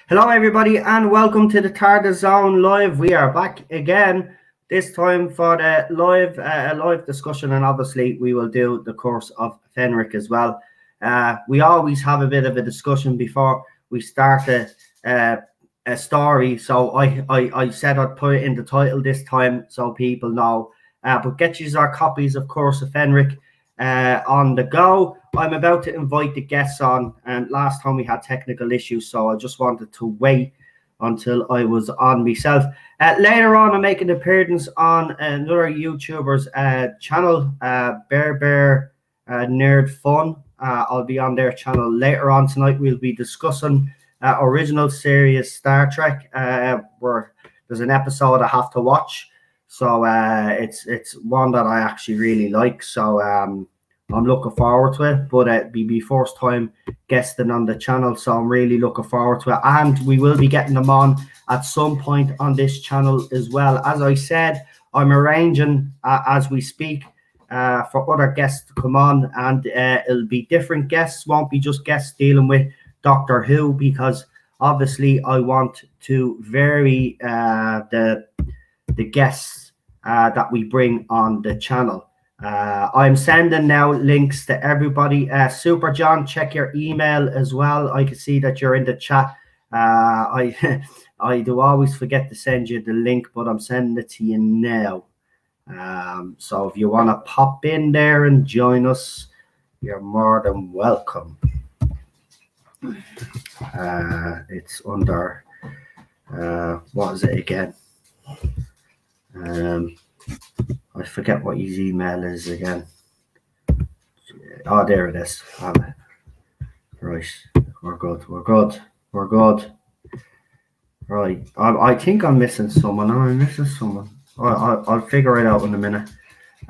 Hello everybody and welcome to the Tarda Zone Live. We are back again, this time for the live discussion, and obviously we will do the course of Fenric as well. We always have a bit of a discussion before we start a story, so I said I'd put it in the title this time so people know. But get you our copies, of course, of Fenric on the go. I'm about to invite the guests on, and last time we had technical issues, so I just wanted to wait until I was on myself. Later on, I'm making an appearance on another YouTuber's channel, Bear Nerd Fun. I'll be on their channel later on tonight. We'll be discussing original series Star Trek, where there's an episode I have to watch. So it's one that I actually really like. So I'm looking forward to it, but it'll be my first time guesting on the channel, so I'm really looking forward to it. And we will be getting them on at some point on this channel as well. As I said, I'm arranging as we speak for other guests to come on, and it'll be different guests. Won't be just guests dealing with Doctor Who, because obviously I want to vary the guests that we bring on the channel. I'm sending now links to everybody. Super John, check your email as well. I can see that you're in the chat. I do always forget to send you the link, but I'm sending it to you now. So if you want to pop in there and join us, you're more than welcome. It's under what is it again? I forget what his email is again. Oh, there it is. Right, we're good. Right, I think I'm missing someone. Am I missing someone? I'll figure it out in a minute.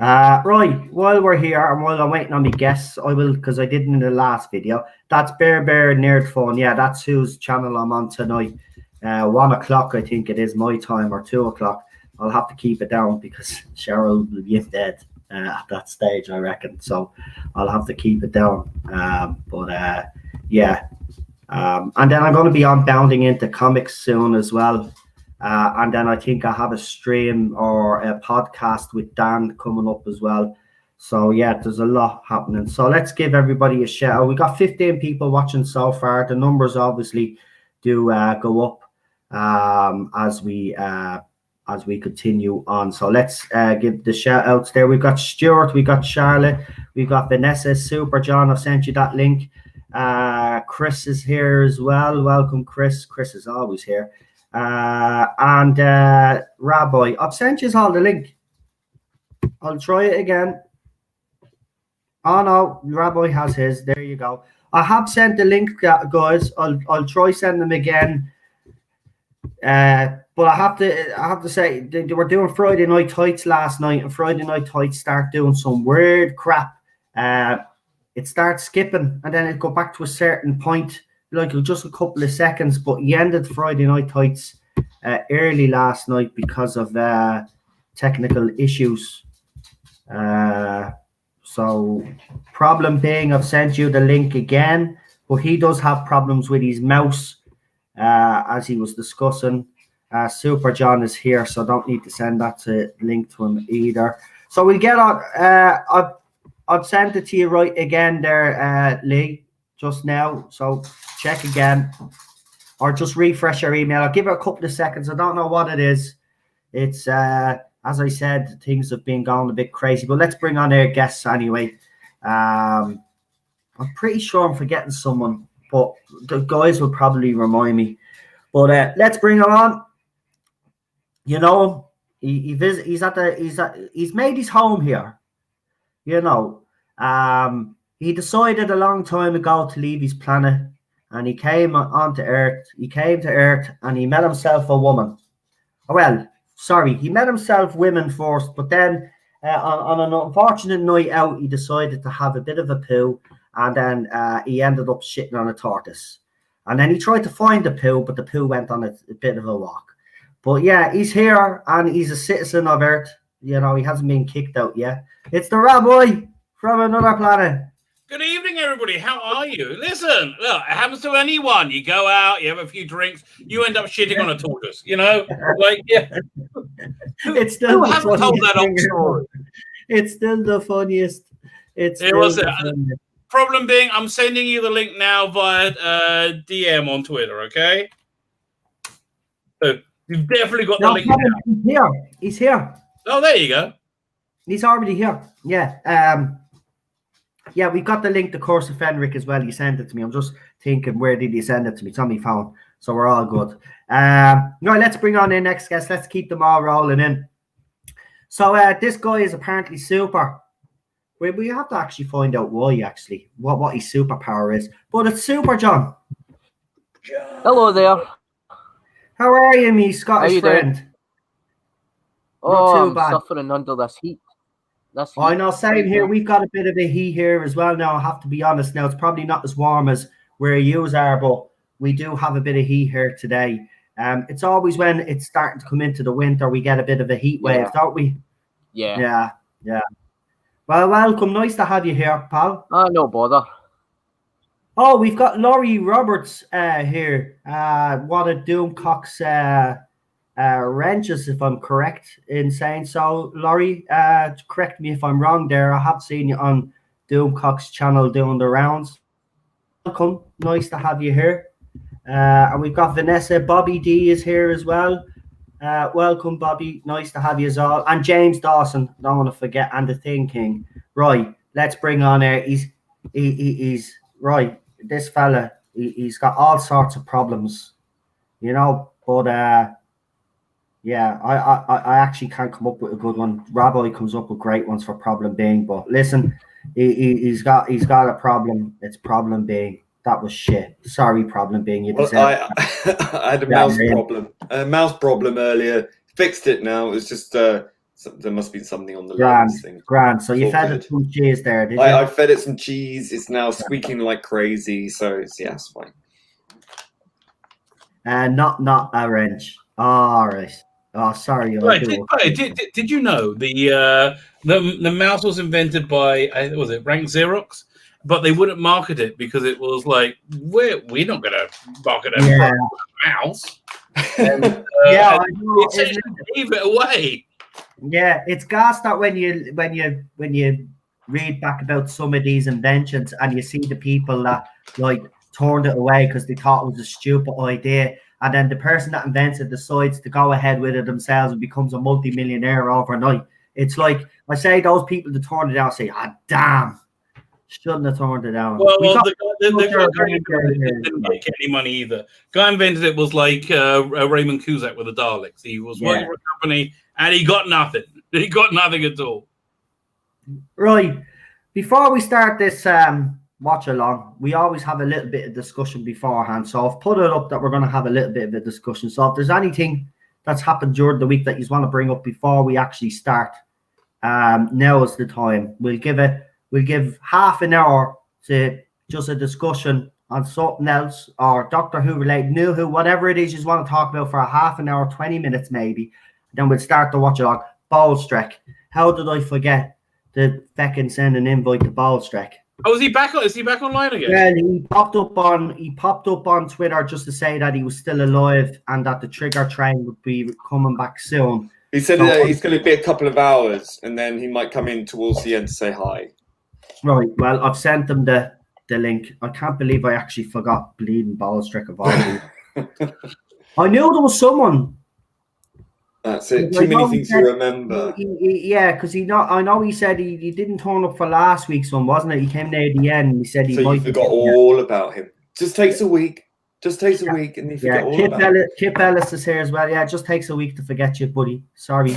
Right, while we're here and while I'm waiting on my guests, I will, because I didn't in the last video. That's Bear Nerd Fun. Yeah, that's whose channel I'm on tonight. 1 o'clock, I think it is my time, or 2 o'clock. I'll have to keep it down because Cheryl will be dead at that stage, I reckon. So I'll have to keep it down. Yeah. And then I'm going to be on bounding into comics soon as well. And then I think I have a stream or a podcast with Dan coming up as well. So yeah, there's a lot happening. So let's give everybody a shout out. We got 15 people watching so far. The numbers obviously do go up as we continue on. So let's give the shout outs there. We've got Stuart, we got Charlotte, we've got Vanessa, Super John. I've sent you that link. Chris is here as well. Welcome, Chris. Chris is always here. And Rabbi, I've sent you all the link. I'll try it again. Oh no, Rabbi has his. There you go. I have sent the link, guys. I'll try send them again. But I have to say they were doing Friday Night Tights last night, and Friday Night Tights start doing some weird crap. It starts skipping and then it go back to a certain point, like just a couple of seconds. But he ended Friday Night Tights early last night because of technical issues. So problem being, I've sent you the link again, but he does have problems with his mouse, as he was discussing. Super John is here, so don't need to send that link to him either. So we'll get on. I've sent it to you right again there, Lee, just now. So check again, or just refresh your email. I'll give it a couple of seconds. I don't know what it is. It's as I said, things have been going a bit crazy. But let's bring on our guests anyway. I'm pretty sure I'm forgetting someone, but the guys will probably remind me. But let's bring him on. You know, he's made his home here. You know, he decided a long time ago to leave his planet and he came onto Earth. He came to Earth, and he met himself a woman. Well, sorry, he met himself women first, but then on an unfortunate night out, he decided to have a bit of a poo, and then he ended up shitting on a tortoise. And then he tried to find the poo, but the poo went on a bit of a walk. But yeah, he's here, and he's a citizen of Earth. You know, he hasn't been kicked out yet. It's the Rabbi from another planet. Good evening, everybody. How are you? Listen, look, it happens to anyone. You go out, you have a few drinks, you end up shitting on a tortoise. You know, like yeah. It's still Who hasn't told that old story? It's still the funniest. It was the problem being, I'm sending you the link now via DM on Twitter. Okay, so you've definitely got the link. He's here. He's here. Oh, there you go. He's already here. Yeah. Yeah, we got the link to Course of Fenric as well. You sent it to me. I'm just thinking, where did you send it to me? It's on my phone. So we're all good. Right, let's bring on the next guest. Let's keep them all rolling in. So this guy is apparently super. We have to actually find out why, actually, what his superpower is. But it's Super John. Hello there. How are you, me Scottish friend? Doing? Oh, I'm suffering under this heat. I know, same here. We've got a bit of a heat here as well now, I have to be honest. Now, it's probably not as warm as where you are, but we do have a bit of heat here today. It's always when it's starting to come into the winter, we get a bit of a heat wave, don't we? Yeah. Well, welcome. Nice to have you here, pal. Oh, no bother. Oh, we've got Laurie Roberts here. One of Doomcock's wrenches, if I'm correct in saying so. Laurie, correct me if I'm wrong there. I have seen you on Doomcock's channel doing the rounds. Welcome. Nice to have you here. And we've got Vanessa. Bobby D is here as well. Welcome, Bobby. Nice to have you as all. And James Dawson. Don't want to forget. And the Thing King. Right. Let's bring on he's right. This fella, he's got all sorts of problems, you know, but yeah, I actually can't come up with a good one. Rabbi comes up with great ones for problem being, but listen, he's got a problem. It's problem being. That was shit. Sorry, problem being. You I had a mouse problem. A mouse problem earlier. Fixed it now. It was just there must be something on the lens thing. Grand. So you fed it some cheese there, did you? I fed it some cheese. It's now squeaking like crazy. So it's fine. Not a wrench. All right. Oh, sorry. Right. Did you know the mouse was invented by was it Rank Xerox? But they wouldn't market it because it was like we're not going to market a mouse. And, they gave it away. Yeah, it's gas that when you read back about some of these inventions and you see the people that like turned it away because they thought it was a stupid idea, and then the person that invents it decides to go ahead with it themselves and becomes a multi-millionaire overnight. It's like I say, those people that turned it down say, "Ah, damn, shouldn't have turned it down." Well, the guy didn't make any money either. Guy invented it was like Raymond Cusack with the Daleks. He was working for a company and he got nothing. He got nothing at all. Right. Before we start this watch along, we always have a little bit of discussion beforehand. So I've put it up that we're going to have a little bit of a discussion. So if there's anything that's happened during the week that you want to bring up before we actually start, now is the time. We'll give half an hour to just a discussion on something else or Doctor Who related, New Who, whatever it is you want to talk about for a half an hour, 20 minutes maybe. Then we'll start the watch along. Ballstrek. How did I forget to feckin' send an invite to Ballstrek? Oh, is he back online again? Well, he popped up on Twitter just to say that he was still alive and that the Trigger train would be coming back soon. He said he's going to be a couple of hours and then he might come in towards the end to say hi. Right. Well, I've sent them the link. I can't believe I actually forgot bleeding Ballstrek of all. I knew there was someone. That's it. Too many things to remember. Because I know he said he didn't turn up for last week's one, wasn't it? He came near the end. He said he so might. You forgot all about him. Just takes a week. Just takes a week, and you forget all about him. Kip Ellis is here as well. Yeah, it just takes a week to forget you, buddy. Sorry.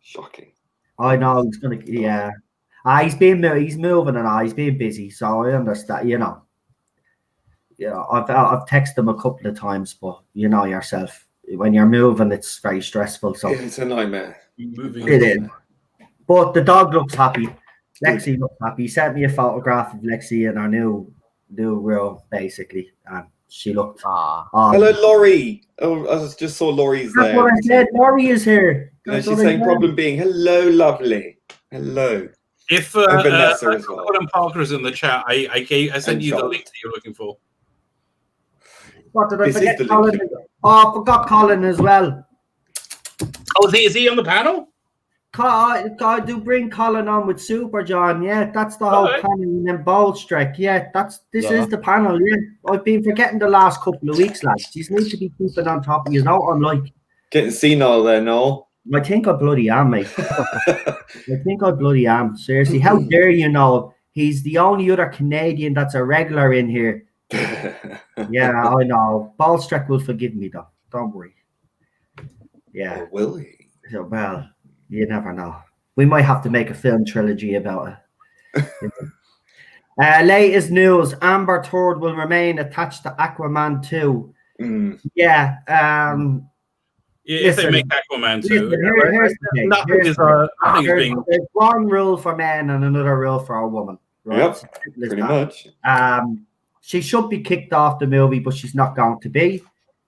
Shocking. I know he's gonna. Yeah. He's moving and he's being busy, so I understand. You know. I've texted him a couple of times, but you know yourself, when you're moving, it's very stressful. So yeah, it's a nightmare. It is. But the dog looks happy. Lexi looks happy. He sent me a photograph of Lexi in our new room, basically, and she looked. Hello, Laurie. Oh, I just saw Laurie's there. That's what I said. Laurie is here. She's saying problem being hello, lovely. Hello. If Vanessa as well. Colin Parker is in the chat, I sent you the link that you're looking for. What did I forget? Colin. Oh, I forgot Colin as well. Oh, is he on the panel? I do bring Colin on with Super John. Yeah, that's the whole panel and then Bold Strike. Yeah, this is the panel. Yeah, I've been forgetting the last couple of weeks, lads. You need to be keeping on top of you. Know what I'm like? Getting senile there, Noel. I think I bloody am, mate. I think I bloody am. Seriously, how dare you know? He's the only other Canadian that's a regular in here. Yeah, I know. Bold Strike will forgive me, though. Don't worry. Yeah. Or will he? Well, you never know. We might have to make a film trilogy about it. Latest news: Amber Heard will remain attached to Aquaman 2. Yeah. If they make Aquaman 2, here's the thing. nothing is being. There's one rule for men and another rule for a woman. Right? Yep, pretty much. She should be kicked off the movie, but she's not going to be.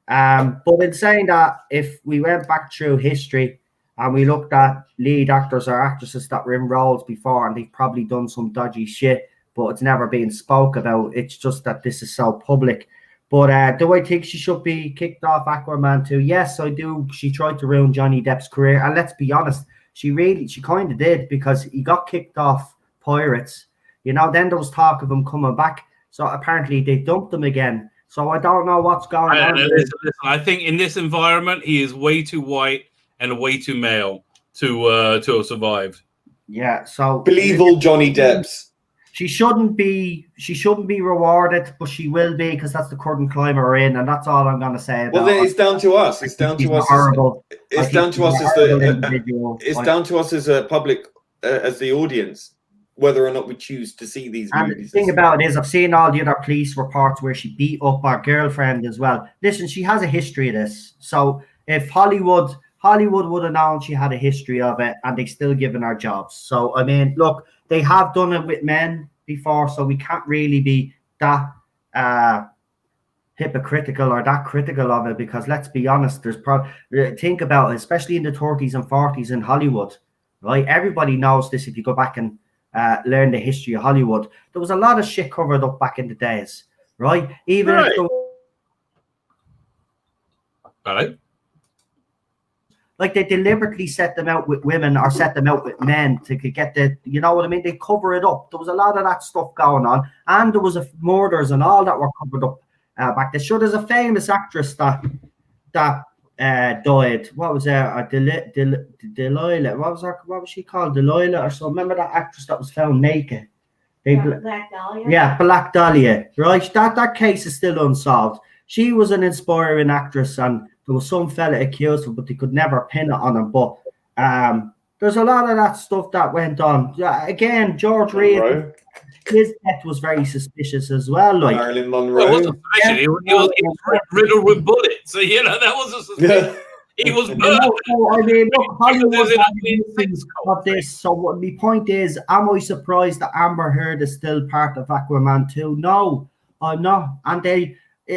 But in saying that, if we went back through history and we looked at lead actors or actresses that were in roles before and they've probably done some dodgy shit, but it's never been spoke about. It's just that this is so public. But do I think she should be kicked off Aquaman 2? Yes, I do. She tried to ruin Johnny Depp's career. And let's be honest, she kind of did, because he got kicked off Pirates. You know, then there was talk of him coming back. So apparently they dumped him again. So I don't know what's going on. Listen, I think in this environment, he is way too white and way too male to have survived. Yeah, so believe all Johnny Depps. She shouldn't be rewarded, but she will be, because that's the current climate we're in, and that's all I'm going to say about. Well, then it's down to us. It's down to us. It's down to us as it's down to us as a public, as the audience, whether or not we choose to see these movies. And the thing about it is, I've seen all the other police reports where she beat up our girlfriend as well. Listen, she has a history of this. So if Hollywood would have known she had a history of it, and they still given her jobs. So I mean, look, they have done it with men before, so we can't really be that hypocritical or that critical of it, because let's be honest, think about it, especially in the 30s and 40s in Hollywood, right? Everybody knows this. If you go back and learn the history of Hollywood, there was a lot of shit covered up back in the days, right? Even right. if like they deliberately set them out with women or set them out with men to get you know what I mean? They cover it up. There was a lot of that stuff going on, and there was murders and all that were covered up back there. Sure, there's a famous actress that died. What was her? Delilah. What was she called? Delilah or so. Remember that actress that was found naked? Black Dahlia. Yeah, Black Dahlia. Right. That case is still unsolved. She was an inspiring actress, and there was some fella accused of, but they could never pin it on him. But there's a lot of that stuff that went on. Again, George Reed, his death was very suspicious as well. Like Marilyn Monroe. It wasn't suspicious. He was riddled with bullets. So, you know, that was a suspicion. He was murdered. I mean, look, Hollywood of this. So what my point is, am I surprised that Amber Heard is still part of Aquaman 2? No, I'm not. And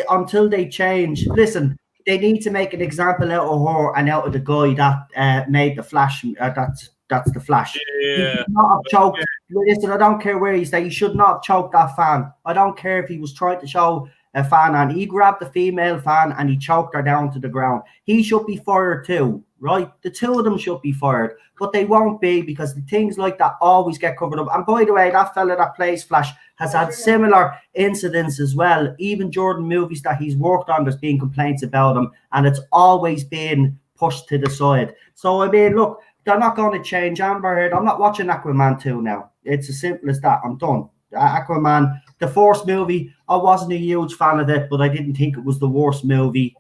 until they change, listen, they need to make an example out of her and out of the guy that made the Flash. That's the Flash. Yeah. He should not have choked. Listen, I don't care where he's at. He should not have choked that fan. I don't care if he was trying to show a fan, and he grabbed the female fan and he choked her down to the ground. He should be fired too, right? The two of them should be fired, but they won't be, because things like that always get covered up. And by the way, that fella that plays Flash has had similar incidents as well. Even Jordan movies that he's worked on, there's been complaints about him, and it's always been pushed to the side. So I mean, look, they're not going to change Amber Heard. I'm not watching Aquaman 2 now. It's as simple as that. I'm done. Aquaman, the first movie, I wasn't a huge fan of it, but I didn't think it was the worst movie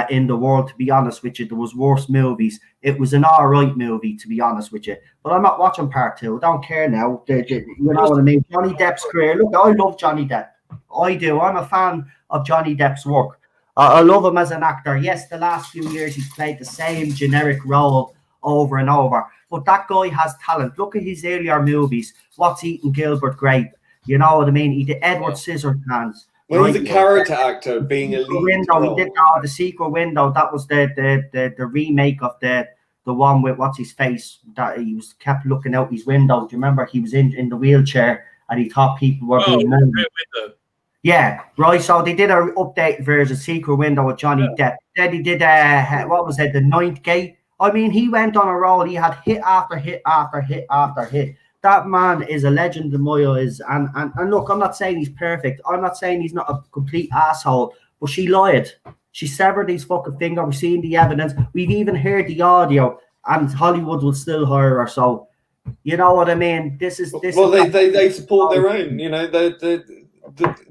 in the world, to be honest with you. There was worse movies. It was an all-right movie, to be honest with you. But I'm not watching part 2. I don't care now. You know what I mean? Johnny Depp's career. Look, I love Johnny Depp. I do. I'm a fan of Johnny Depp's work. I love him as an actor. Yes, the last few years he's played the same generic role over and over. But that guy has talent. Look at his earlier movies. What's Eating Gilbert Grape? You know what I mean? He did Edward Scissorhands. Well, he's a character actor, being a lead. Window. He did The Secret Window. That was the remake of the one with what's his face that he was kept looking out his window. Do you remember he was in the wheelchair and he thought people were being moved? Yeah, right. So they did an updated version, Secret Window with Johnny Depp. Then he did what was it, The Ninth Gate? I mean, he went on a roll. He had hit after hit after hit after hit. That man is a legend in my eyes. And look, I'm not saying he's perfect. I'm not saying he's not a complete asshole. But she lied. She severed his fucking finger. We've seen the evidence. We've even heard the audio. And Hollywood will still hire her. So, you know what I mean? This is. Well, they support their own. You know, the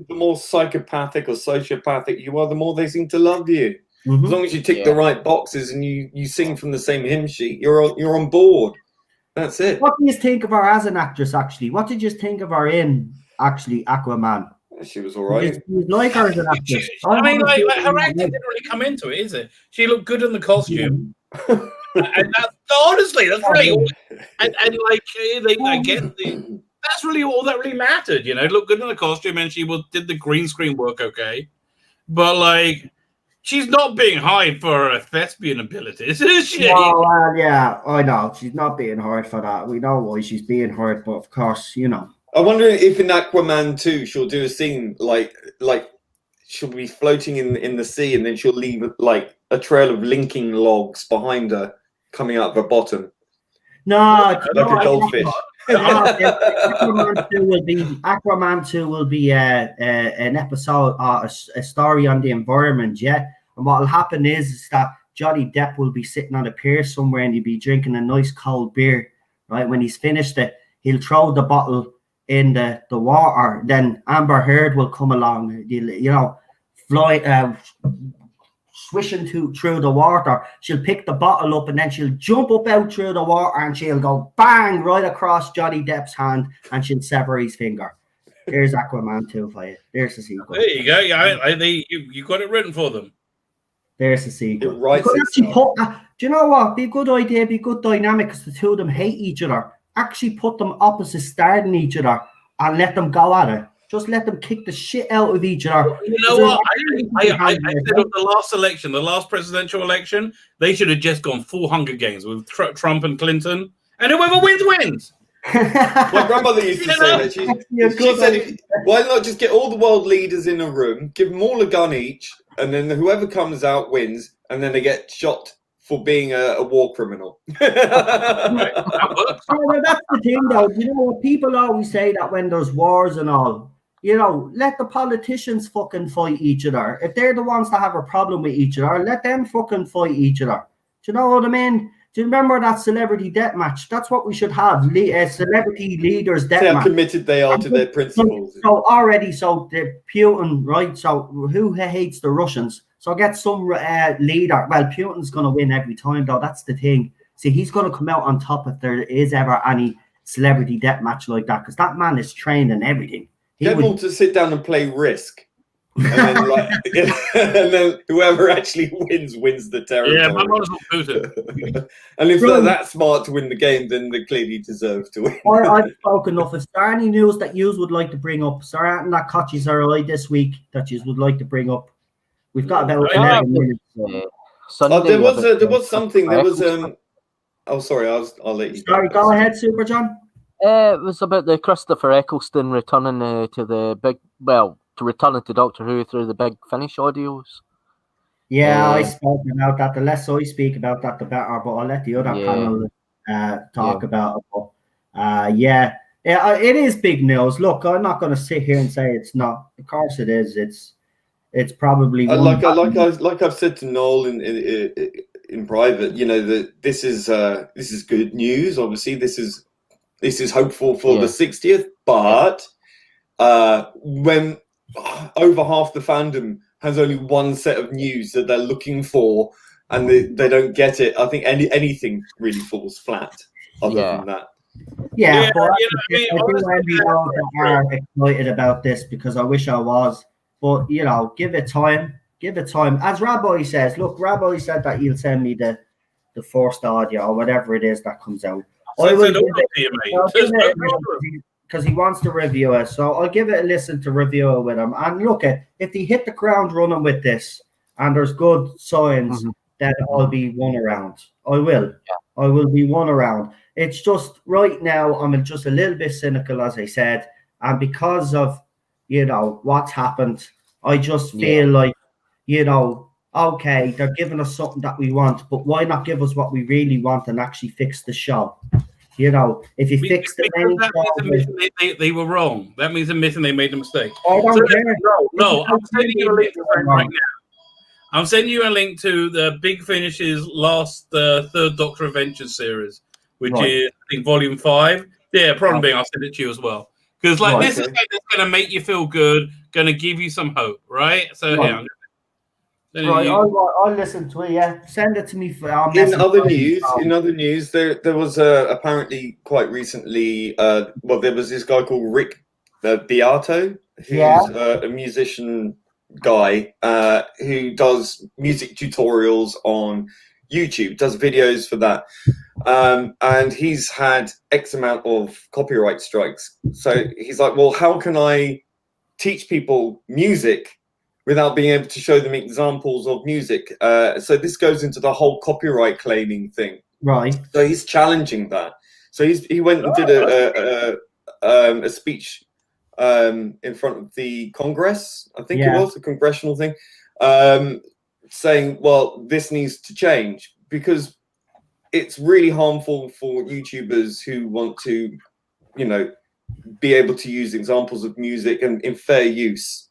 more psychopathic or sociopathic you are, the more they seem to love you. Mm-hmm. As long as you tick the right boxes and you sing from the same hymn sheet, you're on board. That's it. What do you think of her as an actress, actually? What did you think of her in, actually, Aquaman? She was all right. You like her as an actress? I mean, like her acting didn't really come into it, is it? She looked good in the costume. Yeah. And honestly, that's really all. And like, that's really all that really mattered, you know? Looked good in the costume and she did the green screen work okay. But, like, she's not being hired for her thespian abilities, is she? Well, yeah, I know. She's not being hired for that. We know why she's being hired, but of course, you know. I wonder if in Aquaman 2 she'll do a scene like she'll be floating in the sea and then she'll leave like a trail of linking logs behind her coming out of her bottom. No, like a goldfish. Aquaman 2 will be an episode, a story on the environment, yeah. And what will happen is that Johnny Depp will be sitting on a pier somewhere and he'll be drinking a nice cold beer, right? When he's finished it, he'll throw the bottle in the water. Then Amber Heard will come along, you know, fly, swishing through the water. She'll pick the bottle up and then she'll jump up out through the water and she'll go bang right across Johnny Depp's hand and she'll sever his finger. There's Aquaman 2 for you. There's the sequel. There you go. Yeah, you got it written for them. There's the sequel. It writes itself. Do you know what? Be a good idea, be a good dynamic because the two of them hate each other. Actually put them opposite starting each other and let them go at it. Just let them kick the shit out of each other. You know what? I said of the last election, the last presidential election, they should have just gone full Hunger Games with Trump and Clinton. And whoever wins, wins. My grandmother used to say that. She said, why not just get all the world leaders in a room, give them all a gun each, and then whoever comes out wins, and then they get shot for being a war criminal. That's the thing, though. You know, people always say that when there's wars and all, you know, let the politicians fucking fight each other. If they're the ones that have a problem with each other, let them fucking fight each other. Do you know what I mean? Do you remember that celebrity death match? That's what we should have. Celebrity leaders death match. How committed they are to their principles. So the Putin, right? So who hates the Russians? So get some leader. Well, Putin's going to win every time, though. That's the thing. See, he's going to come out on top if there is ever any celebrity death match like that, because that man is trained in everything. Get them all to sit down and play Risk. And then, and then whoever actually wins the territory. Yeah, my mother's not Putin. And if they're that smart to win the game, then they clearly deserve to win. I've spoken enough. Is there any news that you would like to bring up? Is there anything that catches our eye this week that you would like to bring up? We've got about 11 minutes. There was something. There was oh, sorry. I'll let you. Sorry, go ahead, Super John. It was about the Christopher Eccleston returning to returning to Doctor Who through the big Finish audios. Yeah, I spoke about that. The less I speak about that, the better. But I'll let the other panel talk about it. It is big news. Look, I'm not going to sit here and say it's not. Of course, it is. It's probably like I've said to Noel in private. You know that this is good news. Obviously, this is hopeful for the 60th. But when over half the fandom has only one set of news that they're looking for, and they don't get it, I think anything really falls flat. Other than that, Yeah, Yeah, but you know, I do honestly, envy those that are excited about this because I wish I was. But you know, give it time. Give it time. As Rabbi says, look, Rabbi said that he'll send me the first audio or whatever it is that comes out. I will send give all it, to you, mate. I'll give There's it no a listen problem. because he wants to review it. So I'll give it a listen to review it with him. And look at if he hit the ground running with this and there's good signs, then I'll be one around. I will. I will be one around. It's just right now I'm just a little bit cynical, as I said, and because of what's happened, I just feel like okay, they're giving us something that we want, but why not give us what we really want and actually fix the show? If you fix the main that means they were wrong. That means admitting they made a mistake. I don't care. No, I'm sending you a link to that right now. I'm sending you a link to the Big Finish's last third Doctor Adventures series, which is I think Volume 5. Yeah, problem being I'll send it to you as well. Because this is going to make you feel good, going to give you some hope, right? So yeah, I'll listen to it. Yeah, send it to me. In other news, there was apparently quite recently. There was this guy called Rick Beato, who's a musician guy who does music tutorials on YouTube, does videos for that, and he's had X amount of copyright strikes. So he's like, well, how can I teach people music without being able to show them examples of music? So this goes into the whole copyright claiming thing. Right. So he's challenging that. So he went and did a speech in front of the Congress, I think it was, a congressional thing, saying, well, this needs to change because it's really harmful for YouTubers who want to, be able to use examples of music and in fair use.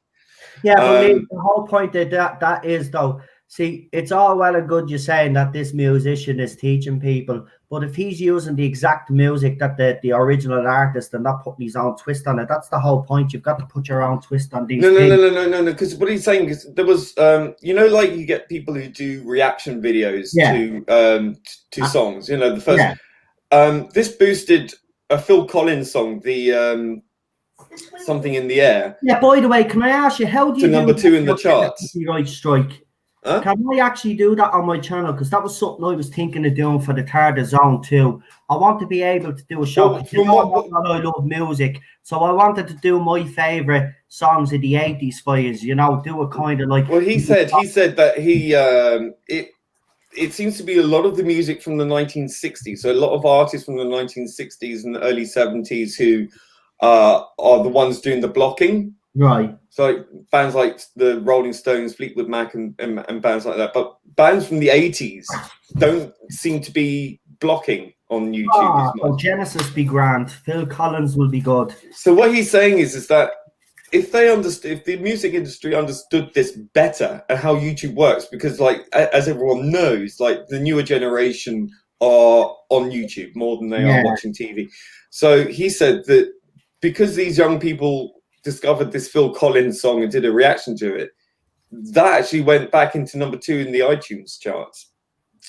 Yeah, but the whole point of that is, though, see, it's all well and good you saying that this musician is teaching people, but if he's using the exact music that the original artist and not putting his own twist on it, that's the whole point. You've got to put your own twist on these things. No. Because what he's saying is there was, like you get people who do reaction videos to songs. The first. This boosted a Phil Collins song, the Something in the Air. Yeah. By the way, can I ask you how do you number 2 in the charts? Copyright strike. Huh? Can I actually do that on my channel? Because that was something I was thinking of doing for the Tarda Zone too. I want to be able to do a show. I love music, so I wanted to do my favorite songs of the 80s fires. Do a kind of like. Well, he said that it seems to be a lot of the music from the 1960s. So a lot of artists from the 1960s and the early 70s who are the ones doing the blocking. Right. So bands like the Rolling Stones, Fleetwood Mac, and bands like that. But bands from the 80s don't seem to be blocking on YouTube as much. Oh, Genesis be grand. Phil Collins will be good. So what he's saying is that if the music industry understood this better and how YouTube works, because as everyone knows, the newer generation are on YouTube more than they are watching TV. So he said that because these young people discovered this Phil Collins song and did a reaction to it, that actually went back into number 2 in the iTunes charts.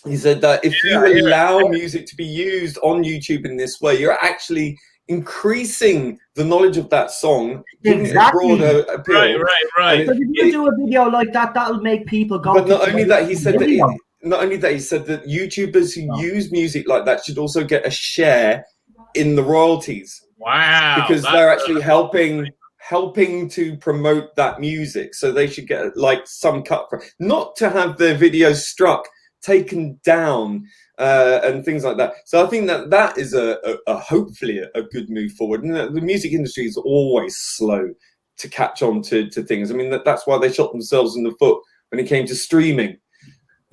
He said that if you allow music to be used on YouTube in this way, you're actually increasing the knowledge of that song, giving it a broader appeal. Right. So if you do a video like that, that'll make people go. But not only that, he said that YouTubers who use music like that should also get a share in the royalties. Wow. Because they're actually helping to promote that music, so they should get some cut for it. Not to have their videos struck, taken down, and things like that. So I think that is hopefully a good move forward. And the music industry is always slow to catch on to things. I mean, that's why they shot themselves in the foot when it came to streaming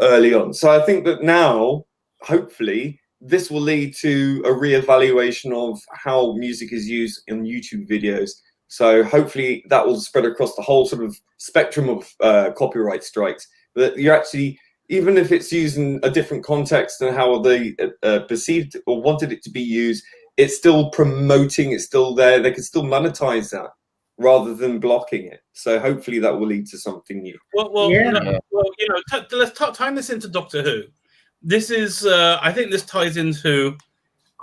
early on. So I think that now, hopefully, this will lead to a reevaluation of how music is used in YouTube videos. So hopefully that will spread across the whole sort of spectrum of copyright strikes. That you're actually, even if it's used in a different context than how they perceived or wanted it to be used, it's still promoting, it's still there. They can still monetize that rather than blocking it. So hopefully that will lead to something new. Let's time this into Doctor Who. This is, I think this ties into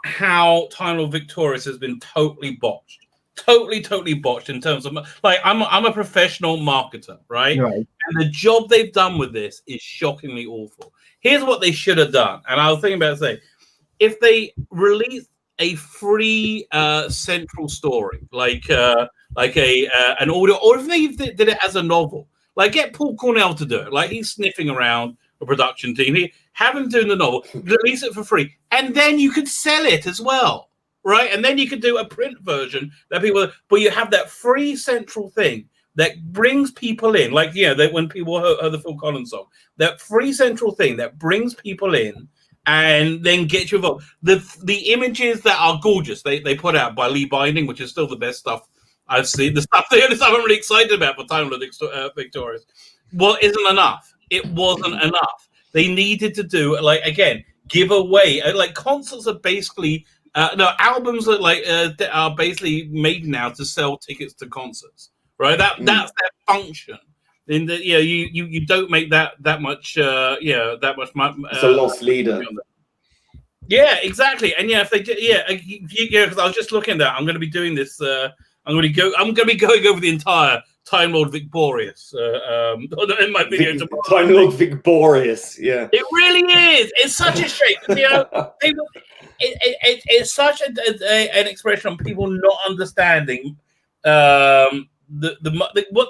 how Time Lord Victorious has been totally botched. Totally botched in terms of like I'm a professional marketer, right? And the job they've done with this is shockingly awful. Here's what they should have done, and I was thinking about saying, if they released a free central story, like an audio, or if they did it as a novel, like get Paul Cornell to do it, like he's sniffing around a production team, have him doing the novel, release it for free, and then you could sell it as well. Right, and then you could do a print version that people, but you have that free central thing that brings people in, like when people heard the Phil Collins song, that free central thing that brings people in and then gets you involved. The images that are gorgeous, they put out by Lee Binding, which is still the best stuff I've seen. The only stuff I'm really excited about for Time Lord Victorious, well, isn't enough. It wasn't enough. They needed to do give away concerts are basically. Albums that are basically made now to sell tickets to concerts, right? That's their function. In the you don't make that much that much. It's a lost leader. Yeah, exactly. And if they did, because I was just looking at that. I'm going to be doing this. I'm going to be going over the entire Time Lord Victorious in my video tomorrow. Time Lord Victorious, yeah. It really is. It's such a shame. It's such an expression of people not understanding what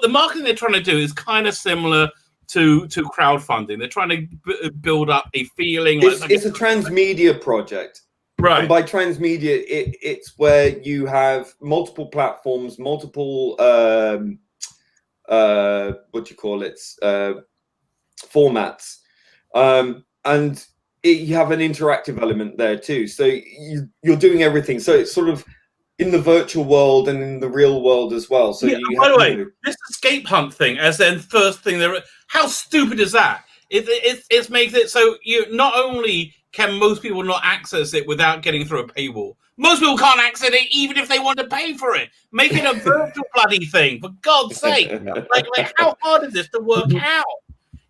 the marketing they're trying to do is kind of similar to crowdfunding. They're trying to build up a feeling. It's a transmedia project, right? And by transmedia, it's where you have multiple platforms, multiple formats, and you have an interactive element there too. So you're doing everything. So it's sort of in the virtual world and in the real world as well. So by the way, this escape hunt thing as then first thing there. How stupid is that? It makes it so you not only can most people not access it without getting through a paywall. Most people can't access it even if they want to pay for it. Make it a virtual bloody thing, for God's sake! Like how hard is this to work out?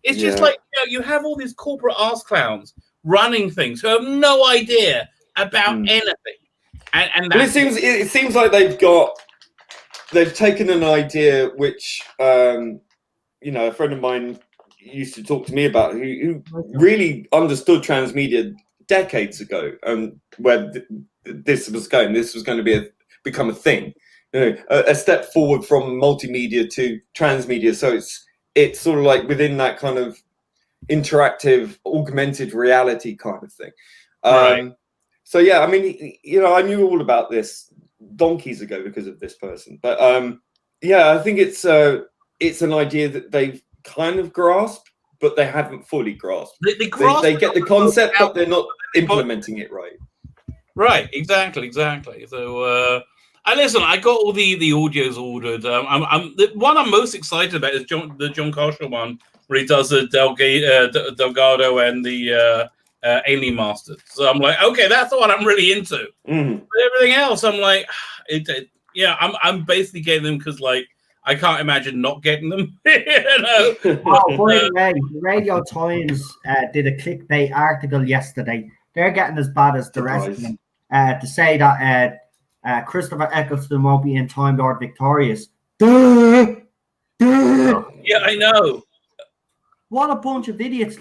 It's just you have all these corporate arse clowns running things who have no idea about anything, and it seems like they've taken an idea which a friend of mine used to talk to me about, who really understood transmedia decades ago, where this was going. This was going to become a thing, a step forward from multimedia to transmedia. So it's sort of like within that kind of interactive augmented reality kind of thing. Right. So yeah, I mean, I knew all about this donkeys ago because of this person, but I think it's an idea that they've kind of grasped, but they haven't fully grasped. They get the concept, but they're not implementing it right. Right, exactly. So listen, I got all the audios ordered. The one I'm most excited about is the John Carshall one, where he does the Delgado and the Alien Masters. So I'm like, okay, that's the one I'm really into. But everything else, I'm like, I'm basically getting them because I can't imagine not getting them. By the way, Radio Times did a clickbait article yesterday. They're getting as bad as the rest of them to say that Christopher Eccleston won't be in Time Lord Victorious. Yeah, I know. What a bunch of idiots!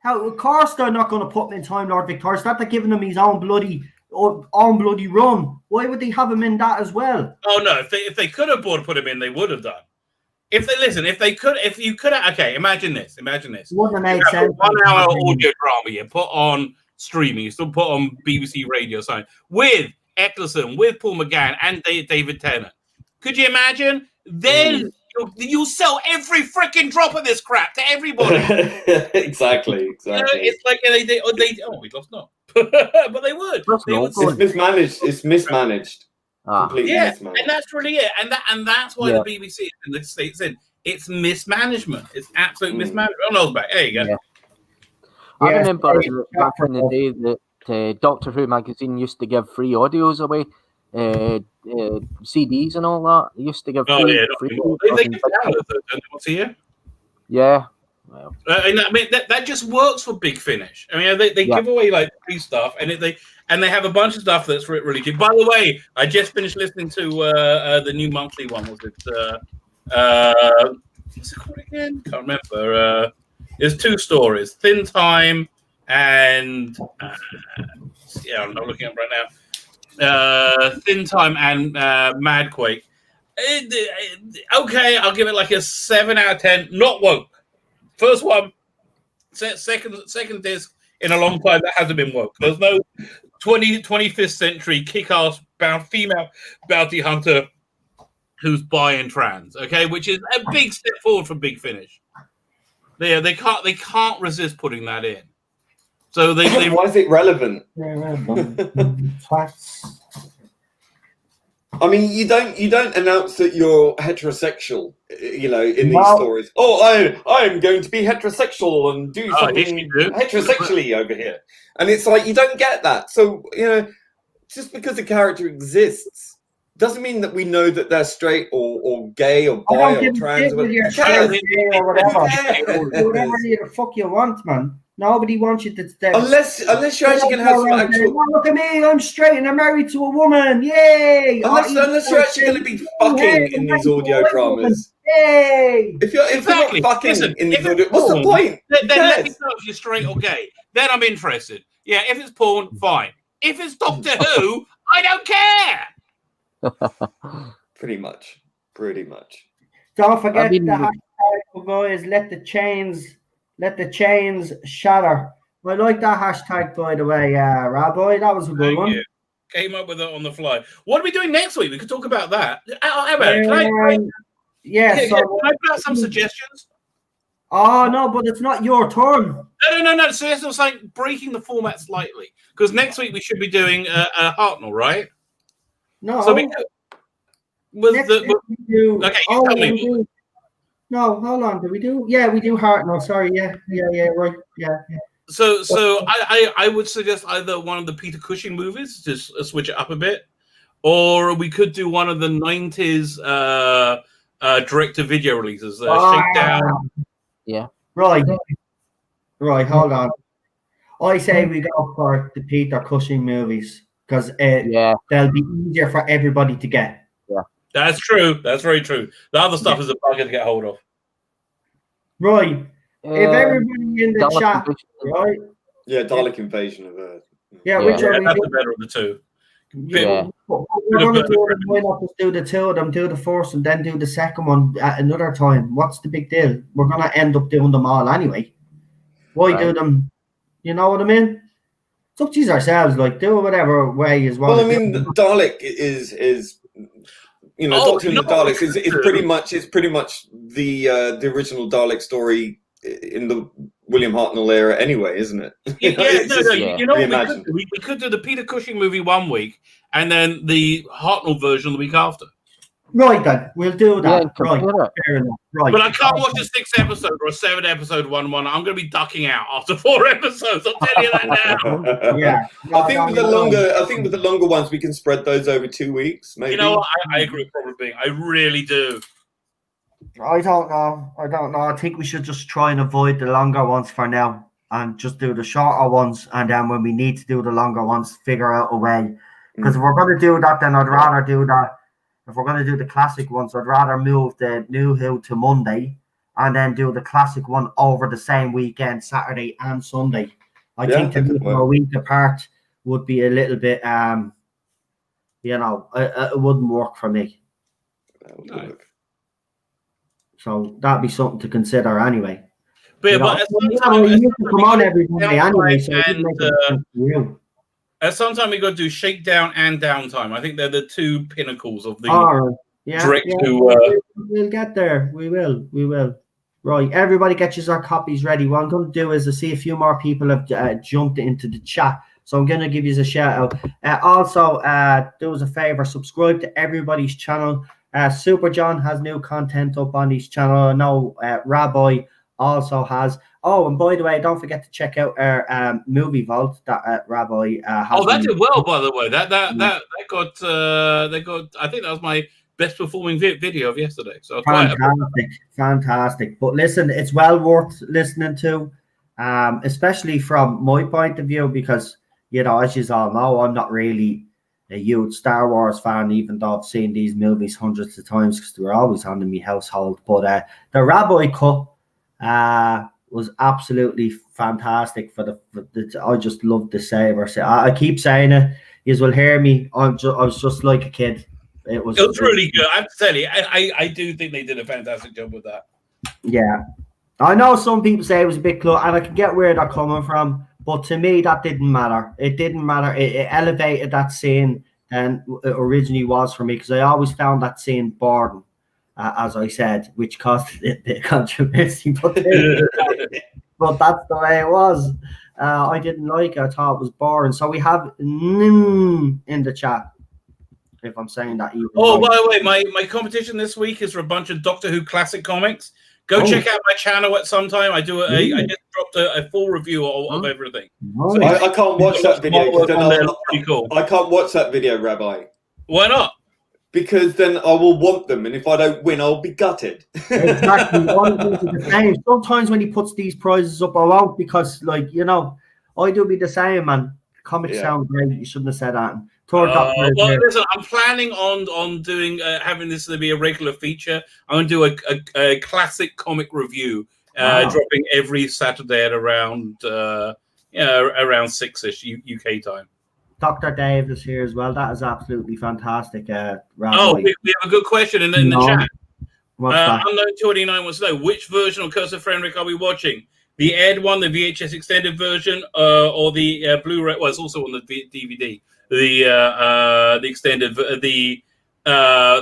Of course they're not going to put him in Time Lord Victorious. They're giving him his own bloody run. Why would they have him in that as well? Oh no! If they could have put him in, they would have done. If you could have, okay, imagine this. Wouldn't make sense. 1 hour audio drama you put on streaming, you still put on BBC Radio sign with Eccleston, with Paul McGann and David Tennant. Could you imagine? Then you'll sell every freaking drop of this crap to everybody. Exactly. It's like we lost not, but they would. It's mismanaged. Completely mismanaged. And that's really it. And that's why the BBC in the States it's mismanagement. It's absolute mismanagement. Oh no, back. There you go. Yeah. I remember back in the day that Doctor Who magazine used to give free audios away, CDs and all that. They used to give free. They give downloads once a year. Yeah, Well, I mean, that just works for Big Finish. I mean, they give away like free stuff, and they have a bunch of stuff that's really cheap. By the way, I just finished listening to the new monthly one. Was it? What's it called again? Can't remember. There's 2 stories: Thin Time and yeah, I'm not looking up right now. Thin Time and Madquake. Okay, I'll give it like a 7 out of 10. Not woke. First one, second disc in a long time that hasn't been woke. There's no 25th century kick-ass female bounty hunter who's bi and trans. Okay, which is a big step forward for Big Finish. They can't resist putting that in. So they why is it relevant? I mean, you don't announce that you're heterosexual, in these stories. Oh, I'm going to be heterosexual and do something heterosexually over here, and it's like you don't get that. So just because a character exists doesn't mean that we know that they're straight or gay or bi or trans. Or whatever. Do whatever the fuck you want, man. Nobody wants you to stay. Unless you're actually going to have some actual. Oh, look at me, I'm straight and I'm married to a woman. Yay! Unless you're actually going to be fucking in these audio dramas. Yay! If you're not fucking in these audio, what's the point? Then let me know if you're straight or gay. Then I'm interested. Yeah, if it's porn, fine. If it's Doctor Who, I don't care. Pretty much. Don't forget the hashtag, guys. Let the chains shatter. I like that hashtag, by the way, Rabbi. That was a good one. You. Came up with it on the fly. What are we doing next week? We could talk about that. Can I put out some suggestions? Oh, no, but it's not your turn. No. So I was like breaking the format slightly. Because next week we should be doing a Hartnell, right? No. So next week we do. Okay, you tell me. No, hold on. Do we do? Yeah, we do Hartnell. Sorry. Yeah, right. Yeah. So I would suggest either one of the Peter Cushing movies, just switch it up a bit, or we could do one of the 90s direct-to-video releases. Shakedown. Yeah. Right. Hold on. I say we go for the Peter Cushing movies because they'll be easier for everybody to get. Yeah. That's true. That's very true. The other stuff is a bugger to get hold of. Right. If everybody in the chat, right? Yeah, Dalek Invasion of Earth. Yeah, which one? That's the better of the two. Yeah. We're going to do it. Why not just do the 2 of them, do the first, and then do the second one at another time? What's the big deal? We're going to end up doing them all anyway. Why do them? You know what I mean? It's up to ourselves. Like, do it whatever way is well. Well, I mean, the Dalek is Doctor and the Daleks is pretty much the original Dalek story in the William Hartnell era anyway, isn't it? You know, we could do the Peter Cushing movie one week and then the Hartnell version the week after. Right then, we'll do that. Yeah, right, fair enough. Right. But I can't watch a 6-episode or a 7-episode one. I'm going to be ducking out after 4 episodes. I'll tell you that now. Yeah. I think with the longer ones we can spread those over 2 weeks. Maybe. You know what? I agree with Problem Being. I really do. I don't know. I think we should just try and avoid the longer ones for now and just do the shorter ones. And then when we need to do the longer ones, figure out a way. Because if we're going to do that, then I'd rather do that. If we're going to do the classic ones, I'd rather move the New Who to Monday and then do the classic one over the same weekend, Saturday and Sunday. I think to do a week apart would be a little bit, it wouldn't work for me. That would work. So that'd be something to consider anyway. But you need to come on every Monday anyway, so it didn't make a difference to you. At some time we got to do Shakedown and Downtime. I think they're the 2 pinnacles of the direct to. We'll get there. We will. Right, everybody, get your copies ready. What I'm going to do is to see a few more people have jumped into the chat, so I'm going to give you a shout out. Also, do us a favor, subscribe to everybody's channel. Super John has new content up on his channel. I know Rabbi also has. Oh, and by the way, don't forget to check out our movie vault that Rabbi has. Oh, that did well, by the way. That got. I think that was my best performing video of yesterday. So quite fantastic. But listen, it's well worth listening to, especially from my point of view, because as you all know, I'm not really a huge Star Wars fan, even though I've seen these movies hundreds of times because they were always on in my household. But the Rabbi cut was absolutely fantastic. I just loved the saber. I keep saying it. You will hear me. I was just like a kid. It was really good. I have to tell you, I do think they did a fantastic job with that. Yeah, I know some people say it was a bit close, and I can get where they're coming from. But to me, that didn't matter. It didn't matter. It elevated that scene than it originally was for me, because I always found that scene boring, as I said, which caused a bit of controversy. But that's the way it was. I didn't like it. I thought it was boring. So we have in the chat, if I'm saying that. Oh, by the way, my competition this week is for a bunch of Doctor Who classic comics. Go check out my channel at some time. I do I just dropped a full review of everything. Nice. So I can't watch that video. Cool. I can't watch that video, Rabbi. Why not? Because then I will want them, and if I don't win, I'll be gutted. Exactly. The same. Sometimes when he puts these prizes up, I won't, because, I do be the same, man. Comics sound great. You shouldn't have said that. Listen, I'm planning on doing having this to be a regular feature. I'm going to do a classic comic review, dropping every Saturday at around 6ish UK time. Dr. Dave is here as well. That is absolutely fantastic. We have a good question in the chat. Unknown29 wants to know, which version of Curse of Fenric are we watching? The aired one, the VHS extended version, or the Blu-ray? Well, it's also on the DVD. The extended, the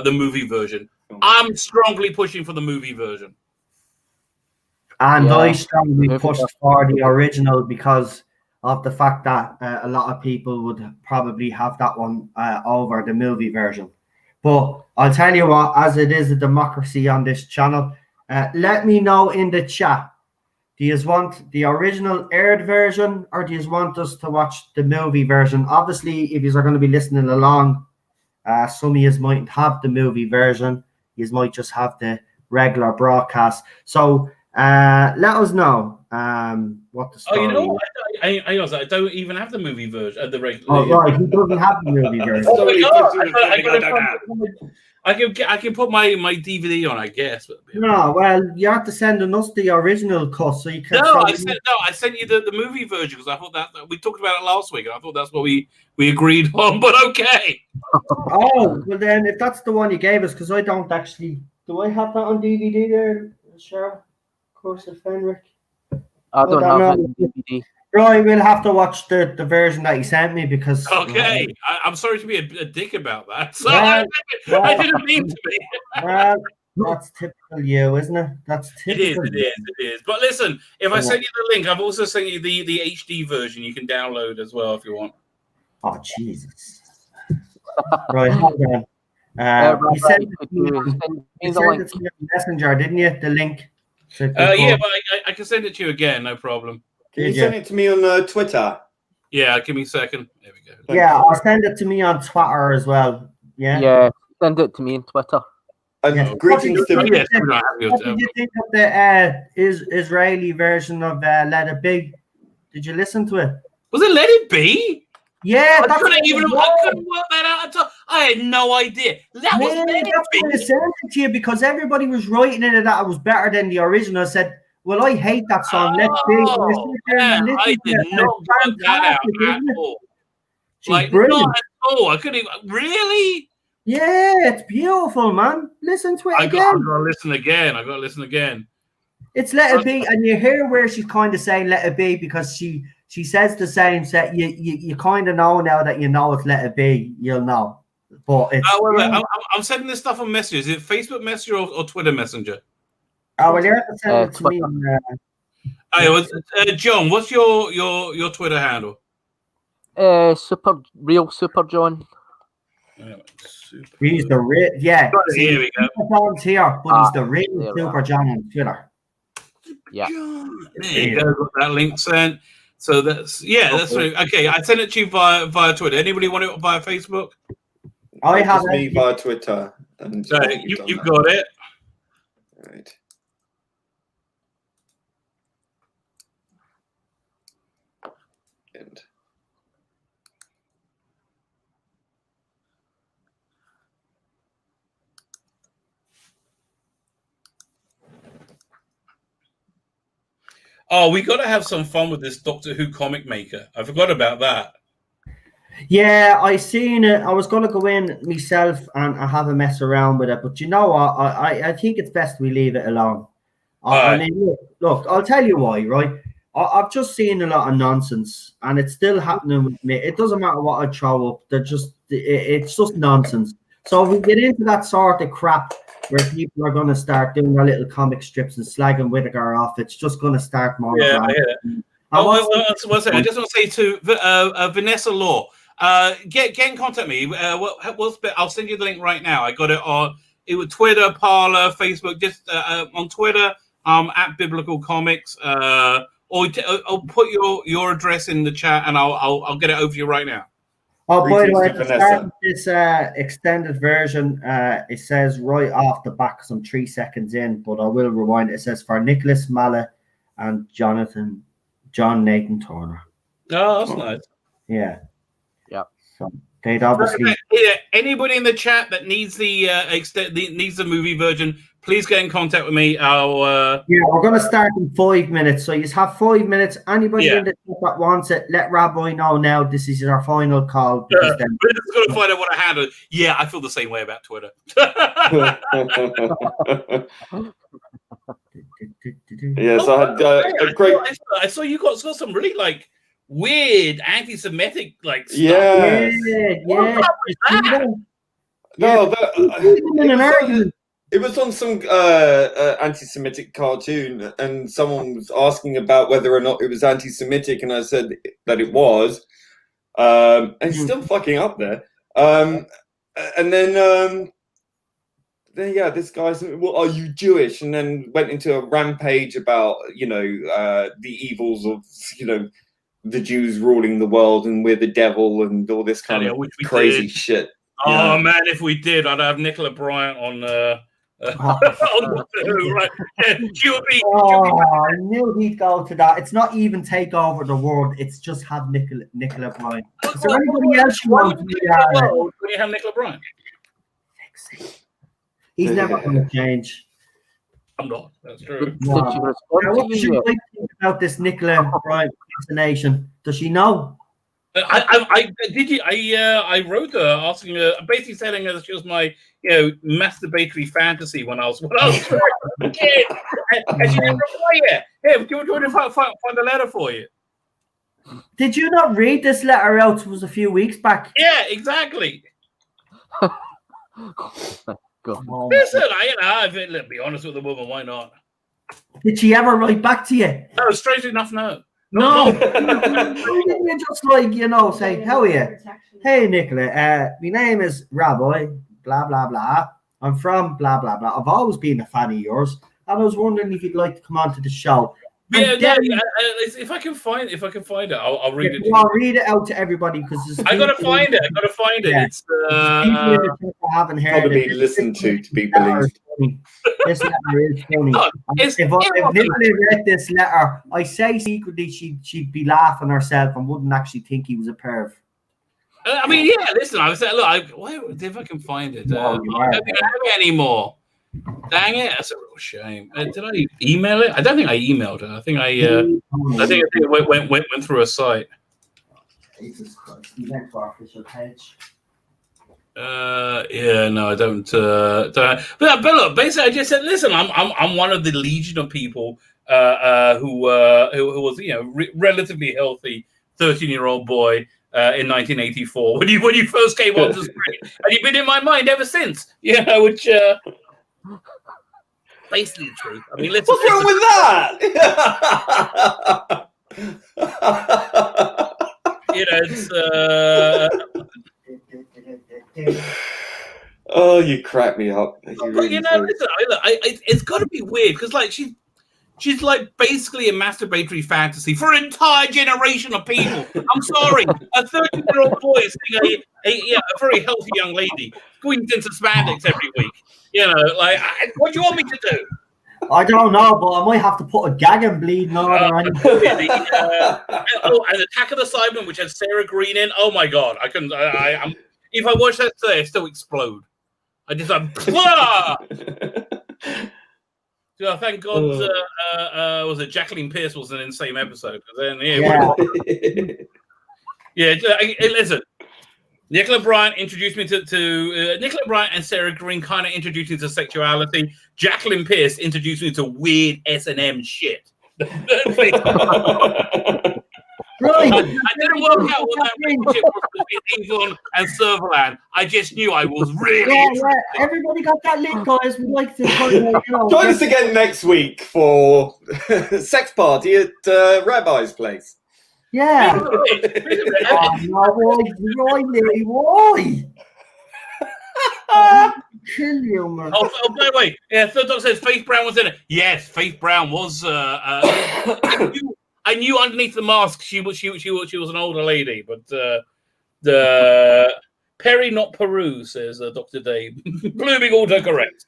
movie version. I'm strongly pushing for the movie version. And I strongly pushed for the original because of the fact that a lot of people would probably have that one over the movie version. But I'll tell you what, as it is a democracy on this channel, let me know in the chat. Do you want the original aired version, or do you want us to watch the movie version? Obviously, if you are going to be listening along, some of you might have the movie version. You might just have the regular broadcast. So let us know what the story is. I don't even have the movie version, the regular. Oh, right, he doesn't have the movie version. I can put my DVD on, I guess. But, no, well, you have to send us the original cut, so you can. I sent you the movie version because I thought that we talked about it last week, and I thought that's what we agreed on. But okay. Oh, well then, if that's the one you gave us, because I don't actually. Do I have that on DVD there, Cheryl? Course of Fenric. I don't have that on DVD. Right, we'll have to watch the version that you sent me because. Okay, I'm sorry to be a dick about that. So I didn't mean to be. Well, that's typical you, isn't it? That's typical. It is. But listen, if I send you the link, I've also sent you the HD version. You can download as well if you want. Oh Jesus! Right, hold on. You sent it to me on Messenger, didn't you? The link. But I can send it to you again. No problem. Can you send it to me on Twitter? Yeah, give me a second. There we go. Yeah, I'll send it to me on Twitter as well. Yeah, send it to me on Twitter. Greetings to you. What did you think of the Israeli version of Let It Be? Did you listen to it? Was it Let It Be? Yeah, I couldn't work that out at all. I had no idea. That was Let It Be. I sent it to you because everybody was writing in it that it was better than the original. I said, well, I hate that song. Let It Be. I did not work that out at all. Not at all. I couldn't even. Really? Yeah, it's beautiful, man. Listen to it again. I gotta listen again. It's Let It Be, and you hear where she's kind of saying Let It Be because she says the same. Set you kind of know now that you know it's Let It Be. You'll know, but it's. I'm sending this stuff on Messenger. Is it Facebook Messenger or Twitter Messenger? Oh well, you have to send it to me. John, what's your Twitter handle? Super John. He's the real, here we go. Super John's here, but he's the real Super John on Twitter. Yeah. There you go. Got that link sent. So that's right. Okay, I sent it to you via Twitter. Anybody want it via Facebook? I have me via Twitter. And So I think you've done you that. got it. Right. And Oh, we got to have some fun with this Doctor Who comic maker. I forgot about that. Yeah, I seen it. I was gonna go in myself and have a mess around with it, but you know what? I think it's best we leave it alone. I Right. mean, look, I'll tell you why, right? I've just seen a lot of nonsense, and it's still happening with me. It doesn't matter what I throw up; it's just nonsense. So if we get into that sort of crap where people are going to start doing their little comic strips and slagging Whittaker off, it's just going to start more. Yeah, I hear it. One second. I just want to say to Vanessa Law, get in contact with me. I'll send you the link right now. I got it on Twitter, Parler, Facebook. Just on Twitter, at Biblical Comics. Or put your address in the chat, and I'll get it over to you right now. Oh, by the Greetings way, to at the Vanessa. start of this extended version, it says right off the back, some 3 seconds in, but I will rewind. It says for Nicholas Mallet and John Nathan Turner. Oh, that's nice. Yeah. Yeah. So they'd obviously. Yeah, anybody in the chat that needs needs the movie version, please get in contact with me. I'll. Yeah, we're going to start in 5 minutes. So you have 5 minutes. Anybody Yeah. in the chat that wants it, let Rabbi know now. This is our final call. Because then We're just going to find out what I had. Yeah, I feel the same way about Twitter. Yes, I had a great. I saw you got some really like weird anti-Semitic like stuff. Yes. yeah. No, Argument. it was on some anti-Semitic cartoon, and someone was asking about whether or not it was anti-Semitic, and I said that it was. And it's still fucking up there. And then yeah, this guy's, well, are you Jewish? And then went into a rampage about, the evils of, the Jews ruling the world and we're the devil and all this kind of crazy shit. Oh, man, if we did, I'd have Nicola Bryant on on right. Yeah, she'll be. I knew he'd go to that. It's not even take over the world. It's just have Nicola Bryant. Is there anybody else you want to be when you have Nicola Bryant? He's never going to change. I'm not. That's true. No. What does she think about this Nicola Bryant fascination? Does she know? I wrote her asking her, basically telling her that she was my masturbatory fantasy when I was a kid, and she didn't reply yet. Hey, do you want to find a letter for you? Did you not read this letter out? It was a few weeks back. Yeah, exactly. Oh. Listen, let's be honest with the woman. Why not? Did she ever write back to you? No, strangely enough, no. No. You just say, how are you? Hey, Nicola, my name is Rabbi, blah, blah, blah. I'm from blah, blah, blah. I've always been a fan of yours, and I was wondering if you'd like to come onto the show. If I can find it, I'll read it. I'll read it out to everybody because I gotta find it. Yeah. It's people in the chat I haven't heard. Got to be listened to be believed. This letter is funny. If Nicola read this letter, I say secretly she'd be laughing herself and wouldn't actually think he was a perv. I mean, yeah. Listen, I was saying, look, if I can find it, I don't think I have it anymore. Dang it, that's a real shame. Did I email it? I don't think I emailed her. I think it went through a site. Jesus Christ, you went to our official page. Yeah, no, I don't. But look, basically, I just said, listen, I'm one of the legion of people who was relatively healthy 13-year-old boy in 1984 when you first came onto the screen, and you've been in my mind ever since. Which. Basically the truth. I mean, what's wrong with that? It's. Oh, you crack me up. Listen, it's got to be weird because, like, she's She's like basically a masturbatory fantasy for an entire generation of people. I'm sorry, a 13-year-old boy is seeing a very healthy young lady squeezed into spandex every week. Like, what do you want me to do? I don't know, but I might have to put a gag and bleed on and Attack of the Cybermen, which has Sarah Green in. Oh my god, I couldn't. If I watch that today, I still explode. I just thank God. Was it Jacqueline Pierce wasn't in the same episode? Then listen. Nicola Bryant introduced me to Nicola Bryant and Sarah Green kind of introduced me to sexuality. Jacqueline Pierce introduced me to weird S&M shit. Right. I didn't work out what that relationship was between Avon and Servalan. I just knew I was really Everybody got that link, guys. We like to join us again next week for sex party at Rabbi's place. Yeah. Why? Kill you, man. Oh, by the way, Third Doc says Faith Brown was in it. Yes, Faith Brown was. I knew underneath the mask she was an older lady, but the Perry, not Peru, says Dr. Dave. Blooming autocorrect.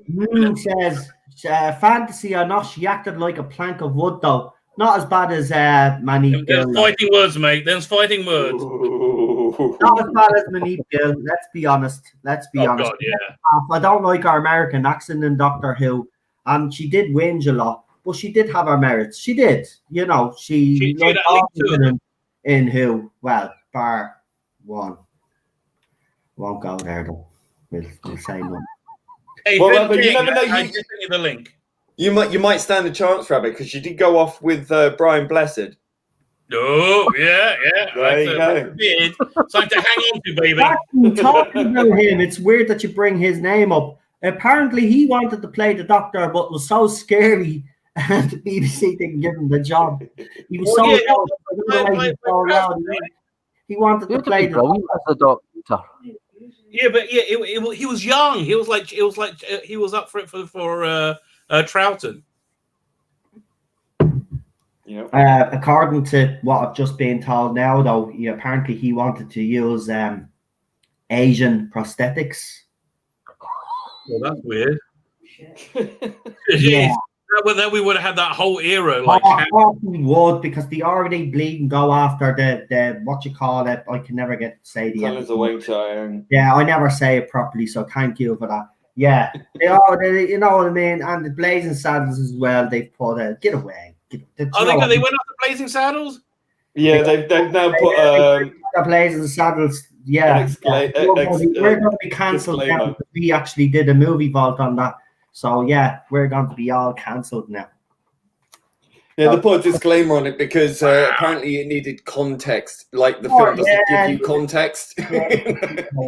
Moon says fantasy or not, she acted like a plank of wood though. Not as bad as Manip Gill. There's fighting words, mate. There's fighting words. Not as bad as Manip Gill. Let's be honest. God, yeah. I don't like her American accent in Doctor Who, and she did whinge a lot, but she did have her merits. She did. She like in Who. Well, bar one. Won't go there though. We'll say no. Hey, well, but you never know. I just sent you the link. You might stand a chance, Rabbit, because she did go off with Brian Blessed. Oh, yeah. There you go. Something to hang on to, baby. Talking about him, it's weird that you bring his name up. Apparently, he wanted to play the Doctor, but was so scary, and the BBC didn't give him the job. He was he wanted to play the Doctor. Yeah, but he was young. He was like he was up for it for Troughton. Yeah. According to what I've just been told now, though, apparently he wanted to use Asian prosthetics. Well, that's weird. Yeah. Then we would have had that whole era. We would, because they already bleed and go after the what you call it. I can never say the end. Yeah, I never say it properly, so thank you for that. Yeah, they you know what I mean. And the Blazing Saddles as well. They've put get away. They went up the Blazing Saddles. Yeah, they've now put the Blazing Saddles. Yeah, we're going to be cancelled now because we actually did a movie vault on that. So yeah, we're going to be all cancelled now. Yeah, they put a disclaimer on it because apparently it needed context. Like the film doesn't give you context.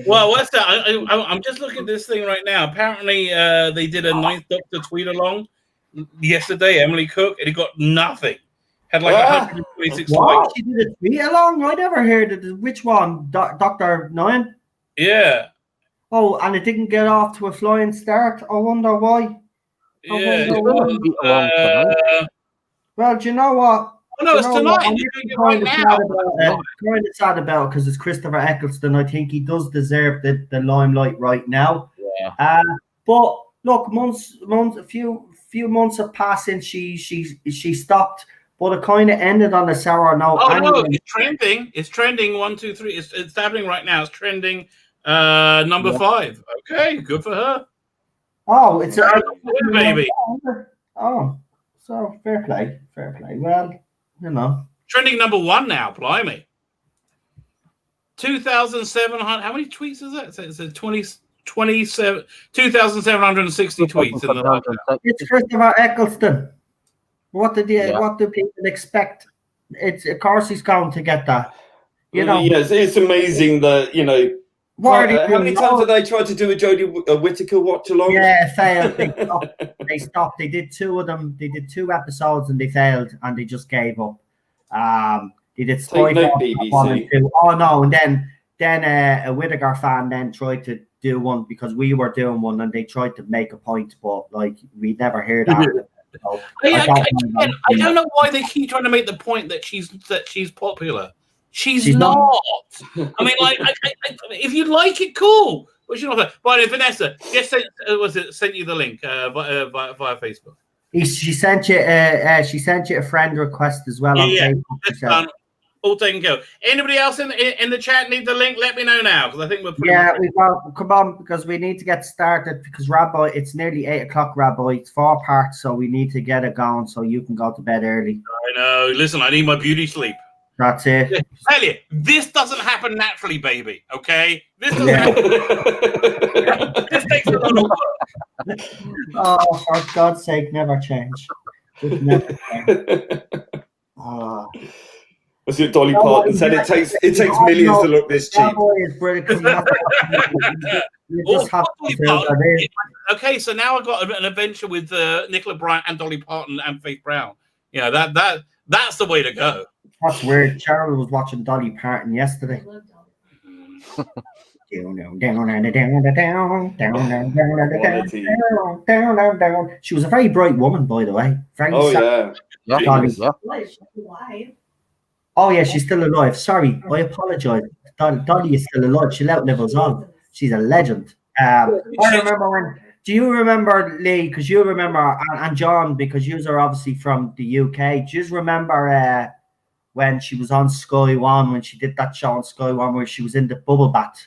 Well, what's that? I'm just looking at this thing right now. Apparently, they did a Ninth Doctor tweet along yesterday. Emily Cook, and it got nothing. Had like 126 likes. She did a tweet along. I never heard of which one. Dr. Nine. Yeah. Oh, and it didn't get off to a flying start. I wonder why. Yeah. Well, do you know what? Oh, no, it's tonight. You're doing it right now. Kind of sad about because it's Christopher Eccleston. I think he does deserve the limelight right now. Yeah. But look, a few months have passed since she stopped. But it kind of ended on a sour note. Oh no, it's trending. It's trending 1, 2, 3. It's happening right now. It's trending number 5. Okay, good for her. Oh, it's a baby. Oh, so fair play. Well, trending number 1 now. Blimey. 2,700. How many tweets is that? It's 27. 2,760 tweets. It's Christopher Eccleston. What do people expect? Of course he's going to get that. Yes, it's amazing that how many times have they tried to do a Jodie Whittaker watch along? Yeah, failed. They stopped. They did 2 of them. They did 2 episodes and they failed and they just gave up. They did Spy BBC. Oh no, and then a Whittaker fan then tried to do one because we were doing one and they tried to make a point, but like we never hear that. So, I don't know why they keep trying to make the point that she's popular. She's not. I mean, like, if you like it, cool. But she's not. But Vanessa, just sent you the link via Facebook. She sent you a friend request as well on Facebook. That's done. All taken care of. Anybody else in the chat need the link? Let me know now because I think we're pretty much come on because we need to get started because Rabbi, it's nearly 8 o'clock, Rabbi. It's 4 parts, so we need to get it going so you can go to bed early. I know. Listen, I need my beauty sleep. That's it. Tell you, this doesn't happen naturally, baby. Okay, this doesn't happen. This takes a lot of work. Oh, for God's sake, never change. Just never change. Oh. That's what Dolly Parton said. It takes millions to look this cheap. Okay, so now I've got an adventure with Nicola Bryant and Dolly Parton and Faith Brown. Yeah, that's the way to go. That's weird. Cheryl was watching Dolly Parton yesterday. She was a very bright woman, by the way. Oh yeah, she's still alive. Sorry, I apologize. Dolly is still alive. She'll outlive us all. She's a legend. I remember when. Do you remember, Lee? Because you remember, and John, because you are obviously from the UK. Do you remember when she was on Sky One, when she did that show on Sky One, where she was in the bubble bath,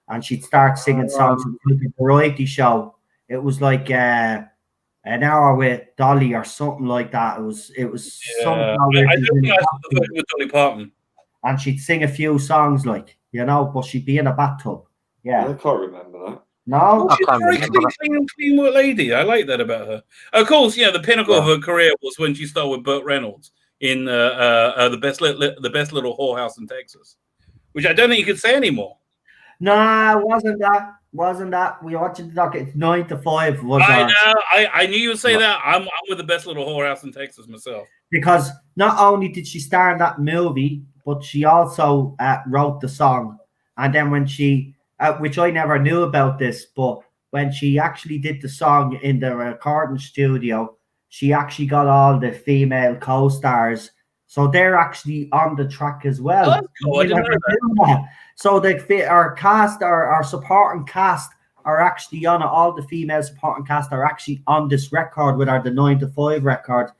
and she'd start singing songs like a variety show. It was like an hour with Dolly or something like that. It was something. I don't think I was with Dolly Parton. And she'd sing a few songs, like, you know, but she'd be in a bathtub. Yeah, I can't remember that. No, she's a very clean lady. I like that about her. Of course, the pinnacle of her career was when she started with Burt Reynolds in the best little whorehouse in Texas, which I don't think you could say anymore. No, wasn't that? We watched the doc. It's 9 to 5. I know. I knew you would say that. I'm with the best little whorehouse in Texas myself. Because not only did she star in that movie, but she also wrote the song. And then when she, which I never knew about this, but when she actually did the song in the recording studio, she actually got all the female co-stars. So they're actually on the track as well. Oh, cool. I didn't know that. So our cast, our supporting cast are actually on it. All the female supporting cast are actually on this record with the 9 to 5 record.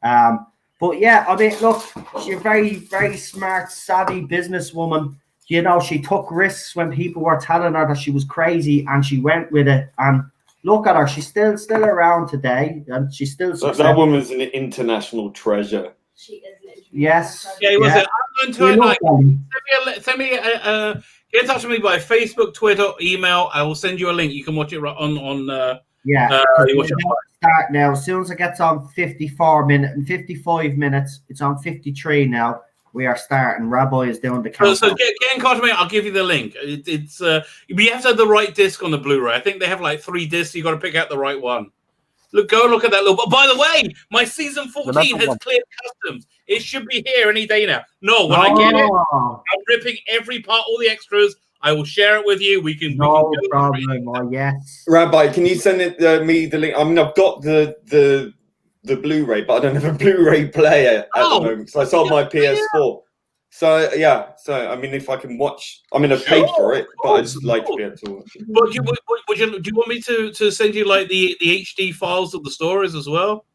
But yeah, I mean, look, she's a very, very smart, savvy businesswoman. You know, she took risks when people were telling her that she was crazy, and she went with it. And look at her; she's still around today, and she's still. That woman's an international treasure. She is. Yes. Yeah, it was. I'm going to send me get in touch with me by Facebook, Twitter, email. I will send you a link. You can watch it on. Start now. As soon as it gets on 54 minutes and 55 minutes, it's on 53 now. We are starting. Rabbi is doing the countdown. So get in contact with me. I'll give you the link. It's you have to have the right disc on the Blu-ray. I think they have like 3 discs. You got to pick out the right one. Go look at that little. By the way, my season 14 has cleared customs. It should be here any day now. No, when I get it, I'm ripping every part, all the extras. I will share it with you. We can. No problem. Oh, yes. Rabbi, can you send me the link? I mean, I've got the Blu-ray, but I don't have a Blu-ray player at the moment. So I sold my PS4. So yeah, I mean, if I can watch, I mean, I've paid for it, but I'd just like to be able to watch it. But do you want me to send you like the HD files of the stories as well?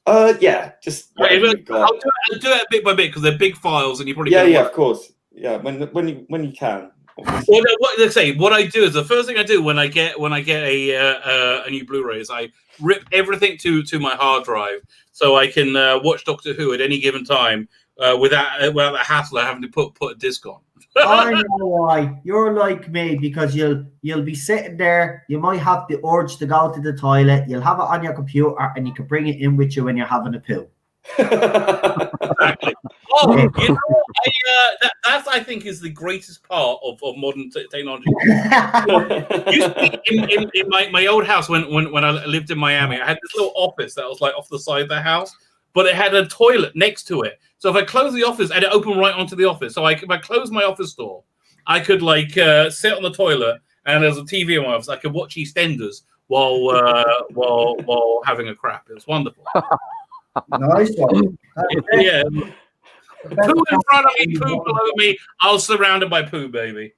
Yeah, just I'll do it bit by bit because they're big files, and you probably of course, yeah, when you can. Well, what I do is the first thing I do when I get a new Blu-ray is I rip everything to my hard drive so I can watch Doctor Who at any given time without the hassle of having to put a disc on. I know why. You're like me because you'll be sitting there. You might have the urge to go to the toilet. You'll have it on your computer, and you can bring it in with you when you're having a poo. Exactly. Oh, you know, that I think is the greatest part of modern technology. in my old house when I lived in Miami, I had this little office that was like off the side of the house, but it had a toilet next to it. So if I closed the office, and it opened right onto the office. So if I closed my office door, I could like sit on the toilet and there's a TV in my office. I could watch EastEnders while having a crap. It was wonderful. Nice one. Yeah. Poo in front of me, poo below me. I was surrounded by poo, baby.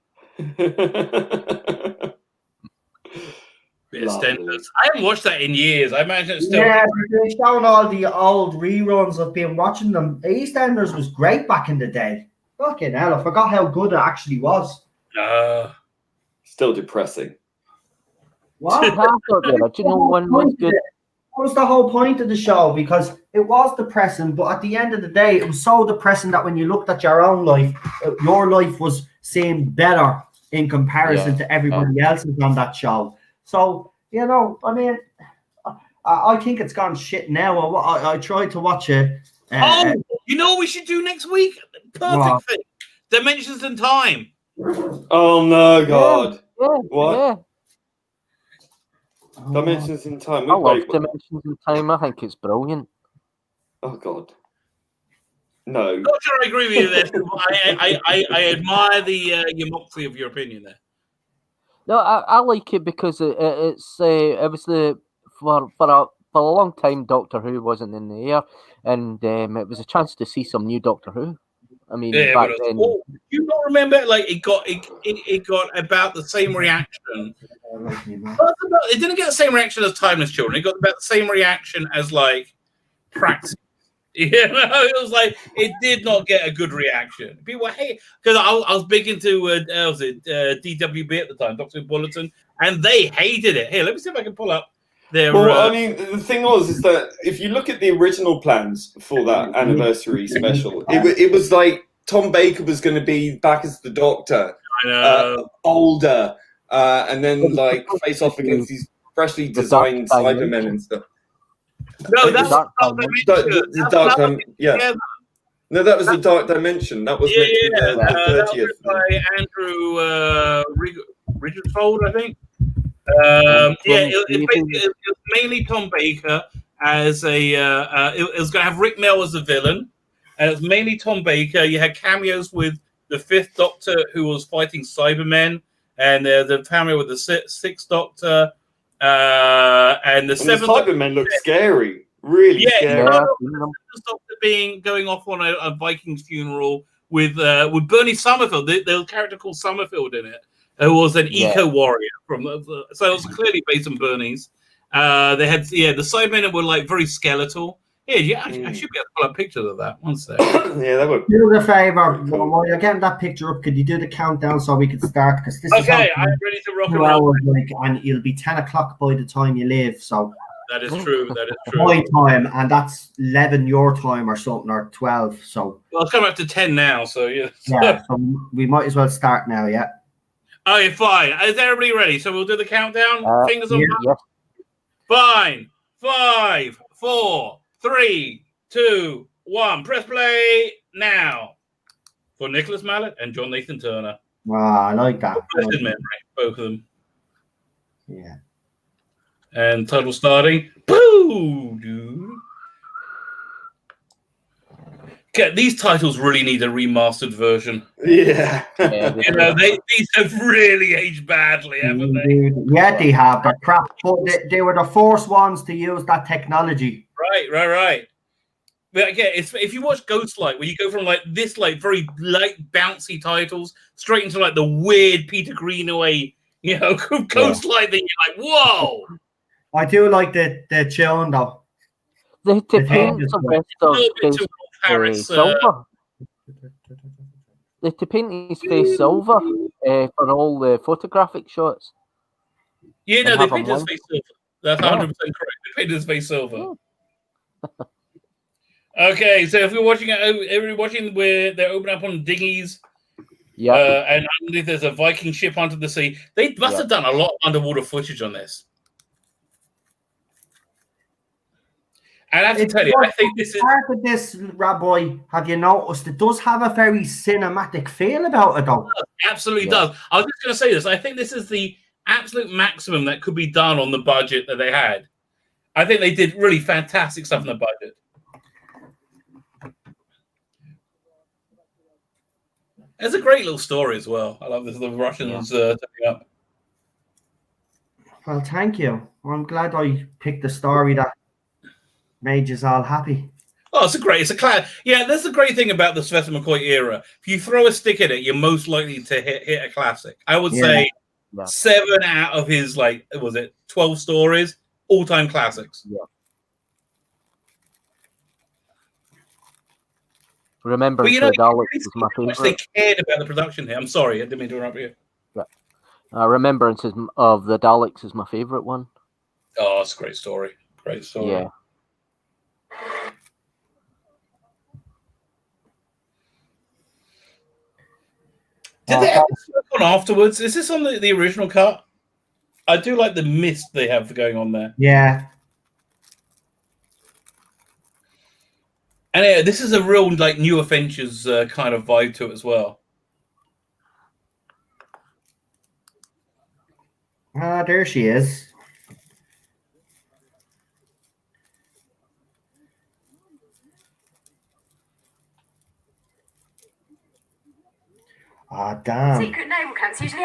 EastEnders. I haven't watched that in years. I imagine it's still. Yeah, they're showing all the old reruns. I've been watching them. EastEnders was great back in the day. Fucking hell, I forgot how good it actually was. Still depressing. What? Do you know one was good? That was the whole point of the show, because it was depressing, but at the end of the day, it was so depressing that when you looked at your own life, your life was seemed better in comparison to everybody else's on that show. So, you know, I mean, I think it's gone shit now. I tried to watch it. You know what we should do next week? Perfect thing. Dimensions in Time. Oh no, God. Yeah, What? Yeah. Dimensions in Time. I love Dimensions in Time. I think it's brilliant. Oh God. No. Not sure I agree with you there. I admire your moxie of your opinion there. No, I like it because it was for a long time Doctor Who wasn't in the air, and it was a chance to see some new Doctor Who. I mean, back then. Do you not remember? Like it got about the same reaction. It didn't get the same reaction as Timeless Children. It got about the same reaction as like Praxis. You know, it was like it did not get a good reaction. People hate because I was big into DWB at the time, Doctor Who Bulletin, and they hated it. Here, let me see if I can pull up their. Well, I mean, the thing is that if you look at the original plans for that anniversary special, it was like Tom Baker was going to be back as the Doctor, older, and then like face off against these freshly designed Cybermen and stuff. No, that's the Dark Dimension. Yeah. No, that was the Dark Dimension. That was the 30th. That was by Andrew Ridgefold, I think. It was mainly Tom Baker as it was going to have Rick Mell as a villain, and it was mainly Tom Baker. You had cameos with the Fifth Doctor, who was fighting Cybermen, and the cameo with the Sixth Doctor, and the Seventh. The Cybermen look scary, really scary. Doctor going off on a Viking's funeral with Bernie Summerfield. There was a character called Summerfield in it, who was an eco warrior so it was clearly based on Bernie's. They had the Cybermen were like very skeletal. Yeah, I should be able to pull up pictures of that. One sec. Yeah, that would. Do us a favor, while you're getting that picture up, could you do the countdown so we can start? Because this is I'm ready to rock and roll. And it'll be 10 o'clock by the time you leave. So that is true. My time, and that's 11 your time or something, or 12. So it's coming up to 10 now. So yeah. So we might as well start now. Yeah. Okay, fine. Is everybody ready? So we'll do the countdown. Fingers on. Yeah. Fine. 5, 4, 3, 2, 1. Press play now for Nicholas Mallet and John Nathan Turner. I like that. Both of them. Yeah. And title starting. Boo, dude. Okay, these titles really need a remastered version. Yeah. These have really aged badly, haven't they? Yeah, they have. They're crap. But they were the first ones to use that technology. Right. But again, if you watch Ghostlight, where you go from like this like very light, bouncy titles straight into like the weird Peter Greenaway, Ghostlight, then you're like, whoa. I do like the tune though. They paint some best of silver. They paint his face silver for all the photographic shots. Yeah, no, they painted his face silver. That's 100% correct. They painted his face silver. Okay, so if you're watching it, everybody watching where they're opening up on dinghies. Yeah. And underneath there's a Viking ship under the sea. They must have done a lot of underwater footage on this. And I have to tell you, I think this is part of this, Rabbi. Have you noticed it does have a very cinematic feel about it, though? It absolutely does. I was just going to say this. I think this is the absolute maximum that could be done on the budget that they had. I think they did really fantastic stuff on the budget. It's a great little story as well. I love this. The Russians turning up. Well, thank you. I'm glad I picked a story that made you all happy. Oh, it's a class. Yeah, that's the great thing about the Sylvester McCoy era. If you throw a stick at it, you're most likely to hit a classic. I would say 7 out of his 12 stories, all-time classics. Yeah. Remember, But Daleks was my favorite. They cared about the production here. I'm sorry, I didn't mean to interrupt you. Yeah. Remembrances of the Daleks is my favorite one. Oh, it's a great story. Great story. Yeah. Did they ever work on afterwards? Is this on the original cut? I do like the mist they have going on there. Yeah. And this is a real New Adventures kind of vibe to it as well. There she is. Damn. Secret naval camps usually.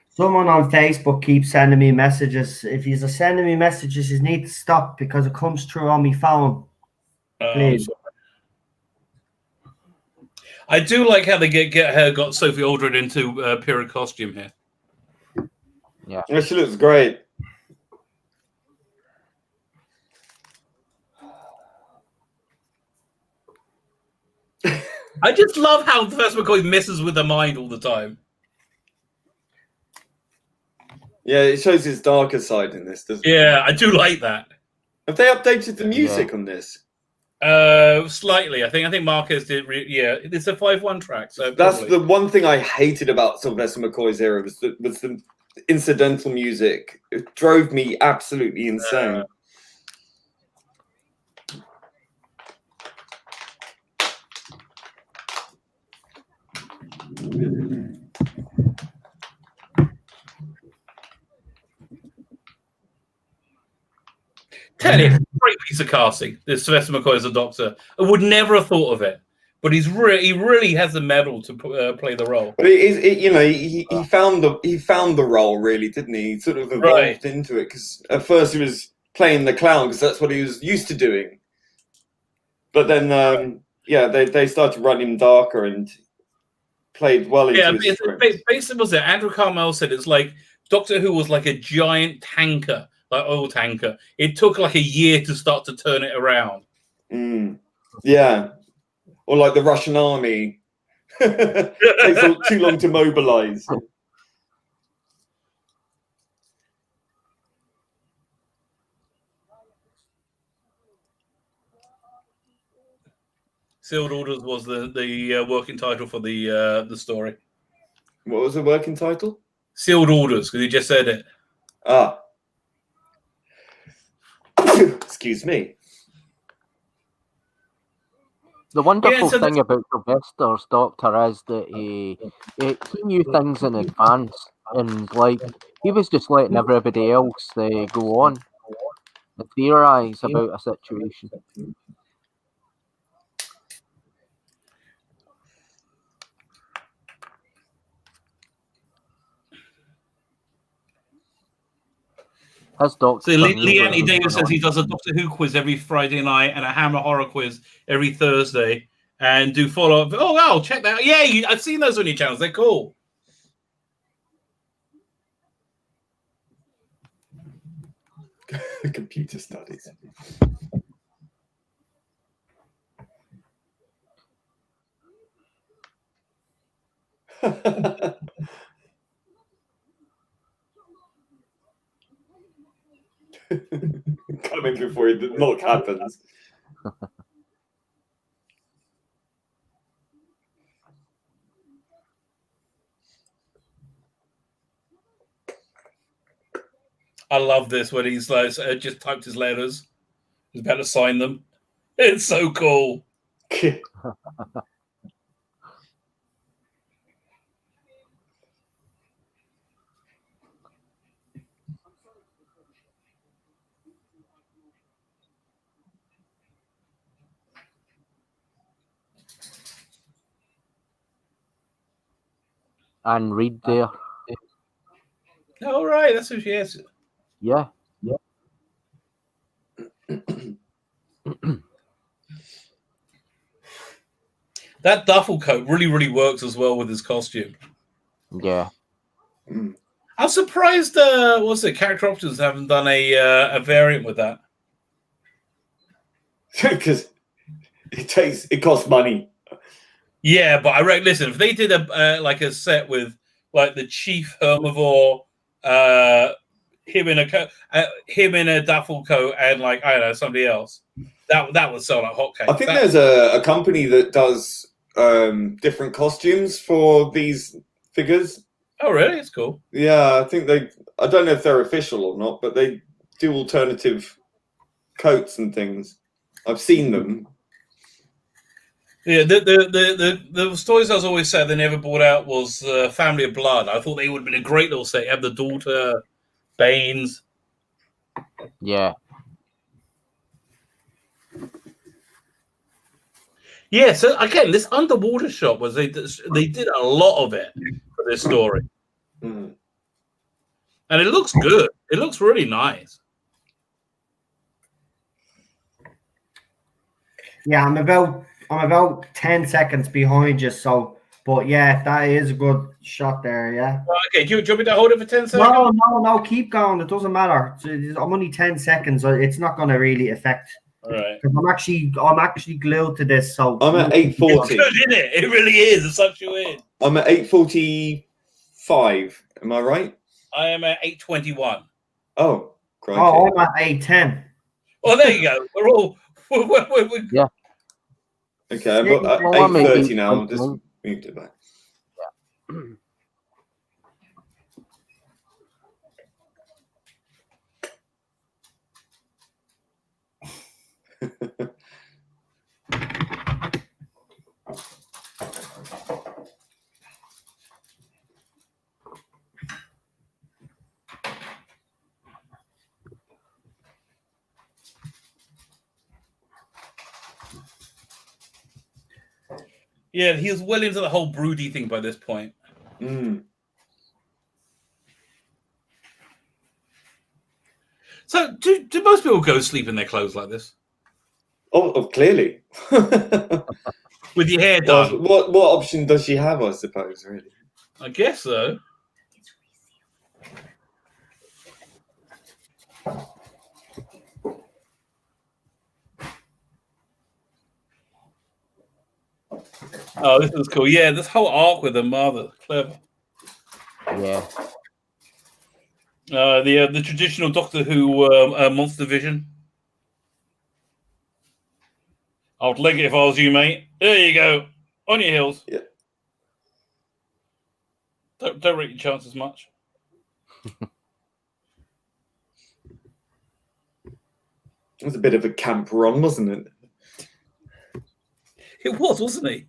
Someone on Facebook keeps sending me messages. If you're sending me messages, you need to stop because it comes through on my phone. Please. I do like how they got Sophie Aldred into period costume here. Yeah. She looks great. I just love how Sylvester McCoy messes with the mind all the time. Yeah, it shows his darker side in this, doesn't it? Yeah, I do like that. Have they updated the music on this? Slightly. I think Marquez did. It's a 5/1 track. So that's the one thing I hated about Sylvester McCoy's era was the incidental music. It drove me absolutely insane. Tell you, great piece of casting. This Sylvester McCoy as a Doctor. I would never have thought of it, but he really has the medal to play the role. But he found the role, really, didn't he? He sort of evolved into it because at first he was playing the clown because that's what he was used to doing. But then, they started to run him darker and played well into his script. Basically, was it Andrew Carmel said it's like Doctor Who was like a giant tanker. Like oil tanker. It took like a year to start to turn it around. Yeah. Or like the Russian army. Takes too long to mobilize. Sealed Orders was the working title for the story. What was the working title? Sealed Orders, because he just said it. Ah. Excuse me. The wonderful thing about Sylvester's Doctor is that he knew things in advance, and he was just letting everybody else go on and theorize about a situation. His Doctor. So Leanne Davis says he does a Doctor Who quiz every Friday night and a Hammer Horror quiz every Thursday, and do follow up. Oh, wow, check that out. Yeah, I've seen those on your channels. They're cool. Computer studies. Coming before the knock happens. I love this when he's just typed his letters. He's about to sign them. It's so cool. And Reed there. Oh, right, that's who she is. Yeah. That duffel coat really, really works as well with his costume. Yeah. I'm surprised. What's it? Character options haven't done a variant with that. Because it costs money. Yeah, but I reckon. Listen, if they did a set with like the chief herbivore, him in a duffel coat, and like I don't know somebody else, that would sell like hotcakes. I think there's a company that does different costumes for these figures. Oh, really? It's cool. Yeah, I think I don't know if they're official or not, but they do alternative coats and things. I've seen them. Yeah, the stories I was always said they never brought out was Family of Blood. I thought they would have been a great little set. You have the daughter, Baines. Yeah. Yeah, so again, this underwater shot was they did a lot of it for this story, and it looks good. It looks really nice. Yeah, I'm about 10 seconds behind you. So, but yeah, that is a good shot there. Yeah. Okay, do you want me to hold it for 10 seconds? No, keep going. It doesn't matter. I'm only 10 seconds. It's not going to really affect. All right. I'm actually glued to this. So I'm at 8:40. It's good, isn't it? It really is. It sucks you in. I'm at 8:45. Am I right? I am at 8:21. Oh, crikey. I'm at 8:10. Well, there you go. We're all. We're Yeah. Okay, I'm at 8:30 now. I'll just moved it back. Yeah, he was well into the whole broody thing by this point. So, do most people go sleep in their clothes like this? Oh, clearly. With your hair done? What option does she have, I suppose, really? I guess so. Oh, this is cool. Yeah, this whole arc with the mother, clever. Yeah. The traditional Doctor Who monster vision. I'd leg it if I was you, mate. There you go. On your heels. Yeah. Don't rate your chances much. It was a bit of a camp run, wasn't it? It was, wasn't he?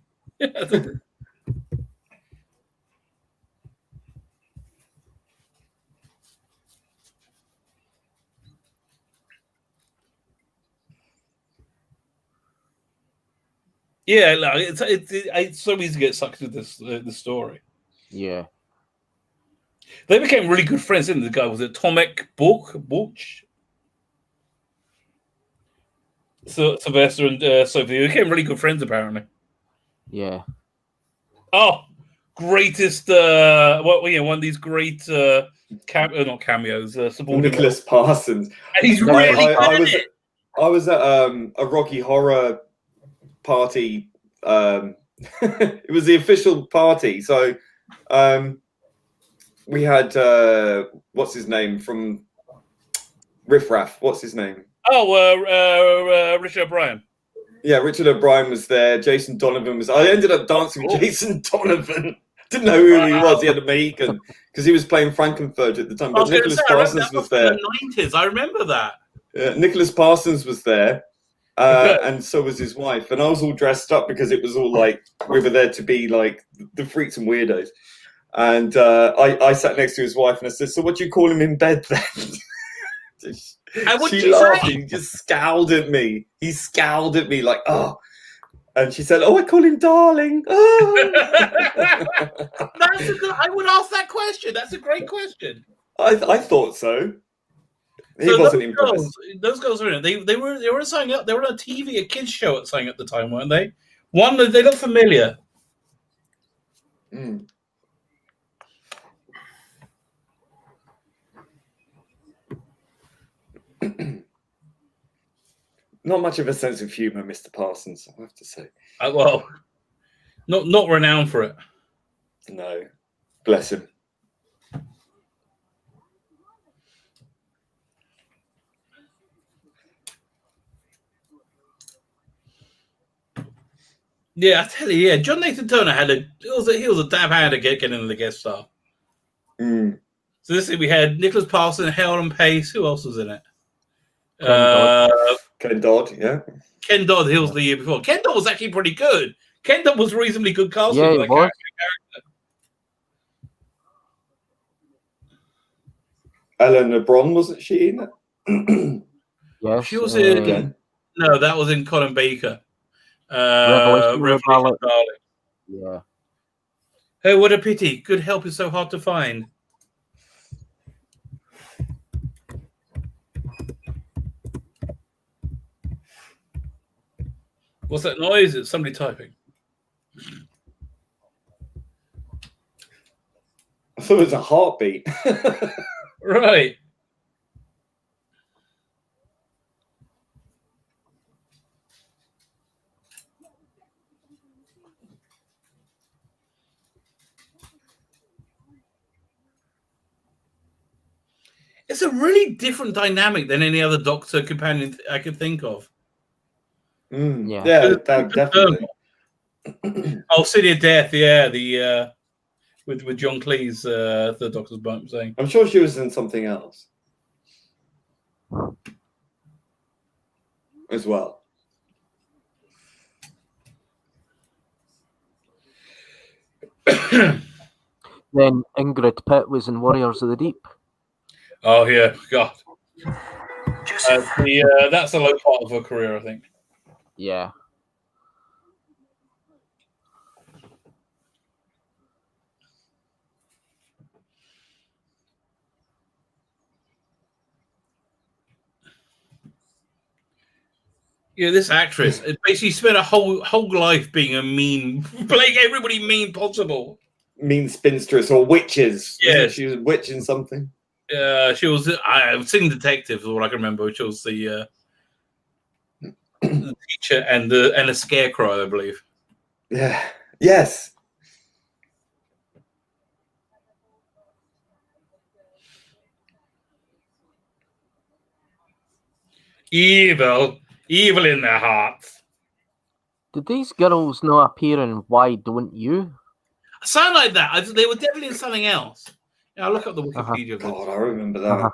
Yeah, no, it's so easy to get sucked into this the story. Yeah. They became really good friends, didn't they? The guy was it Tomek Borch? So Sylvester and Sophie became really good friends apparently. Yeah. Oh, greatest! One of these great not cameos. Nicholas Parsons. And he's really good at it. I was at a Rocky Horror party. It was the official party, so we had what's his name from Riff Raff? What's his name? Oh, Richard O'Brien. Yeah, Richard O'Brien was there. Jason Donovan was. I ended up dancing with Jason Donovan. Didn't know who he was. He had a Mohican because he was playing Frankenfurter at the time. But Nicholas Parsons was there. In the 90s, I remember that. Nicholas Parsons was there, and so was his wife. And I was all dressed up because it was all like we were there to be like the freaks and weirdos. And I sat next to his wife and I said, "So what do you call him in bed then?" And what she did you laughed say? and just scowled at me. He scowled at me like, "Oh." And she said, "Oh, I call him darling." Oh. I would ask that question. That's a great question. I thought so. He So wasn't impressed. Those girls were in it. They were signing up. They were on a TV, a kids show at something at the time, weren't they? One, they look familiar. Mm. Not much of a sense of humour, Mr. Parsons, I have to say. Well, not renowned for it. No, bless him. Yeah, I tell you, yeah, John Nathan Turner he was a dab hand at getting in the guest star. Mm. So this we had Nicholas Parson, Helen Pace. Who else was in it? Ken Dodd, yeah. Ken Dodd. He was the year before. Ken Dodd was actually pretty good. Ken Dodd was reasonably good casting Yeah, for he that was. character. Eleanor Bron, wasn't she in it? Yes. She was in. Okay. No, that was in Colin Baker. Revelation of Revelation the of Dalek. Yeah. Oh, what a pity. Good help is so hard to find. What's that noise? It's somebody typing. I thought it was a heartbeat. Right. It's a really different dynamic than any other Doctor companion I could think of. Mm. Yeah. Yeah, definitely. Oh, City of Death, yeah, the with John Cleese, the Doctor's bump saying. I'm sure she was in something else as well. Then Ingrid Pitt was in Warriors of the Deep. Oh yeah, God. That's a low part of her career, I think. Yeah. Yeah, this actress basically spent a whole life being a mean, playing everybody mean possible. Mean spinstress or witches. Yes. She was a witch in something. She was. I've seen Detective, is all I can remember, which was the teacher and a scarecrow, I believe. Yeah. Yes. Evil in their hearts. Did these girls not appear in Why Don't You? Sound like that. They were definitely in something else. Yeah, I'll look up the Wikipedia. of this. God, I remember that.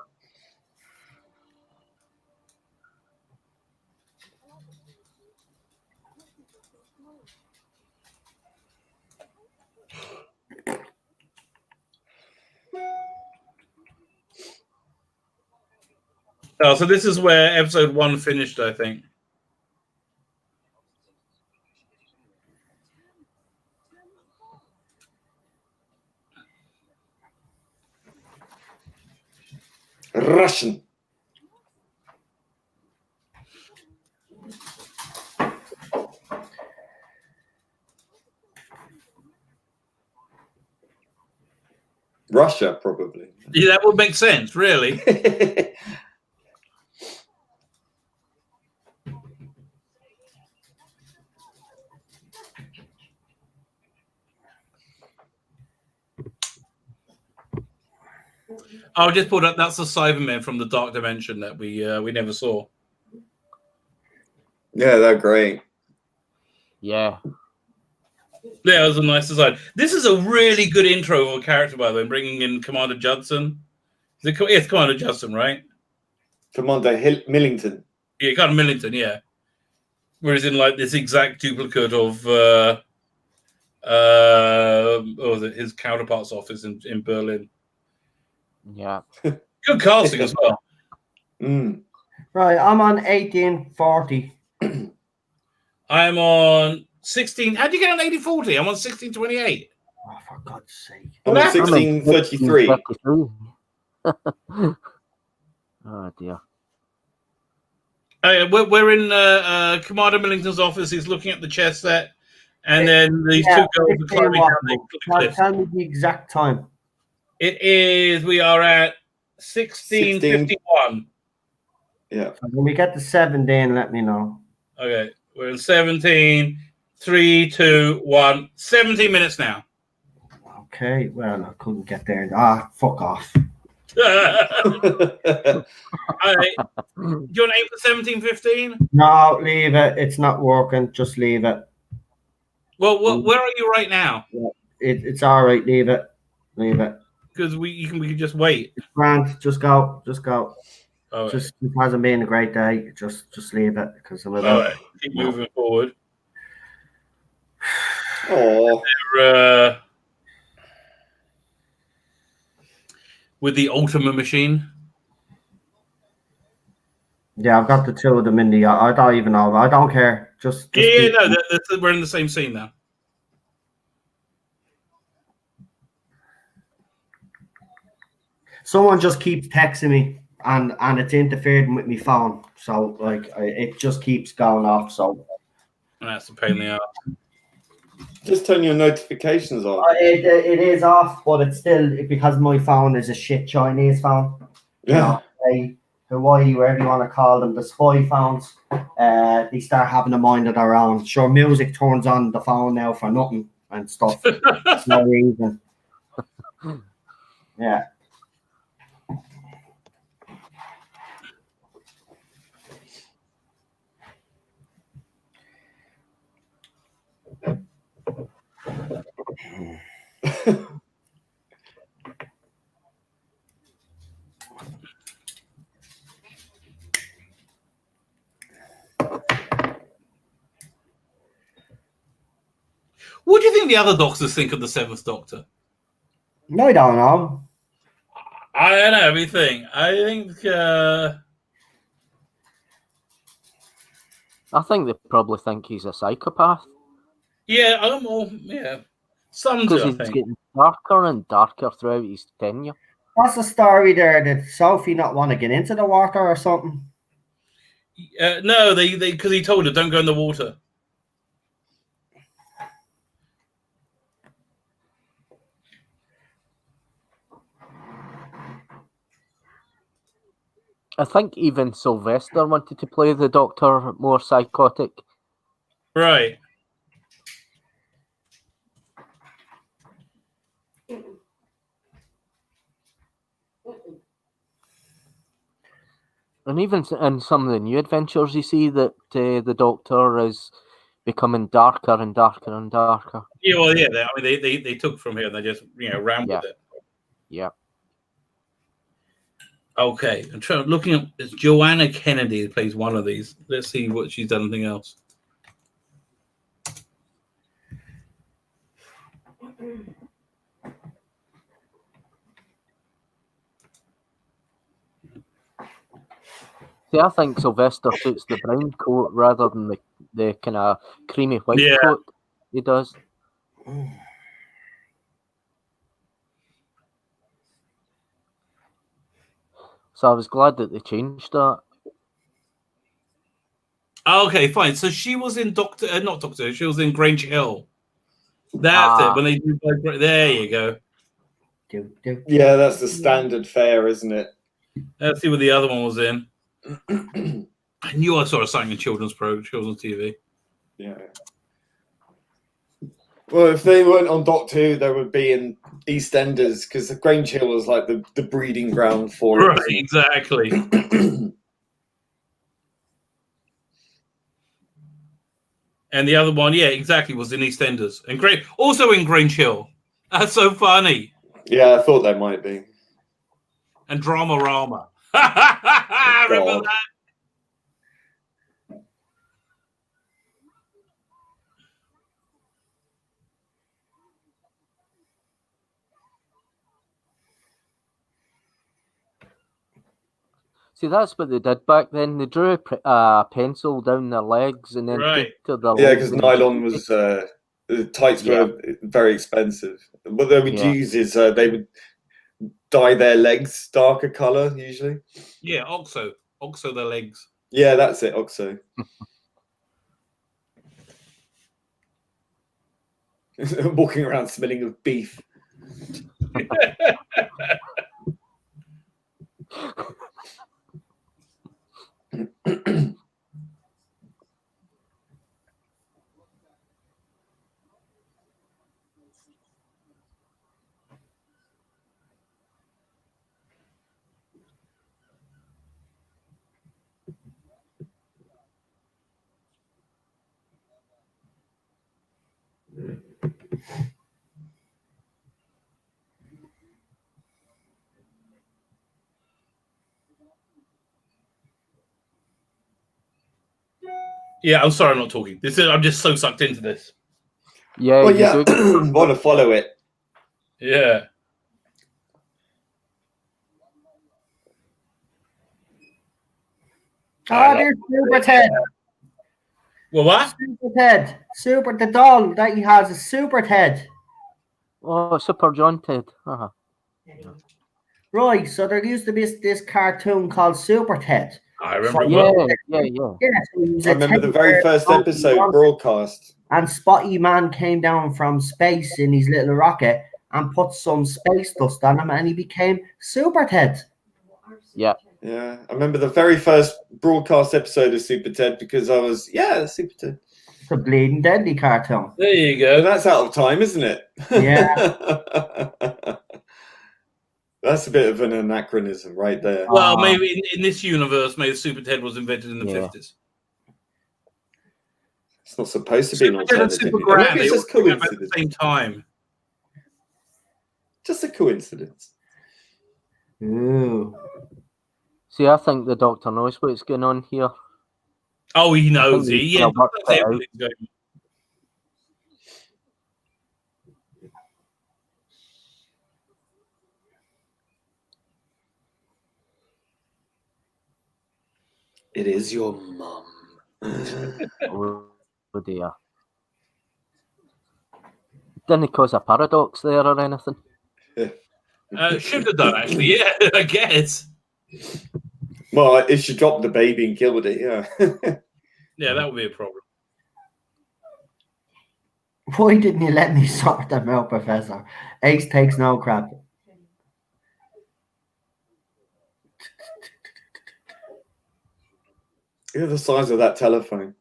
Oh, so this is where episode 1 finished, I think. Russian. Russia, probably. Yeah, that would make sense, really. I'll just put up. That's the Cybermen from the Dark Dimension that we never saw. Yeah, they're great. Yeah. Yeah, it was a nice design. This is a really good intro of a character, by the way, bringing in Commander Judson. It's Commander Judson, right? Commander Millington. Yeah, kind of Millington, yeah. Whereas in like this exact duplicate of his counterpart's office in Berlin. Yeah. Good casting as well. Mm. Right, I'm on 1840. I'm on 16. How'd you get on 8040? I'm on 1628. Oh, for God's sake. I'm on 1633. Oh dear. We're in Commander Millington's office. He's looking at the chess set, and then these two girls are climbing down the cliff. Tell me the exact time. It is. We are at 16:51. Yeah. So when we get to 7, then let me know. Okay, we're in 17. 3, 2, 1. 17 minutes now. Okay, well, I couldn't get there. Ah, fuck off. All right. Do you want to aim for 17:15? No, leave it. It's not working. Just leave it. Well, where are you right now? It's all right. Leave it. Leave it. Because we can just wait. It's grand. Just go. Just go. All Just it hasn't been a great day. Just leave it because I'm about. All right. Keep moving forward. Oh. With the Ultima machine. Yeah, I've got the two of them in the. I don't even know. I don't care. Just Yeah, no, we're in the same scene now. Someone just keeps texting me, and it's interfering with my phone. So like, it just keeps going off. So That's a pain in the ass. Just turn your notifications off. it is off, but it's still because my phone is a shit Chinese phone. Yeah. Hawaii, wherever you want to call them, the spy phones. They start having a mind of their own. Sure, music turns on the phone now for nothing and stuff. No reason. Yeah. What do you think the other doctors think of the Seventh Doctor? No, I don't know. I don't know everything. I think I think they probably think he's a psychopath. yeah, I'm all some Because do, I he's think. getting darker and darker throughout his tenure. What's the story there? Did Sophie not want to get into the water or something? No, they because he told her don't go in the water. I think even Sylvester wanted to play the Doctor more psychotic. Right. And even in some of the new adventures, you see that the Doctor is becoming darker and darker and darker. Yeah, well, yeah. They took from here and they just ran with it. Yeah. Okay, I'm looking at it's Joanna Kennedy who plays one of these. Let's see what she's done. Anything else? See, I think Sylvester suits the brown coat rather than the kind of creamy white coat he does. So I was glad that they changed that. Okay, fine. So she was in not Doctor. She was in Grange Hill. That's it. When they do, there you go. Yeah, that's the standard fare, isn't it? Let's see what the other one was in. I knew I saw a sign in children's TV. Yeah. Well, if they weren't on Doctor Who, they would be in EastEnders because the Grange Hill was like the breeding ground for it. Right, exactly. And the other one, yeah, exactly, was in EastEnders. And also in Grange Hill. That's so funny. Yeah, I thought they might be. And Dramarama. Remember that? See, that's what they did back then. They drew a pencil down their legs and then painted their yeah, legs. because nylon was the tights were very expensive. What they would use is they would dye their legs darker color usually. Yeah, Oxo their legs. Yeah, that's it, Oxo. Walking around smelling of beef. Yeah, I'm sorry I'm not talking. I'm just so sucked into this. Yeah, Well, you yeah, do. want to follow it. Yeah. There's Super Ted. Well, what? Super Ted. The doll that he has is Super Ted. Oh, Super John Ted. Uh-huh. Right, so there used to be this cartoon called Super Ted. I remember it Yeah, well. yeah. Yeah, so he was I a remember the teddy very bear first on episode one- broadcast. And Spotty Man came down from space in his little rocket and put some space dust on him, and he became Super Ted. Yeah. Yeah, I remember the very first broadcast episode of Super Ted because I was, Super Ted. It's a bleeding deadly cartoon. There you And go. that's out of time, isn't it? Yeah. That's a bit of an anachronism right there. Well, maybe in this universe, maybe Super Ted was invented in the 50s. It's not supposed to be an Super Ted and alternative. Super Or maybe Grand, it's they just all came out at the coincidence. same time. Just a coincidence. Ooh. See, I think the Doctor knows what's going on here. Oh, he I knows. think He he's yeah, worked it out. everything's going. It is your mum. Oh dear. Didn't cause a paradox there or anything? Should have done, actually. Yeah, I guess. Well, if she dropped the baby and killed it, yeah. Yeah, that would be a problem. Why didn't you let me sort them out, Professor? Ace takes no crap. Look at the size of that telephone.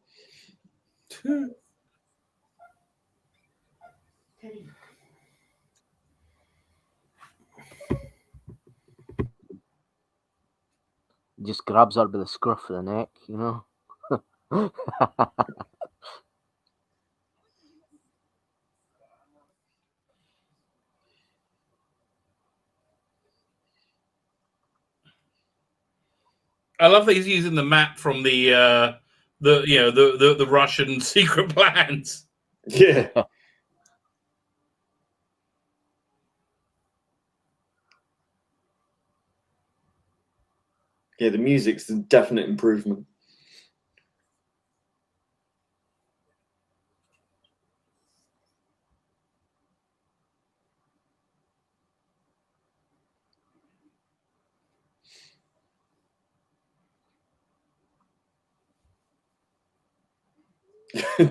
Just grabs her by the scruff of the neck, you know. I love that he's using the map from the Russian secret plans. Yeah. Yeah, the music's a definite improvement.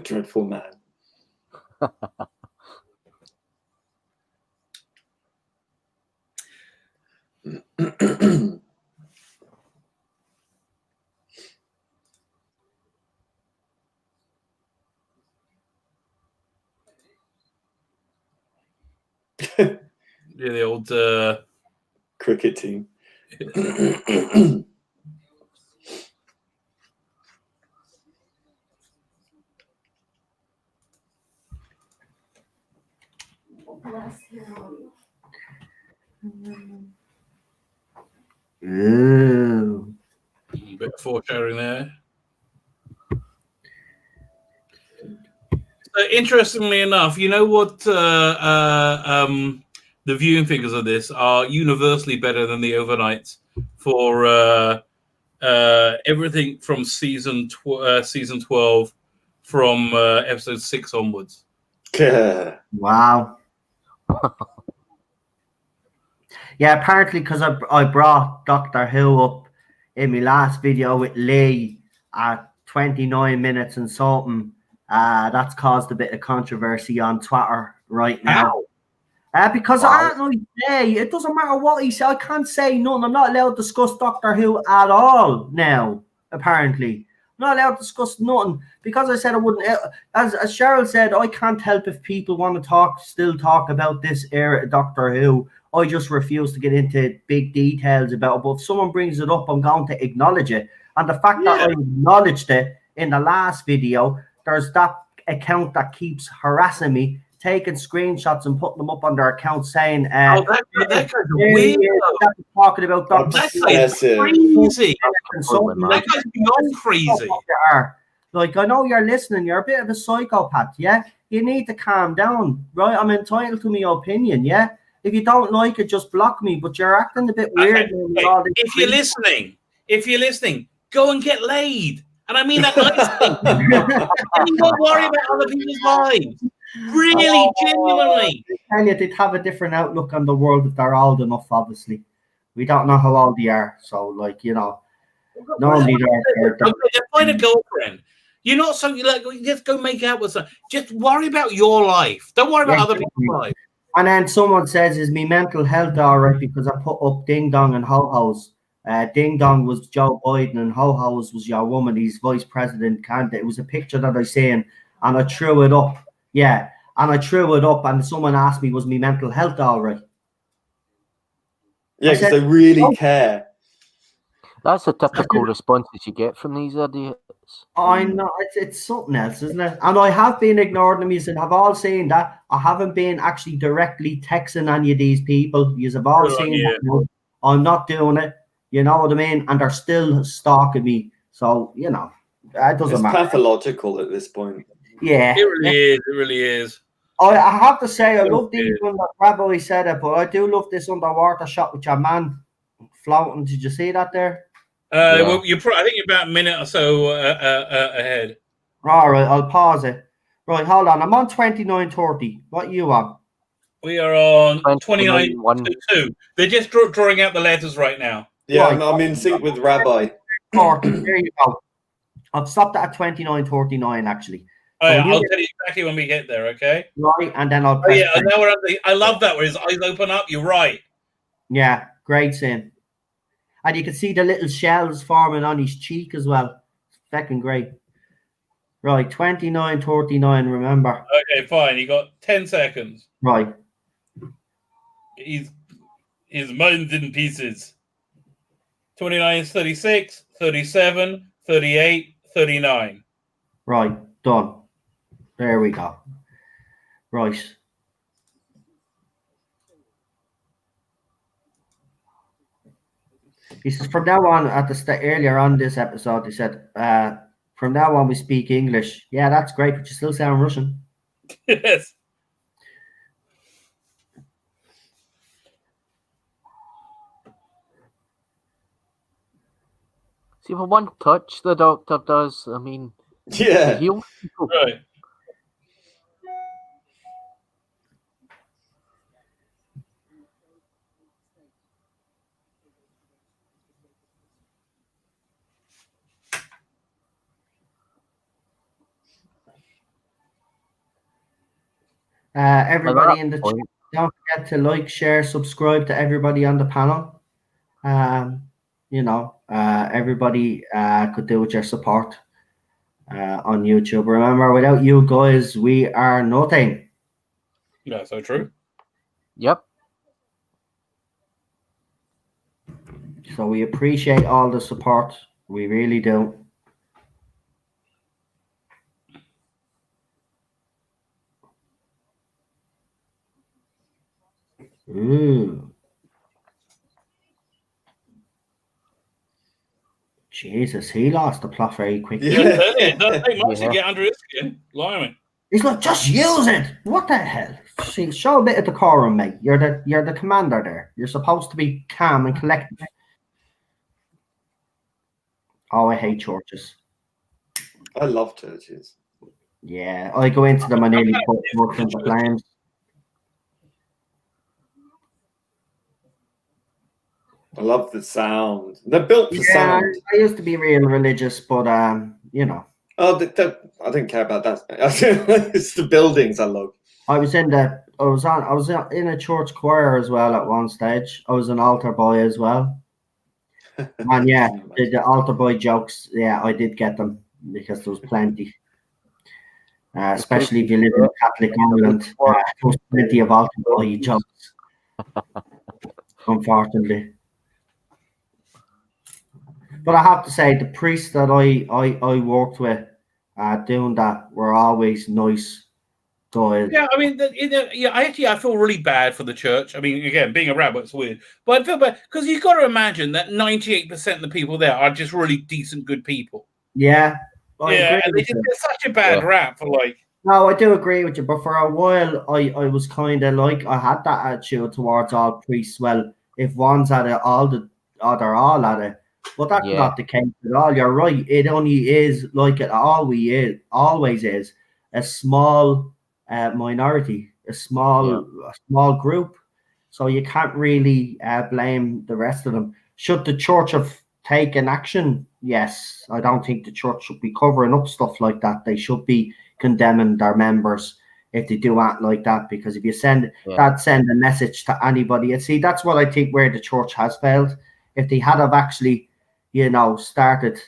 Dreadful man. Yeah, the old cricket team. Ooh. bit of foreshadowing there. Interestingly enough, you know what? The viewing figures of this are universally better than the overnights for everything from season 12 from episode 6 onwards. Wow. Yeah, apparently because I brought Doctor Who up in my last video with Lee at 29 minutes and something. That's caused a bit of controversy on Twitter right now. Because I don't know, it doesn't matter what he said. I can't say nothing. I'm not allowed to discuss Doctor Who at all now, apparently. I'm not allowed to discuss nothing because I said I wouldn't. As Cheryl said, I can't help if people want to still talk about this era of Doctor Who. I just refuse to get into big details about it. But if someone brings it up, I'm going to acknowledge it. And the fact that I acknowledged it in the last video, there's that account that keeps harassing me, taking screenshots and putting them up on their account saying, that guy's weird. Talking about Doctor That guy's crazy. That guy's beyond crazy. Like, I know you're listening. You're a bit of a psychopath, yeah? You need to calm down, right? I'm entitled to my opinion, yeah? If you don't like it, just block me. But you're acting a bit weird. Okay. If you're listening, go and get laid. And I mean that nicely. And don't worry about other people's lives. Really, genuinely. I tell you, they'd have a different outlook on the world if they're old enough, obviously. We don't know how old they are. So, like, you know, normally they're find a girlfriend. You're not so, like, just go make out with someone. Just worry about your life. Don't worry about other people's lives. And then someone says, is me mental health all right because I put up Ding Dong and Ho-Ho's. Ding Dong was Joe Biden and Ho-Ho's was your woman. He's vice president candidate. It was a picture that I seen and I threw it up. Yeah, and I threw it up and someone asked me, was me mental health all right? Yeah, because they really care. That's the typical responses you get from these idiots. I know, it's something else, isn't it? And I have been ignoring them. You have all seen that. I haven't been actually directly texting any of these people. You have all seen that. I'm not doing it. You know what I mean? And they're still stalking me. So, you know, it doesn't matter. It's pathological at this point. Yeah. It really is. It really is. I have to say, I love these when the Rabbi said it, but I do love this underwater shot with your man floating. Did you see that there? Well, I think you're about a minute or so ahead. All right, I'll pause it. Right, hold on. I'm on 29:30. What are you on? We are on 29:2. They're just drawing out the letters right now. Yeah, right. I'm in sync with Rabbi. 40. There you go. I've stopped at 29:39 actually. So I'll tell you exactly when we get there, okay? Right, and then I'll press now we're on I love that where his eyes open up. You're right. Yeah, great scene. And you can see the little shells forming on his cheek as well. Fucking great. Right, 29:39, remember. Okay, fine. You got 10 seconds. Right. His mind's in pieces. 29, 36, 37, 38, 39. Right, done. There we go. Right. He says, from now on, earlier on this episode, he said, from now on we speak English. Yeah, that's great, but you still sound Russian. Yes. See, for one touch the doctor does, I mean, yeah. Right. Everybody in the chat, don't forget to like, share, subscribe to everybody on the panel. You know, everybody could do with your support on YouTube. Remember, without you guys, we are nothing. Yeah, so true. Yep. So we appreciate all the support. We really do. Ooh. Jesus, he lost the plot very quickly. Yeah, it doesn't take much to get under his skin. Blimey. He's like, just use it. What the hell? See, show a bit of decorum, mate. You're the commander there. You're supposed to be calm and collected. Oh, I hate churches. I love churches. Yeah, I go into them and nearly put work into flames. I love the sound. They're built for sound. I used to be real religious, but you know. Oh, I don't care about that. It's the buildings I love. I was in a church choir as well at one stage. I was an altar boy as well. And yeah, the altar boy jokes, yeah, I did get them because there was plenty. Especially if you live in Catholic Ireland, there was plenty of altar boy jokes. Unfortunately. But I have to say, the priests that I worked with doing that were always nice guys. Yeah, I mean, I feel really bad for the church. I mean, again, being a rabbi, it's weird, but I feel bad because you've got to imagine that 98% of the people there are just really decent, good people. Yeah, and they just get such a bad rap for like. No, I do agree with you, but for a while, I was kind of like I had that attitude towards all priests. Well, if one's at it, they're all at it. But that's not the case at all. You're right. It only is like it always is a small minority, a small group. So you can't really blame the rest of them. Should the church have taken action? Yes. I don't think the church should be covering up stuff like that. They should be condemning their members if they do act like that, because if you send a message to anybody, and see, that's what I think where the church has failed. If they had have actually, started,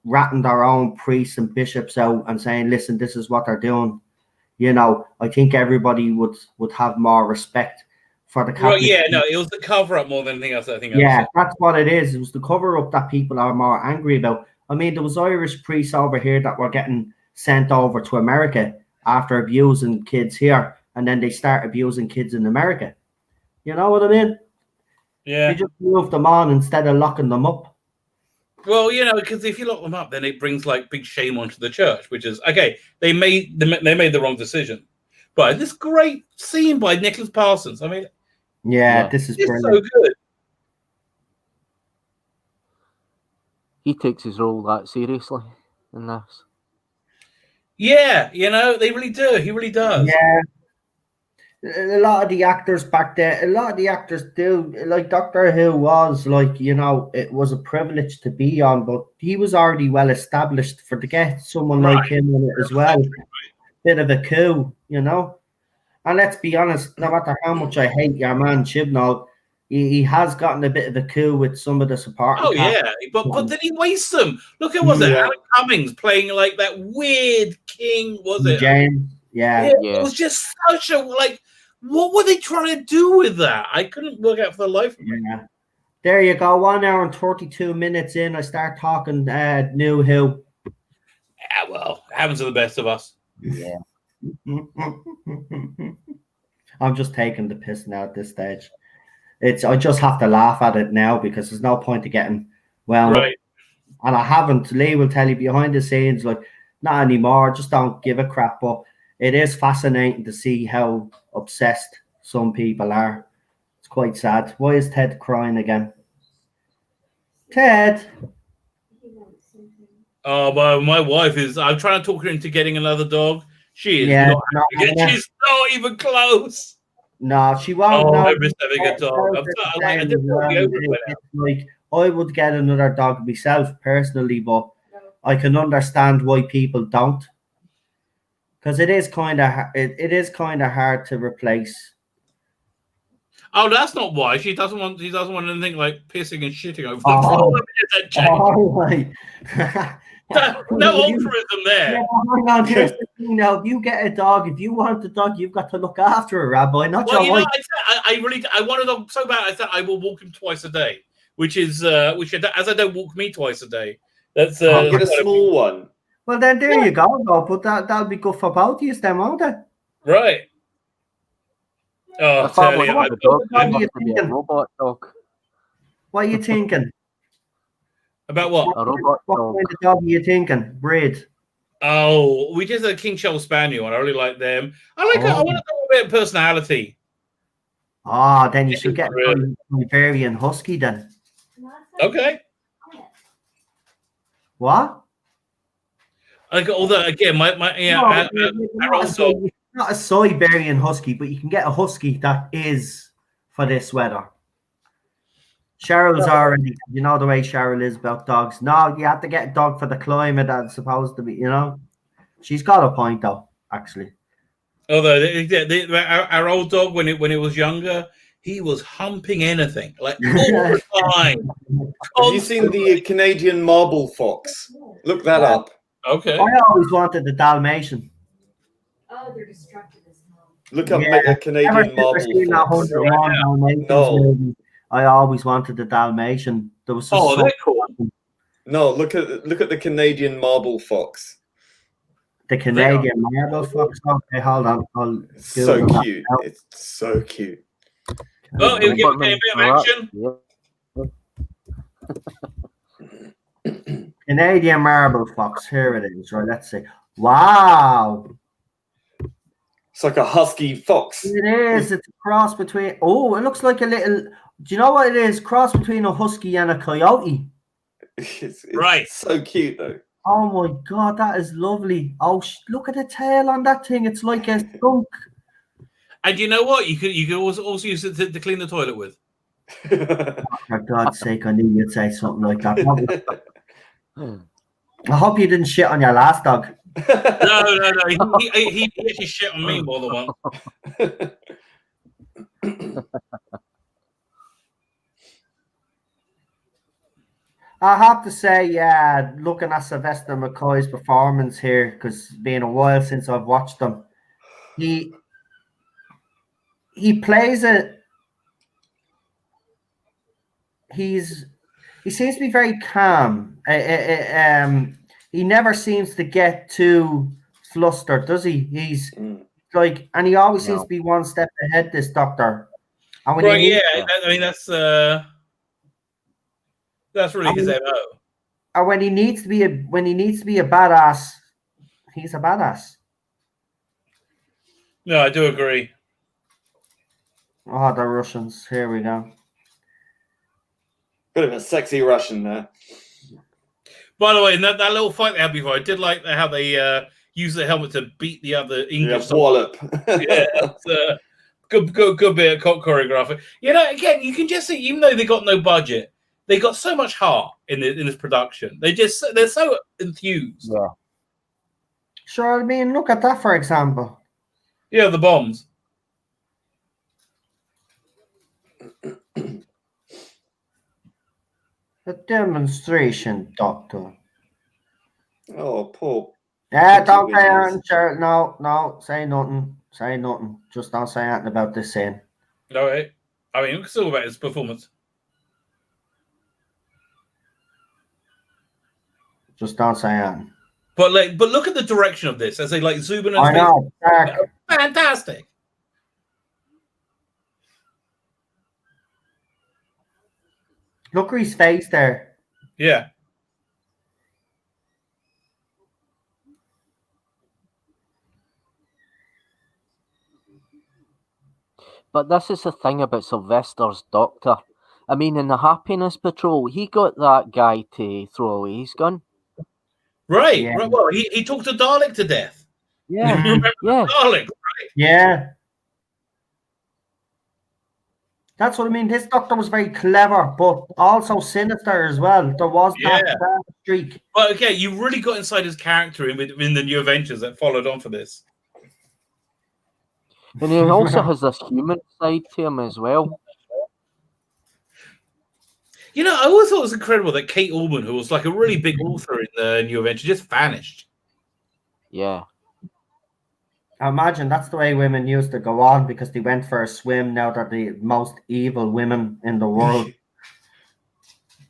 ratting their own priests and bishops out and saying, listen, this is what they're doing, I think everybody would have more respect for the Catholic. Well, it was the cover up more than anything else. I think. That's what it is. It was the cover up that people are more angry about. I mean, there was Irish priests over here that were getting sent over to America after abusing kids here, and then they start abusing kids in America. You know what I mean? Yeah. You just move them on instead of locking them up. Well, because if you lock them up, then it brings like big shame onto the church, which is okay. They made the wrong decision, but this great scene by Nicholas Parsons. I mean, this is brilliant. So good. He takes his role that seriously in this. Yeah, they really do. He really does. Yeah. A lot of the actors back there, do. Like Doctor Who was like, it was a privilege to be on, but he was already well established for to get someone like him in it as well. Bit of a coup, And let's be honest, no matter how much I hate your man Chibnall, he has gotten a bit of a coup with some of the supporting cast. But did he waste them? Look at Alan Cummings playing like that weird king, was it? James, It was just such a what were they trying to do with that? I couldn't work out for the life of me. Yeah. There you go. 1 hour and 32 minutes in, I start talking New Who. Yeah, well, it happens to the best of us. Yeah. I'm just taking the piss now at this stage. I just have to laugh at it now because there's no point to getting right. And I haven't. Lee will tell you behind the scenes, like, not anymore. Just don't give a crap. But it is fascinating to see how obsessed some people are. It's quite sad. Why is Ted crying again? Ted. Oh, my wife is. I'm trying to talk her into getting another dog. She is not. She's not even close. No, she won't. I miss having a dog. I would get another dog myself personally, but I can understand why people don't, because it is kind of hard to replace. Oh, that's not why. She doesn't want anything like pissing and shitting over the no altruism there. Yeah, hang on, here's the thing now. If you get a dog, if you want a dog, you've got to look after a Rabbi, not your wife. I want a dog so bad. I said I will walk him twice a day, which as I don't walk me twice a day. That's get a small one. Well, then there you go. But that'll be good for both of you, then, won't it? Right. Oh, robot dog. What are you thinking? About what? A robot what dog. kind of dog are you thinking? Breed? Oh, we just had a King Charles Spaniel, and I really like them. I want to go a bit of personality. Then you should get a Bavarian Husky then. Okay. What? Although again, not a Siberian Husky, but you can get a Husky that is for this weather. Cheryl's already, you know the way Cheryl is about dogs. No, you have to get a dog for the climate that's supposed to be, you know. She's got a point though, actually. Although our old dog, when it was younger, he was humping anything like all the time. Have you seen the Canadian marble fox? Look that up. Okay. I always wanted the Dalmatian. Oh, they're destructive as hell. Look up Yeah. a Canadian marble fox. No. I always wanted the Dalmatian. There was Oh, they're cool. No, look at the Canadian marble fox. The Canadian marble fox. Okay, hold on. It's so cute. It's so cute. Oh, he'll give a bit of action. Canadian marble fox. Here it is. Right, let's see. Wow. It's like a husky fox. It is. It's a cross between. Oh, it looks like a little. Do you know what it is? Cross between a husky and a coyote. It's Right. so cute though. Oh my god, that is lovely. Oh, look at the tail on that thing. It's like a skunk. And you know what? You could also use it to clean the toilet with. For God's sake, I knew you'd say something like that. I hope you didn't shit on your last dog. No. He actually shit on me more than once. I have to say, yeah, looking at Sylvester McCoy's performance here, because it's been a while since I've watched him, he plays it. He seems to be very calm. He never seems to get too flustered, does he? He's like, and he always seems to be one step ahead. This doctor, and when I mean that's really his MO. And when he needs to be a badass, he's a badass. No, I do agree. Oh, the Russians! Here we go. Bit of a sexy Russian there. By the way, in that little fight they had before, I did like how they use the helmet to beat the other English. Yeah, wallop. Yeah, that's good bit of choreography. You know, again, you can just see, even though they got no budget, they got so much heart in this production. They're so enthused. Yeah. Sure, I mean, look at that for example. Yeah, the bombs. The demonstration, doctor. Oh, poor. Yeah, don't say anything, sure. No, say nothing. Say nothing. Just don't say anything about this scene. No, I mean, it's all about his performance. Just don't say anything. But look at the direction of this as they like zoom in. I know. Fantastic. Look at his face there. Yeah. But this is the thing about Sylvester's doctor. I mean, in the Happiness Patrol, he got that guy to throw away his gun. Right. Yeah. Right. Well, he talked a Dalek to death. Yeah. You remember Yeah. Dalek, right? Yeah. That's what I mean. This doctor was very clever, but also sinister as well. There was that streak. But okay, you really got inside his character in the New Adventures that followed on for this. And he also has this human side to him as well. You know, I always thought it was incredible that Kate Allman, who was like a really big author in the New Adventure, just vanished. Yeah. I imagine that's the way women used to go on because they went for a swim. Now they're the most evil women in the world.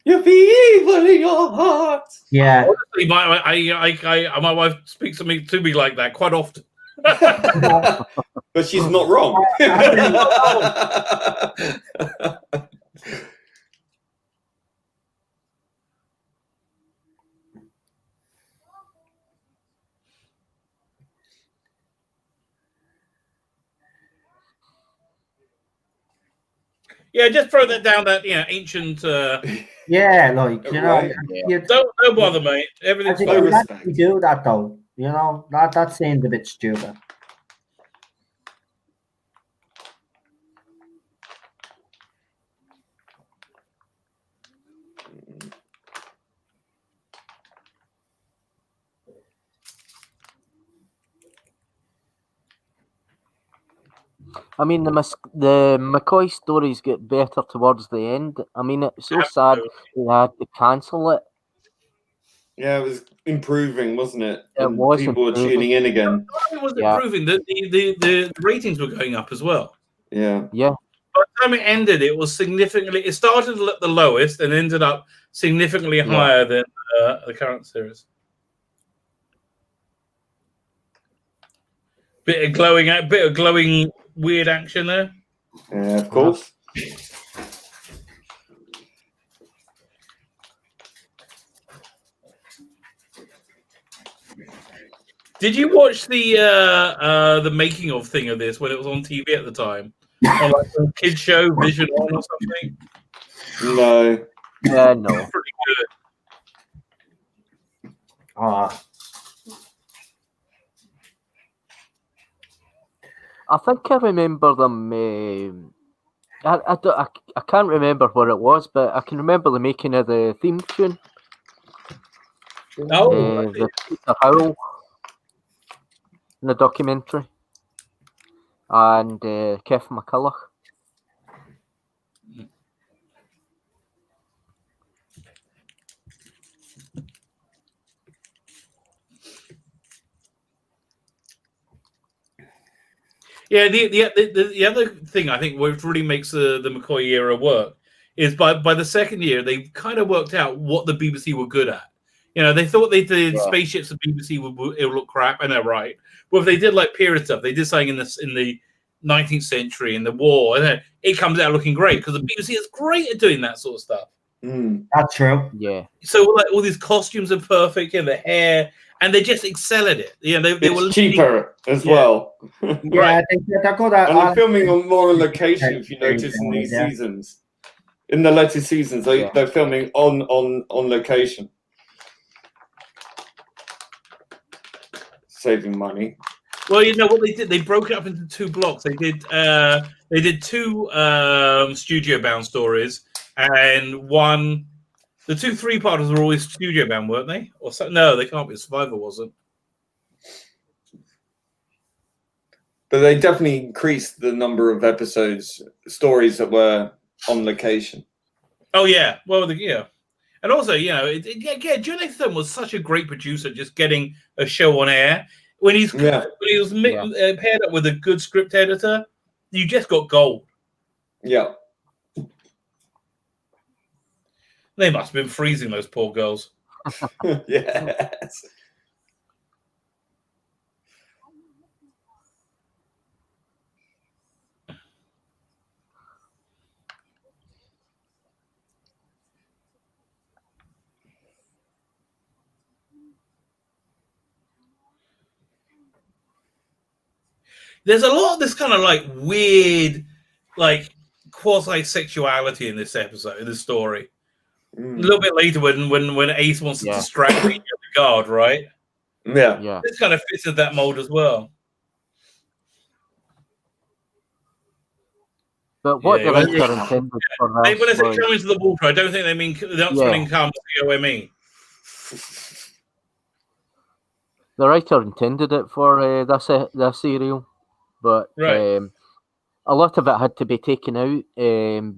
You be evil in your heart. Yeah. Honestly, my wife speaks to me like that quite often. But she's not wrong. Yeah, just throw that down that ancient. Yeah, like you know, Right. Don't bother, mate. Everything's I fine. think actually do that though. You know, that seemed a bit stupid. I mean, the McCoy stories get better towards the end. I mean, it's so sad they had to cancel it. Yeah, it was improving, wasn't it? It And was people were improving. tuning in again. It was Yeah. improving. The ratings were going up as well. Yeah. Yeah. By the time it ended, it was significantly. It started at the lowest and ended up significantly higher than the current series. Bit of glowing, weird action there. Yeah, of course. Did you watch the making of thing of this when it was on TV at the time, on like a kids show, Vision On or something? No. Yeah, no. Pretty good. I think I remember them. I can't remember what it was, but I can remember the making of the theme tune. Oh, The Peter Howell in the documentary, and Kev McCulloch. yeah. The other thing I think what really makes the McCoy era work is by the second year they kind of worked out what the BBC were good at. You know, they thought they did spaceships and BBC would look crap, and they're right. Well, if they did like period stuff, they did something in the 19th century in the war, and then it comes out looking great because the BBC is great at doing that sort of stuff. That's true. Yeah. So like all these costumes are perfect, and the hair, and they just excel at it. You know, they were cheaper as well. Yeah, I think they're good at. And they're filming on more on location. If you notice in these seasons, in the later seasons, they're filming on location, saving money. Well, you know what they did? They broke it up into two blocks. They did two studio bound stories, and one. The 2 3-parters were always studio bound, weren't they? Or so, no, they can't be. Survivor wasn't. But they definitely increased the number of stories that were on location. Oh yeah, well yeah, and also Jonathan Thurman was such a great producer, just getting a show on air when he was paired up with a good script editor. You just got gold. Yeah. They must have been freezing, those poor girls. Yes. There's a lot of this kind of like weird, like quasi-sexuality in this episode, in this story. A little bit later when Ace wants to distract the guard, right? Yeah. This kind of fits in that mold as well. But what the writer intended for that. When I say come into the water, I don't think they mean they're not spelling come COME. The writer intended it for the serial, but a lot of it had to be taken out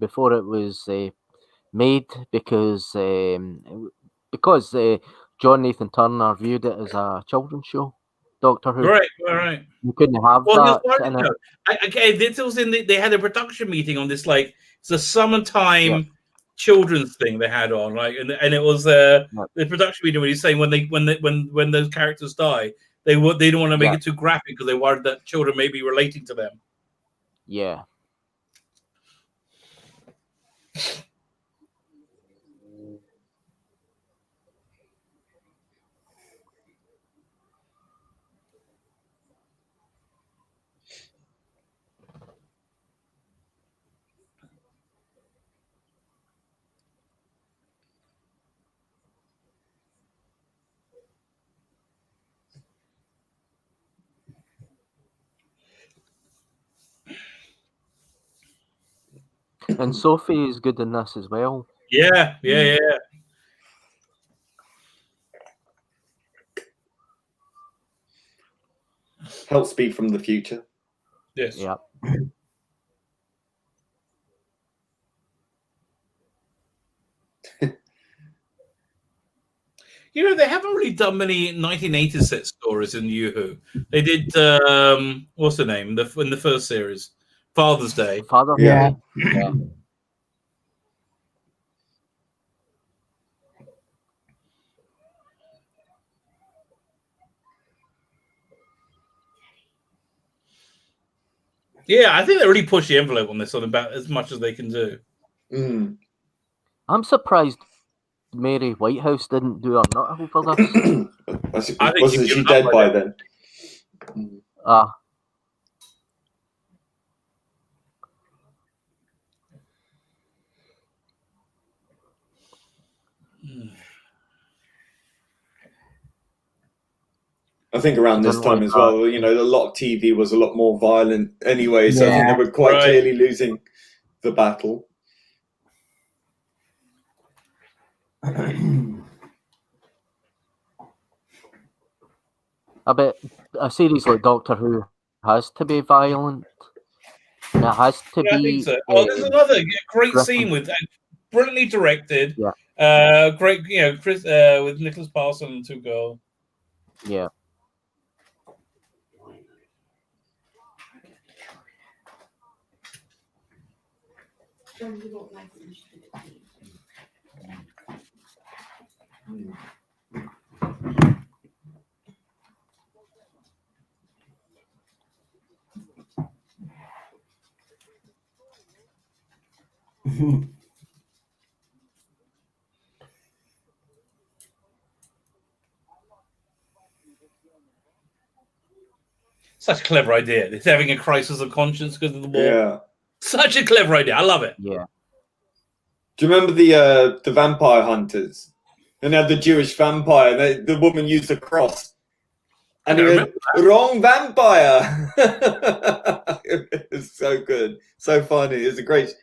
before it was made because John Nathan Turner viewed it as a children's show. Doctor Who. Right. You couldn't have that. They had a production meeting on this, like it's a summertime children's thing they had on, like, and it was the production meeting where he's saying when those characters die, they don't want to make it too graphic because they worried that children may be relating to them. Yeah. And Sophie is good in this as well. Yeah. Help speak from the future. Yes. Yeah. You know, they haven't really done many 1980s set stories in Yoo-Hoo. They did, what's the name? In the first series, Father's Day. Father's Yeah. Day. Yeah. Yeah, I think they really push the envelope on this one about as much as they can do. Mm. I'm surprised Mary Whitehouse didn't do her nut for this. I think Wasn't she's she given up dead by by then? Ah, I think around She this didn't time like as that. well, you know, a lot of TV was a lot more violent anyway, so I think they Yeah. were quite Right. clearly losing the battle. I bet a series like Doctor Who has to be violent. And it has to Yeah, I think be. so. Oh, there's another great Griffin. scene with brilliantly directed. Yeah. Great, you know, Chris with Nicholas Parson and two girls. Yeah. Then you won't like what you should do. Such a clever idea. It's having a crisis of conscience because of the war. Yeah. Such a clever idea. I love it. Yeah. Do you remember the vampire hunters? And they had the Jewish vampire, and the woman used a cross. And he went, wrong vampire! It's so good. So funny. It's a great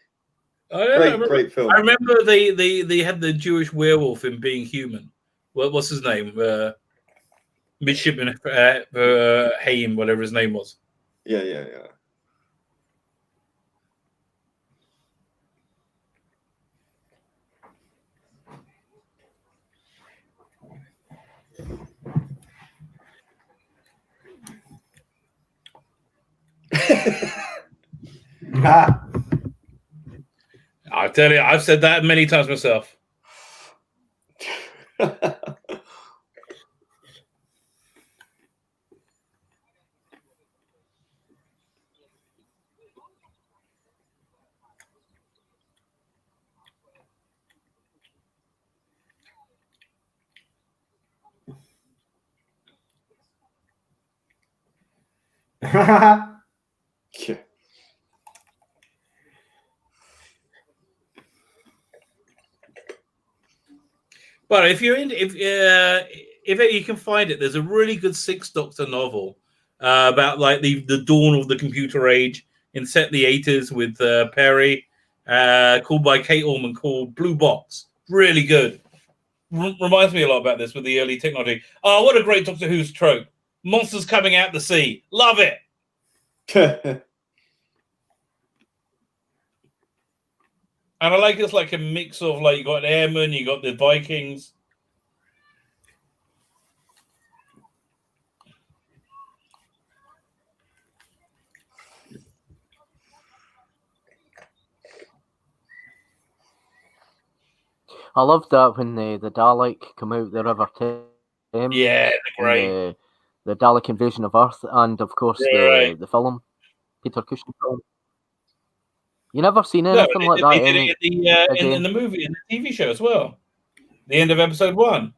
film. I remember they had the Jewish werewolf in Being Human. What's his name? Midshipman Haim, whatever his name was. Yeah. I tell you, I've said that many times myself. Yeah. But if you're in, if you can find it, there's a really good Sixth Doctor novel about like the dawn of the computer age in set the 80s with Perry, called by Kate Orman, called Blue Box. Really good. Reminds me a lot about this with the early technology. Oh, what a great Doctor Who's trope! Monsters coming out the sea. Love it. And I like it's like a mix of like you got airmen, you got the Vikings. I love that when the Dalek come out the River Thames. Yeah, they're great. The Dalek invasion of Earth, and of course the film, Peter Cushing film. You never seen anything like that? They did it in the movie, in the TV show as well. The end of episode 1.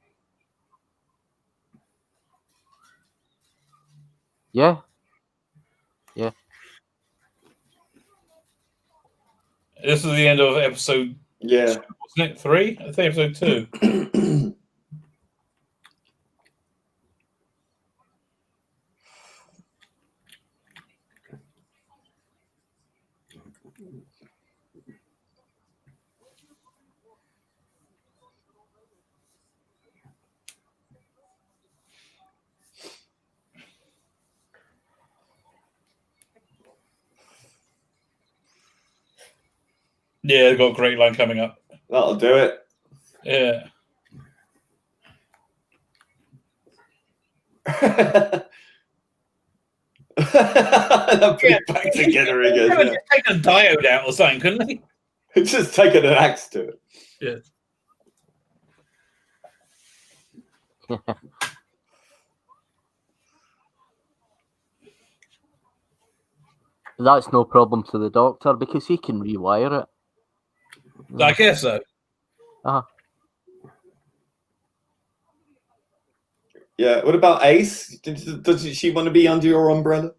Yeah. This is the end of episode. Yeah. 2, wasn't it? 3? I think episode 2. Yeah, they've got a great line coming up. That'll do it. Yeah. They'll put it back together again. They could have just taken a diode out or something, couldn't they? It's just taken an axe to it. Yeah. That's no problem to the Doctor because he can rewire it. I guess so. Yeah. What about Ace? Does she want to be under your umbrella?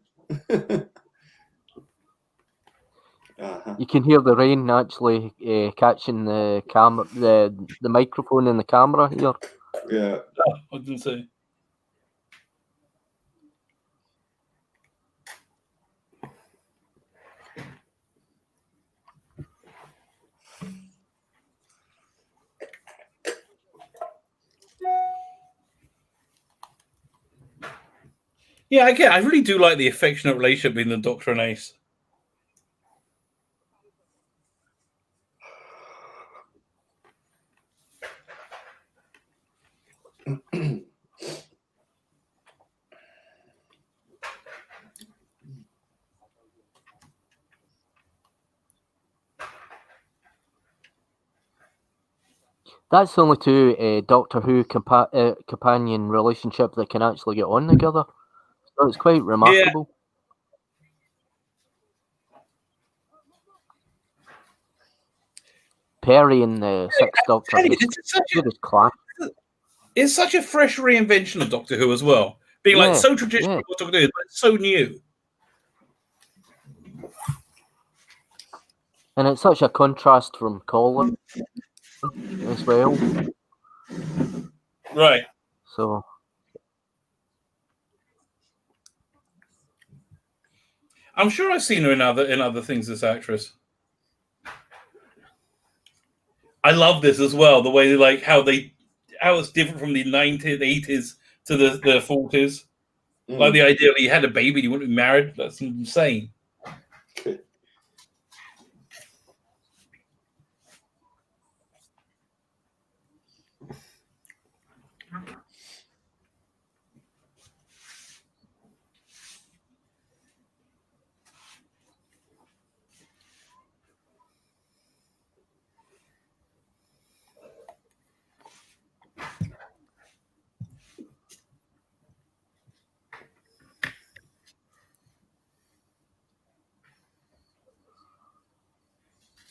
You can hear the rain actually catching the camera, the microphone in the camera here. Yeah. Oh, I didn't see. Yeah, I really do like the affectionate relationship between the Doctor and Ace. That's the only two Doctor Who companion relationship that can actually get on together. So it's quite remarkable. Perry and the Sixth Doctor is class. It's such a fresh reinvention of Doctor Who as well. Being like so traditional what Doctor Who is, but so new. And it's such a contrast from Colin as well. Right. So I'm sure I've seen her in other things, this actress. I love this as well, the way like how it's different from the 90s, 80s to the 40s. Like the idea that you had a baby, you wouldn't be married. That's insane.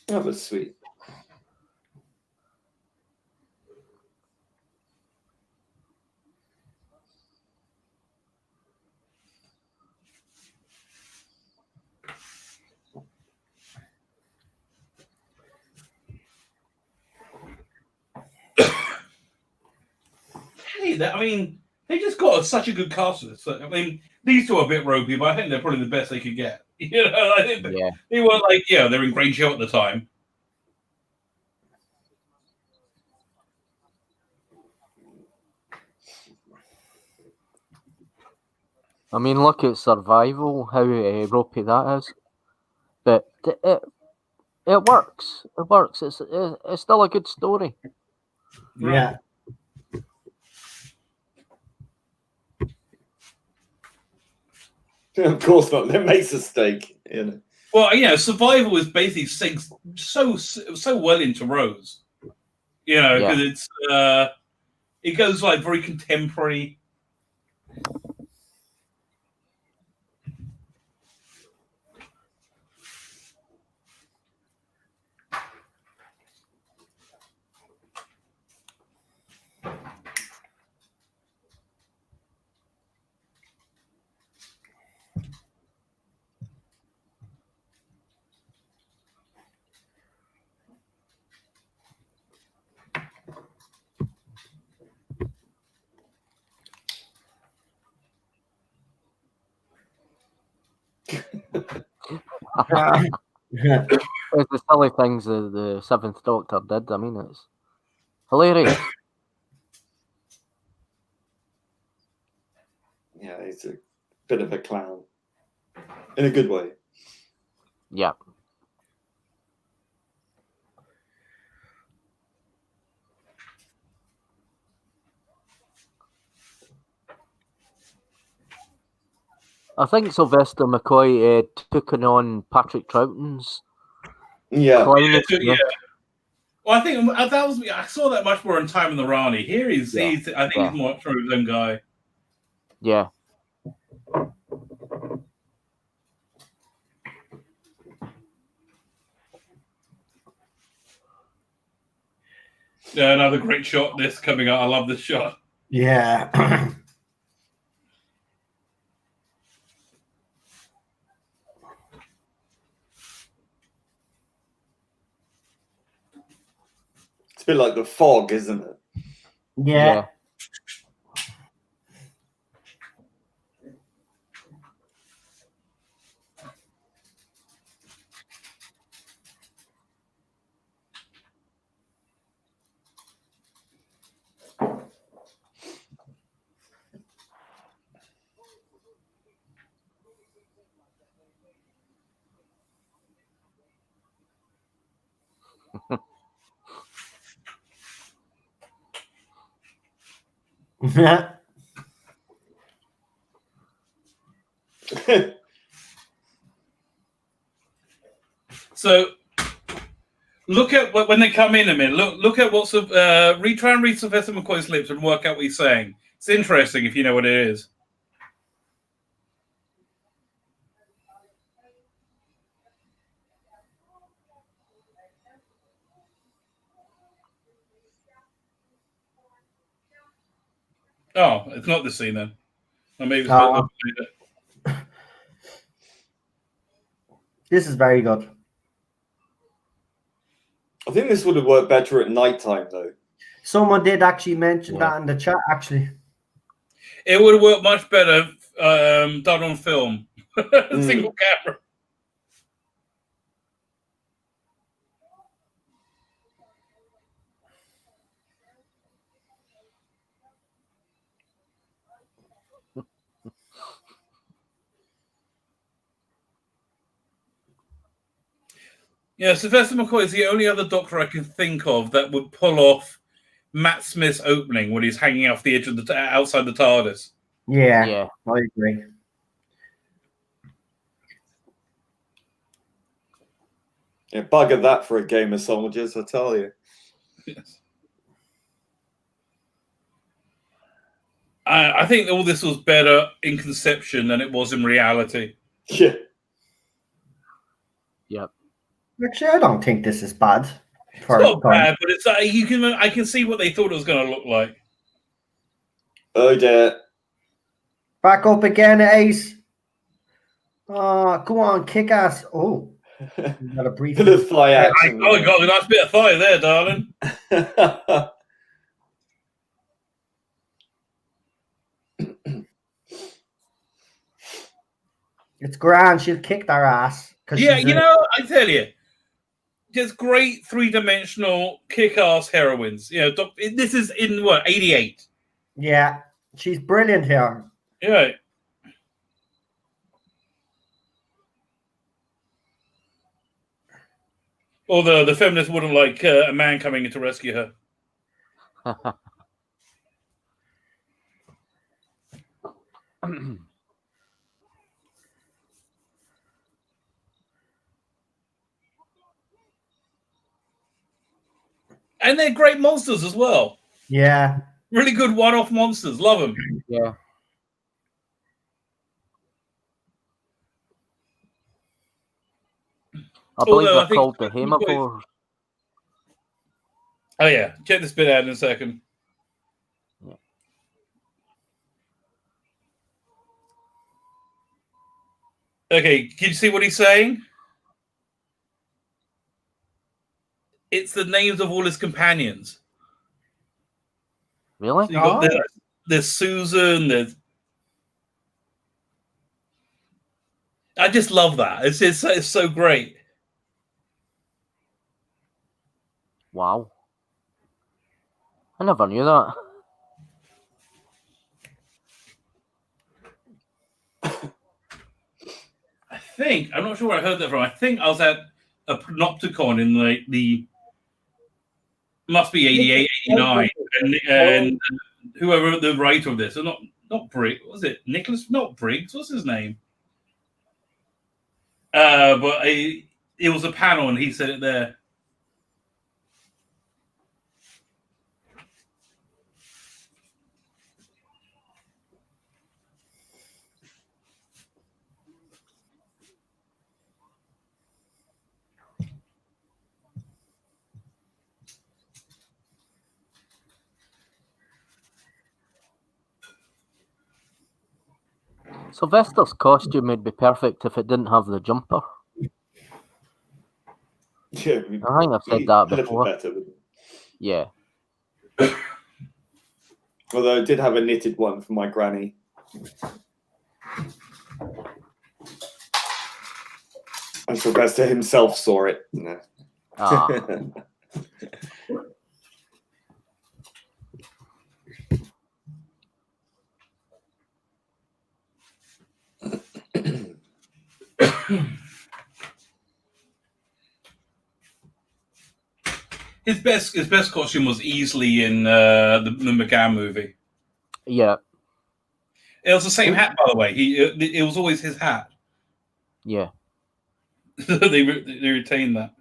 That was sweet. I mean, they just got such a good cast of this. I mean, these two are a bit ropey, but I think they're probably the best they could get. You know, I think they were like, they're in great show at the time. I mean, look at Survival, how ropey that is. But it works. It works. It's still a good story. Yeah. Of course not. That makes a stake. You know. Well, Survival is basically sinks so well into Rose. You know, because it goes like very contemporary. It's the silly things the Seventh Doctor did. I mean, it's hilarious. Yeah, he's a bit of a clown. In a good way. Yeah. I think Sylvester McCoy took on Patrick Troughton's Yeah. clown. Yeah. Well, I think that was. I saw that much more in Time in the Rani. Here I think he's more true his own guy. Yeah. Yeah, another great shot. This coming out. I love this shot. Yeah. It's a bit like the fog, isn't it? Yeah. Yeah. So look at when they come in a minute. Look at what's try and read Sylvester McCoy's lips and work out what he's saying. It's interesting if you know what it is. Oh, it's not this scene then. Or maybe it's This is very good. I think this would have worked better at night time, though. Someone did actually mention that in the chat, actually. It would have worked much better done on film. Single camera. Yeah, Sylvester McCoy is the only other Doctor I can think of that would pull off Matt Smith's opening when he's hanging off the edge of the outside the TARDIS. Yeah, I agree. Yeah, bugger that for a game of soldiers, I tell you. Yes. I think all this was better in conception than it was in reality. Yeah. Yep. Actually, I don't think this is bad. It's not bad, but it's I can see what they thought it was going to look like. Oh dear. Back up again, Ace. Go on, kick ass. Oh, you got a brief Bit of thigh action. Oh, got a nice bit of thigh there, darling. It's grand. She'll kick their ass. Yeah, I tell you, just great three-dimensional kick-ass heroines. This is in what 88. Yeah, she's brilliant here. Yeah. Although the feminists wouldn't like a man coming in to rescue her. And they're great monsters as well. Yeah. Really good one-off monsters. Love them. Yeah. I believe they're called the Hemivores. Oh, yeah. Check this bit out in a second. Yeah. Okay, can you see what he's saying? It's the names of all his companions. Really? So you got there's Susan. I just love that. It's so great. Wow. I never knew that. I'm not sure where I heard that from. I think I was at a Panopticon in the must be 88, 89. And whoever the writer of this, not Briggs, was it? Nicholas? Not Briggs. What's his name? But it was a panel, and he said it there. Sylvester's costume would be perfect if it didn't have the jumper. Yeah, I think I've said that a little before. better. Yeah. Although I did have a knitted one for my granny. And Sylvester himself saw it. No. Ah. His best costume was easily in the McGann movie. Yeah. It was the same hat, by the way. It was always his hat. Yeah. they retained that.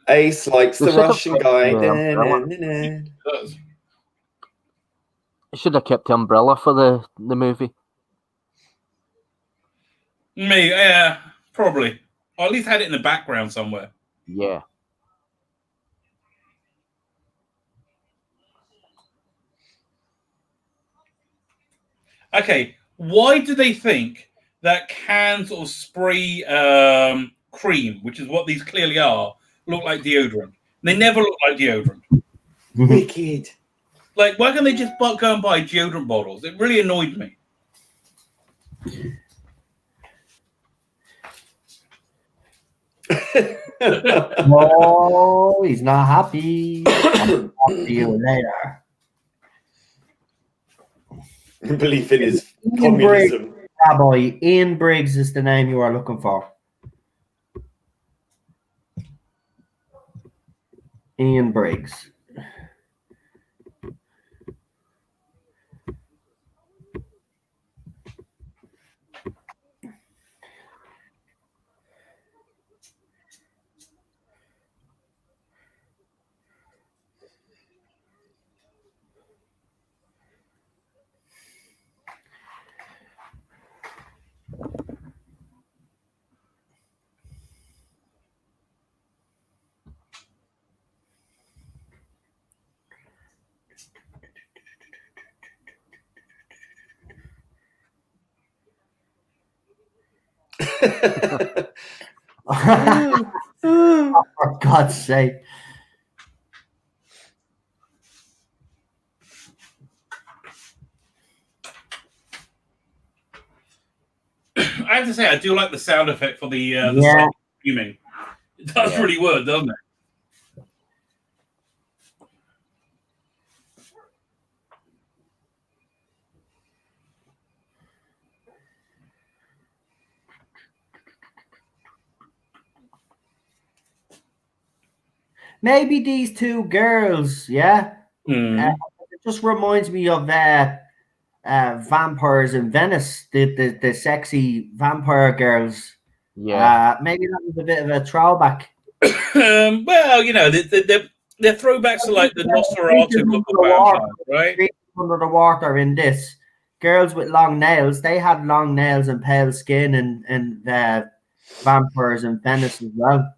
Ace likes the Russian guy. Should have kept the umbrella for the movie. Yeah, probably. Or at least had it in the background somewhere. Yeah. Okay, why do they think that cans of spray cream, which is what these clearly are, look like deodorant? They never look like deodorant. Wicked. Like, why can't they just go and buy deodorant bottles? It really annoyed me. No, he's not happy. I'll talk to you later. Belief in his Ian Briggs, communism. boy. Ian Briggs is the name you are looking for. Ian Briggs. Oh, for God's sake. I have to say, I do like the sound effect for the Yeah. screaming. It does really work, doesn't it? Maybe these two girls, yeah? Mm. It just reminds me of Vampires in Venice, the sexy vampire girls. Yeah. Maybe that was a bit of a throwback. Well, you know, they're throwbacks to like the Nosferatu look of vampires, right? Under the water in this. Girls with long nails, they had long nails and pale skin and Vampires in Venice as well.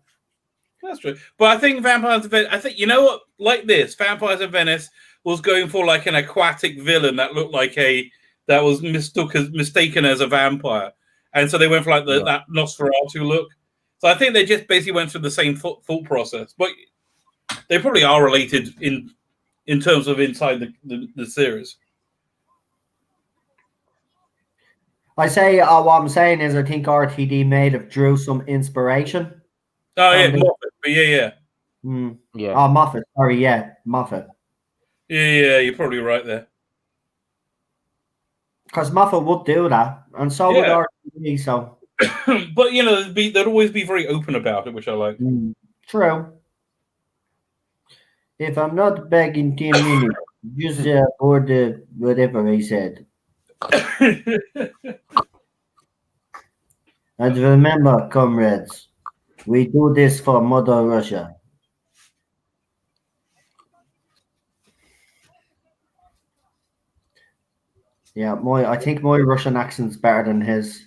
That's true. But I think Vampires in Venice, I think, you know what, like this, Vampires in Venice was going for like an aquatic villain that looked like that was mistaken as a vampire. And so they went for like that Nosferatu look. So I think they just basically went through the same thought process. But they probably are related in terms of inside the series. I say what I'm saying is I think RTD may have drew some inspiration. Oh yeah, Moffat. But yeah. Yeah. Oh, Moffat. Sorry, yeah, Moffat. Yeah, you're probably right there. Because Moffat would do that, and so would RTD. So, but you know, they'd always be very open about it, which I like. True. If I'm not back in 10 minutes, just order whatever he said. And remember, comrades, we do this for Mother Russia. Yeah, I think my Russian accent's better than his.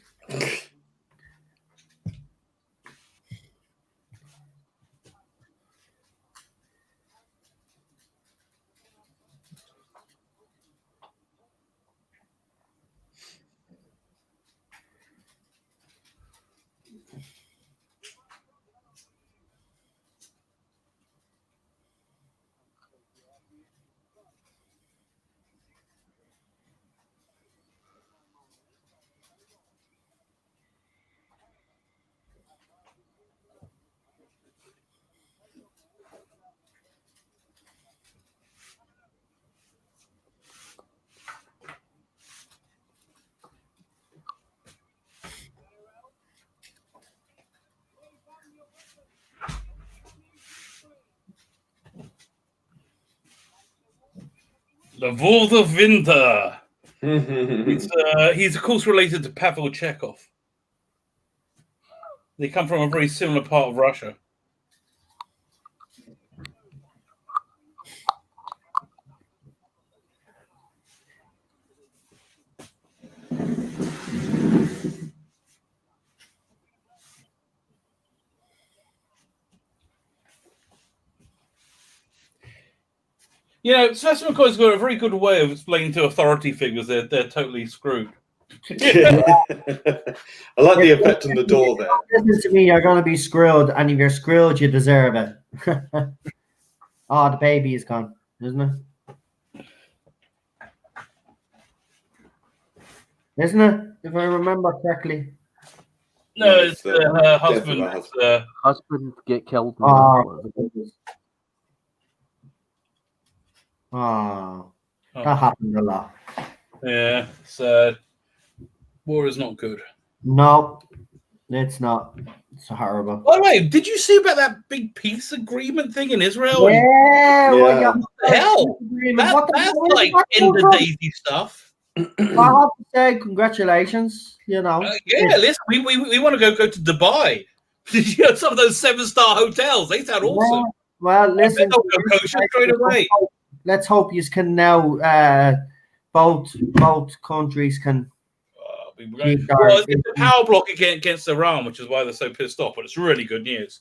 The Vault of Winter. He's of course related to Pavel Chekhov. They come from a very similar part of Russia. You know, Sebastian McCoy's got a very good way of explaining to authority figures they're totally screwed. I like the effect on the door there. Listen to me, you're going to be screwed, and if you're screwed, you deserve it. Oh, the baby is gone, isn't it? Isn't it? If I remember correctly. No, it's her husband. Husband get killed. Oh, oh, that happened a lot. Yeah, sad. War is not good. No, it's not. It's horrible. By the way, did you see about that big peace agreement thing in Israel? Yeah, Yeah. What the hell? That's like end of daisy stuff. I have to say, congratulations. You know. Yeah, listen, we want to go to Dubai. You know, some of those 7-star hotels. They sound awesome. Well, listen. They'll go kosher straight away. Let's hope you can now. Both countries can. Well, it's the power block against Iran, which is why they're so pissed off. But it's really good news.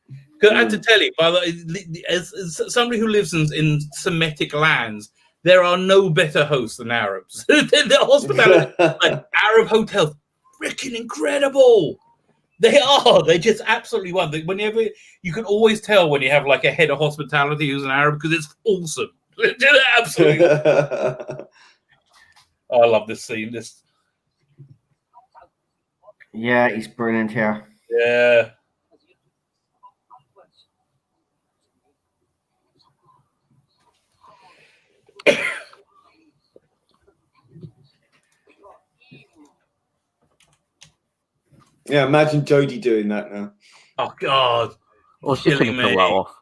Because I had to tell you, by the as somebody who lives in Semitic lands, there are no better hosts than Arabs. The hospitality, like Arab hotels, freaking incredible. They are. They just absolutely won. Whenever you can always tell when you have like a head of hospitality who's an Arab because it's awesome. Absolutely. I love this scene. Yeah, he's brilliant here. Yeah. Yeah, imagine Jodie doing that now. Oh God. Oh, she's going to pull that off.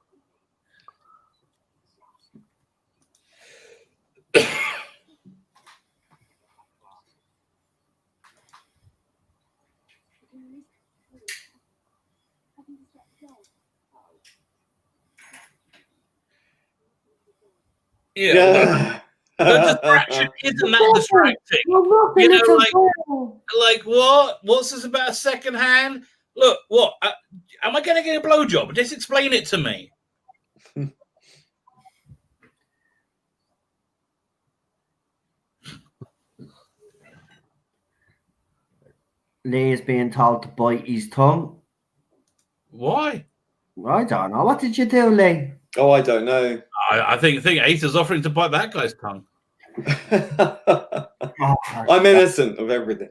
Yeah. The distraction isn't that distracting. You know, like what? What's this about a second hand? Look, what? Am I going to get a blowjob? Just explain it to me. Lee is being told to bite his tongue. Why? I don't know. What did you do, Lee? Oh, I don't know. I think Ace is offering to bite that guy's tongue. I'm innocent of everything.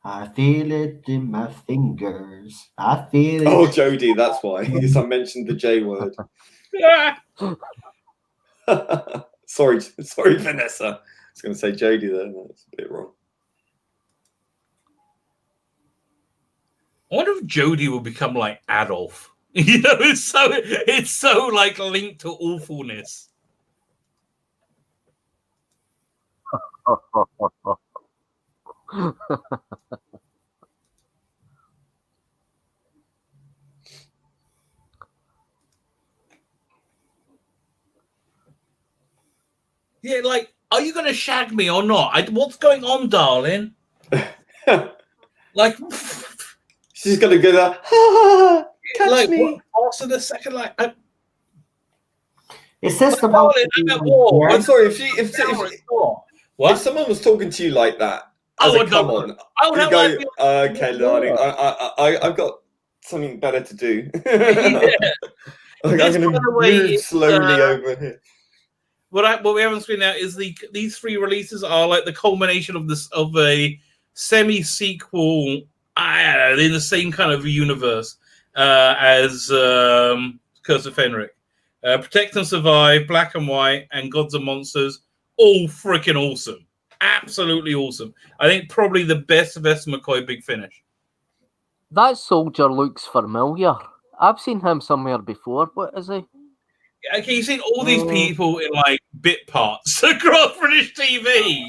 I feel it in my fingers. I feel it. Oh, Jodie, that's why. Because I mentioned the J word. sorry, Vanessa. I was going to say Jodie there. That's a bit wrong. I wonder if Jodie will become like Adolf. You know, it's so like linked to awfulness. Yeah, like, are you going to shag me or not? What's going on, darling? Like, she's gonna go there. Ha, catch like, me. what? Also, the second, like, Is this like, supposed darling, to be I'm at war. I'm the sorry What? if someone was talking to you like that as Oh, a come on, I would you have go, like, okay, darling, I've got something better to do. yeah. I'm This, going by to the way, move is, slowly over here. what we have on screen now is these three releases are like the culmination of a semi-sequel, I don't know, in the same kind of universe as Curse of Fenric. Protect and Survive, Black and White, and Gods and Monsters, all freaking awesome. Absolutely awesome. I think probably the best McCoy Big Finish. That soldier looks familiar. I've seen him somewhere before. What is he? Okay, you've seen all these people in like bit parts across British TV.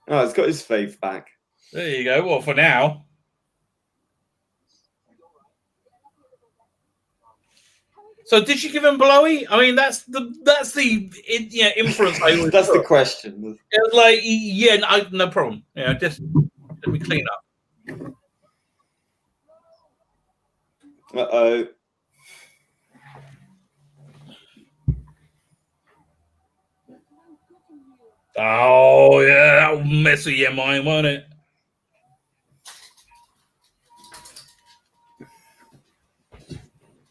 Oh, it's got his faith back. There you go. Well, for now. So, did she give him blowy? I mean, that's the inference. That's the question. It was like, yeah, no problem. Yeah, just let me clean up. Uh-oh. Oh yeah, that will mess with your mind, won't it?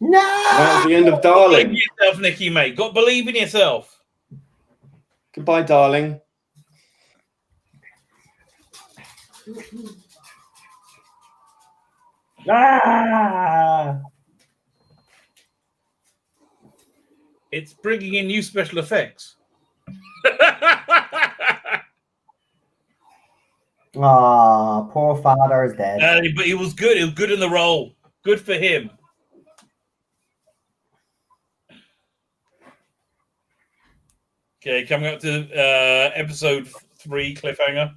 No! That's the end of Darling. Believe in yourself, Nikki, mate. Got to believe in yourself. Goodbye, Darling. Ah! It's bringing in new special effects. Ah, poor father is dead. But he was good. He was good in the role. Good for him. Okay, coming up to episode 3 cliffhanger.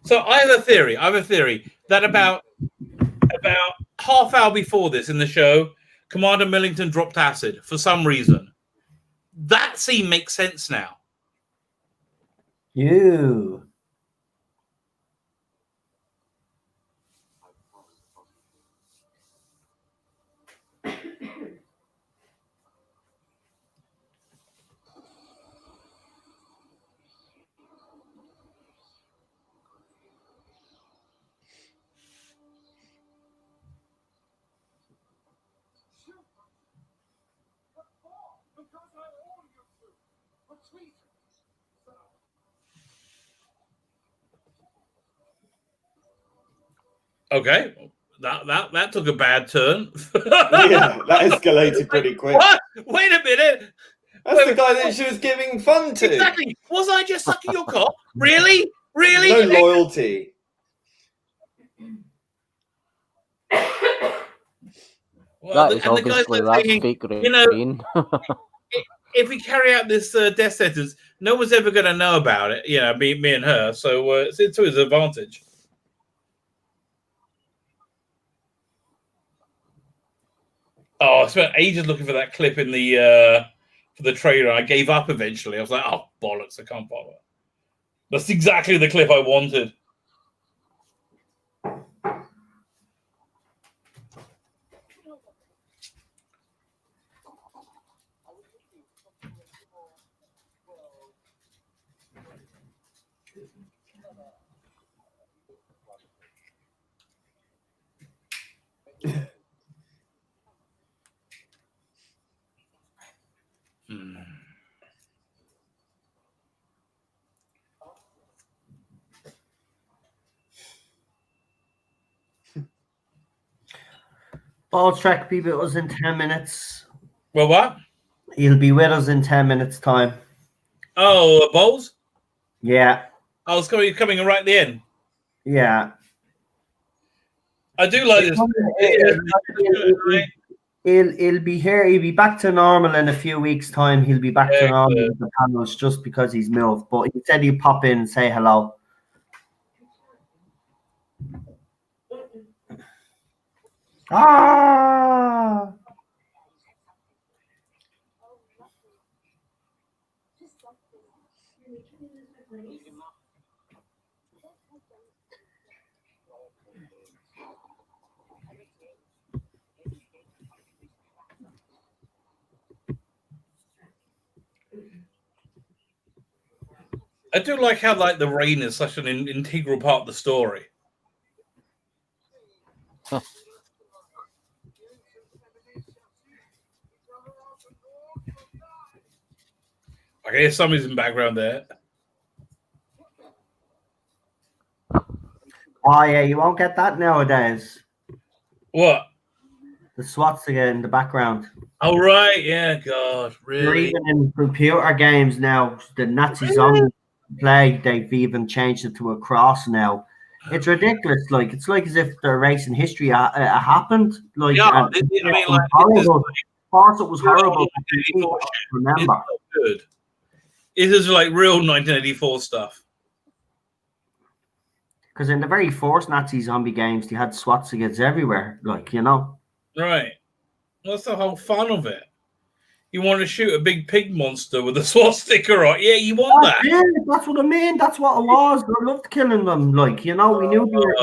So I have a theory that about half hour before this in the show, Commander Millington dropped acid for some reason. That scene makes sense now. You. Okay, that took a bad turn. Yeah, that escalated pretty quick. What? Wait a minute. That's the guy that she was giving fun to. Exactly. Was I just sucking your cock? Really? Really? No loyalty. Well, That is and the guy's obviously like that's saying, fake you know, rain. if we carry out this death sentence, no one's ever going to know about it. You know, me and her. So it's to his advantage. Oh, I spent ages looking for that clip in the for the trailer. I gave up eventually. I was like, oh bollocks, I can't bother. That's exactly the clip I wanted. Ball Trek be with us in 10 minutes. Well, what? He'll be with us in 10 minutes' time. Oh, Bowles? Yeah. Oh, it's coming right at the end. Yeah. I do like this. He'll be here. He'll be back to normal in a few weeks' time. He'll be back to normal with the panels just because he's moved. But he said he'd pop in and say hello. Ah! I do like how like the rain is such an integral part of the story. I can hear somebody's in the background there. Oh yeah, you won't get that nowadays. What? The swastika in the background. Oh right, yeah, God, They're really? even in computer games now. The Nazi zombie play, they've even changed it to a cross now. It's ridiculous. Like it's like as if the erasing history happened. Like, Yeah, and I mean, like, horrible. Of course, it was horrible. It's not Remember, good. It is like real 1984 stuff. because in the very first Nazi zombie games, they had swastikas everywhere. Like, you know. Right. That's the whole fun of it. You want to shoot a big pig monster with a swastika on? Yeah, you want that. Yeah, that's what I mean. That's what it was. I loved killing them. Like, you know, we knew they were.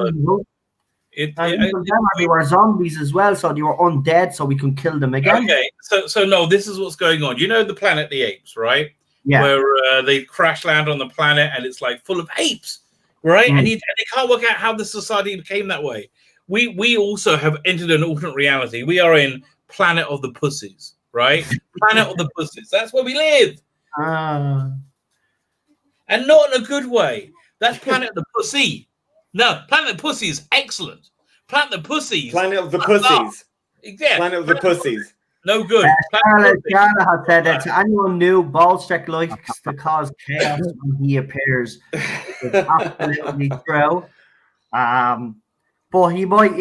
They were zombies as well, so they were undead, so we can kill them again. Okay, so no, this is what's going on. You know the Planet of the Apes, right? Yeah. Where they crash land on the planet and it's like full of apes, right? And they can't work out how the society became that way. We also have entered an alternate reality. We are in Planet of the Pussies, right? Planet of the Pussies. That's where we live. And not in a good way. That's Planet of the Pussy. No, Planet of the Pussy is excellent. Planet of the Pussies. Planet of the Pussies. Yeah. Planet of the Pussies. No good. Charlotte has said that to anyone new, Ballstrek likes to cause chaos when he appears. It's absolutely true. But he might.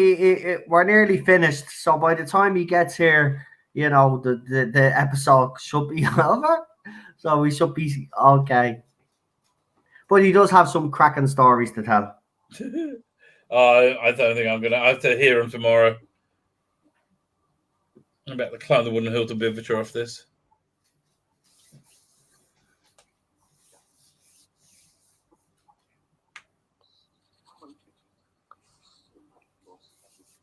We're nearly finished, so by the time he gets here, you know the episode should be over. So we should be okay. But he does have some cracking stories to tell. I don't think I'm gonna. I have to hear him tomorrow. I'm about to climb the wooden hill to Biviture off this.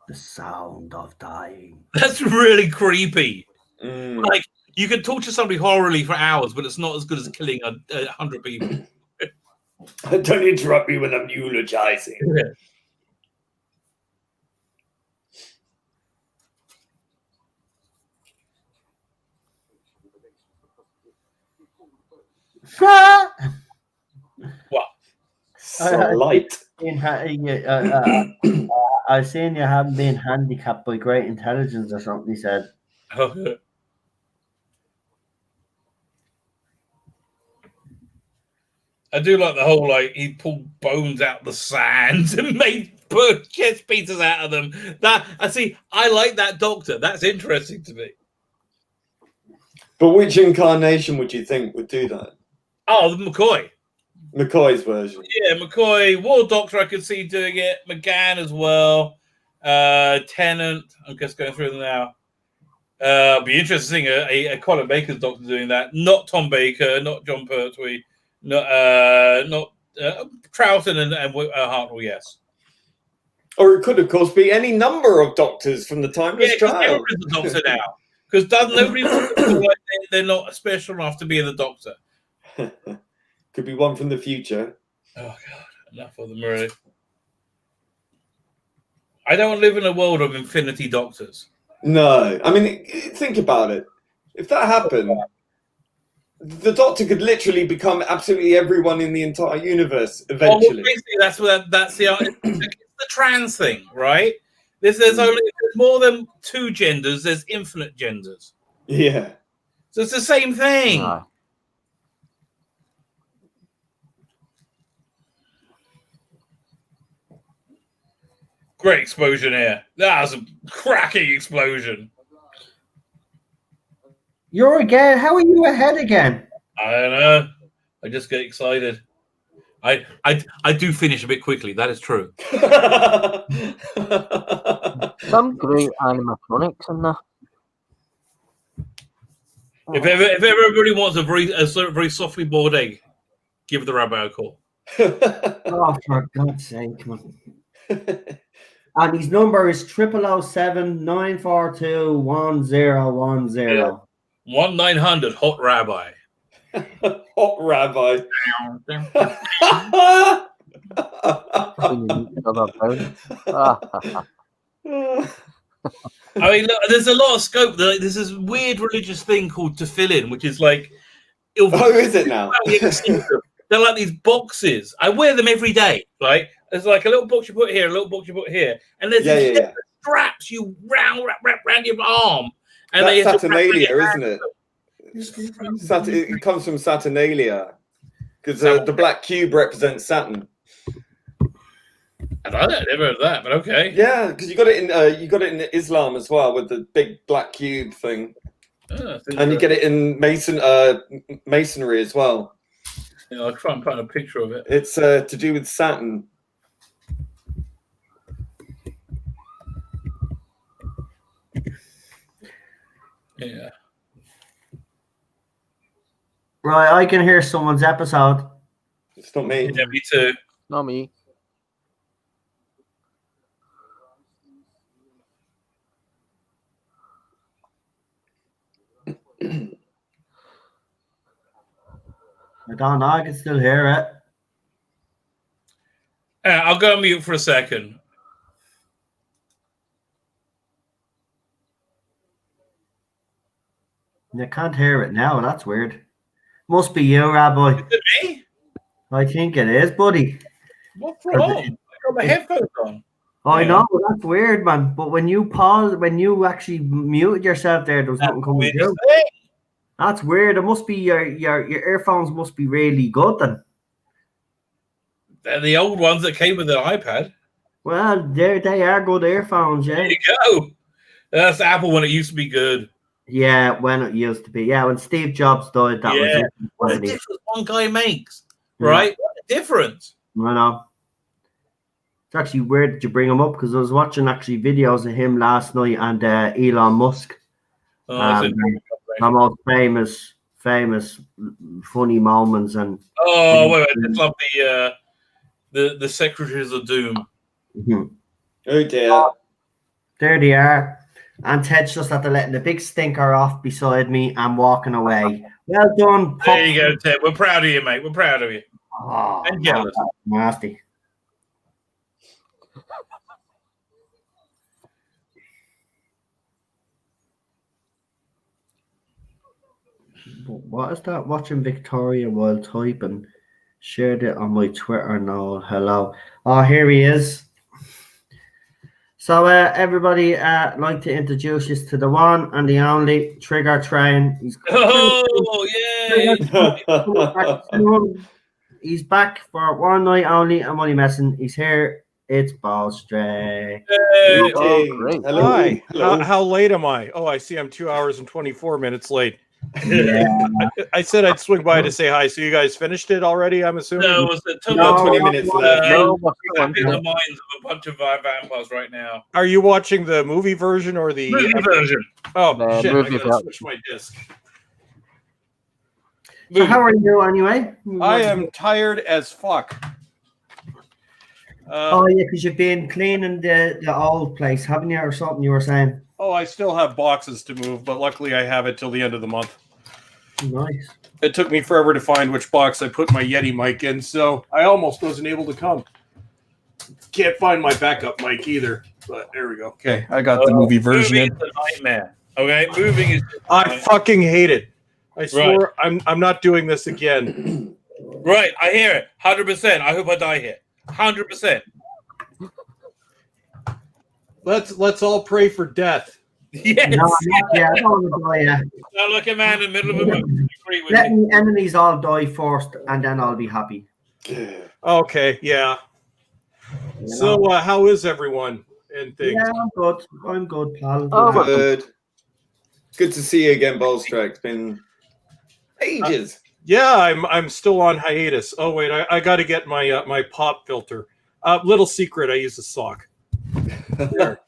The sound of dying. That's really creepy. Mm. Like you can torture somebody horribly for hours, but it's not as good as killing 100 people. Don't interrupt me when I'm eulogizing. What? Light. I've seen you haven't been handicapped by great intelligence or something, he said. I do like the whole he pulled bones out the sand and made chest pieces out of them. I like that Doctor. That's interesting to me. But which incarnation would you think would do that? Oh, the McCoy. McCoy's version. Yeah, McCoy, War Doctor, I could see doing it. McGann as well. Tennant, I'm just going through them now. Be interesting a Colin Baker's Doctor doing that. Not Tom Baker, not John Pertwee, not Troughton and Hartnell, yes. Or it could, of course, be any number of Doctors from the Timeless Child. Everybody's the Doctor now. Because nobody feels like they're not special enough to be the Doctor. Could be one from the future. Oh, God. Enough of them, really. I don't live in a world of infinity Doctors. No. I mean, think about it. If that happened, the Doctor could literally become absolutely everyone in the entire universe eventually. Well, basically, that's the trans thing, right? There's more than two genders. There's infinite genders. Yeah. So it's the same thing. Aye. Great explosion here. That was a cracking explosion. You're again. How are you ahead again? I don't know. I just get excited. I do finish a bit quickly. That is true. Some great animatronics in there. If everybody wants a very softly boiled egg, give the rabbi a call. Oh, for God's sake, man. And his number is 0079421010. 1-900 Hot Rabbi. Hot rabbi. When you meet each other down. I mean, look, there's a lot of scope. There's this weird religious thing called tefillin, which is like... Oh, is it now? They're like these boxes. I wear them every day, right? There's like a little box you put here, a little box you put here. And there's these straps you wrap around your arm. And that's Saturnalia, isn't it? It comes from Saturnalia. Because the black cube represents Saturn. I don't know, never heard of that, but okay. Yeah, because you got it in Islam as well with the big black cube thing. And you get it in masonry as well. Yeah, I'll try and find a picture of it. It's to do with Saturn. Yeah. Right, I can hear someone's episode. It's not me. Yeah, me too. Not me. I don't know, I can still hear it. I'll go on mute for a second. You can't hear it now, that's weird. Must be you, Rabbi. Is it me? I think it is, buddy. What's wrong? I got my headphones on. I know, that's weird, man. But when you actually muted yourself there was nothing coming through. That's weird. It must be your earphones must be really good then. They're the old ones that came with the iPad. Well, they are good earphones, yeah. There you go. That's Apple when it used to be good. Yeah, when it used to be. Yeah, when Steve Jobs died, that was it. What a difference one guy makes, right? What a difference. I know. It's actually weird that you bring him up because I was watching actually videos of him last night and Elon Musk. The most famous funny moments and. Oh wait! I just love the Secretaries of Doom. Mm-hmm. Oh dear! There they are, and Ted's just after letting the big stinker off beside me and walking away. Well done, pup. There you go, Ted. We're proud of you, mate. We're proud of you. Oh, and jealous. Nasty. What is that? Watching Victoria while typing. Shared it on my Twitter now. Hello. Oh, here he is. So, everybody, I'd like to introduce you to the one and the only Trigger Train. He's back for one night only. I'm only messing. He's here. It's Ball Stray. Hey. Great. Hello. Hi. How late am I? Oh, I see I'm 2 hours and 24 minutes late. Yeah. I said I'd swing by to say hi. So you guys finished it already, I'm assuming? No, it took about 20 minutes left. In the minds of a bunch of vampires right now. Are you watching the movie version or the Movie version? Oh, The shit. I movie gotta version. switch my disc. So how are you anyway? I am tired as fuck. Oh yeah, because you've been cleaning the old place, haven't you, or something? You were saying. Oh, I still have boxes to move, but luckily I have it till the end of the month. Nice. It took me forever to find which box I put my Yeti mic in, so I almost wasn't able to come. Can't find my backup mic either, but there we go. Okay, I got the movie version in. Moving is a nightmare. Okay, moving is. I fucking hate it. I swear I'm not doing this again. Right, I hear it. 100%. I hope I die here. 100%. Let's all pray for death. Yes. No, not yet. I don't want to die yet. Sound like a man in the middle of a movie. I agree with Let you. my enemies all die first, and then I'll be happy. Okay, yeah. You So, know? how is everyone and things? Yeah, I'm good. I'm good, pal. Oh, my- Good. Good to see you again, Bolster. It's been ages. Yeah, I'm still on hiatus. Oh wait, I got to get my my pop filter. Little secret, I use a sock. There.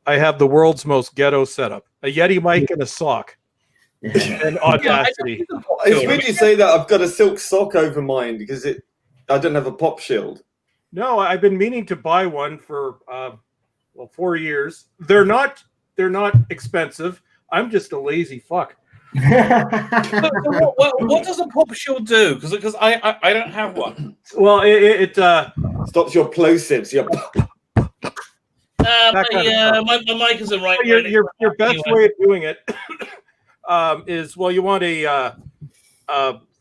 I have the world's most ghetto setup: a Yeti mic and a sock, and Audacity. It's weird you say that. I've got a silk sock over mine because I don't have a pop shield. No, I've been meaning to buy one for 4 years. They're not expensive. I'm just a lazy fuck. What does a pop shield do? Because I don't have one. Well, it Stops your plosives. My mic isn't right. your best way of doing it is, well, you want a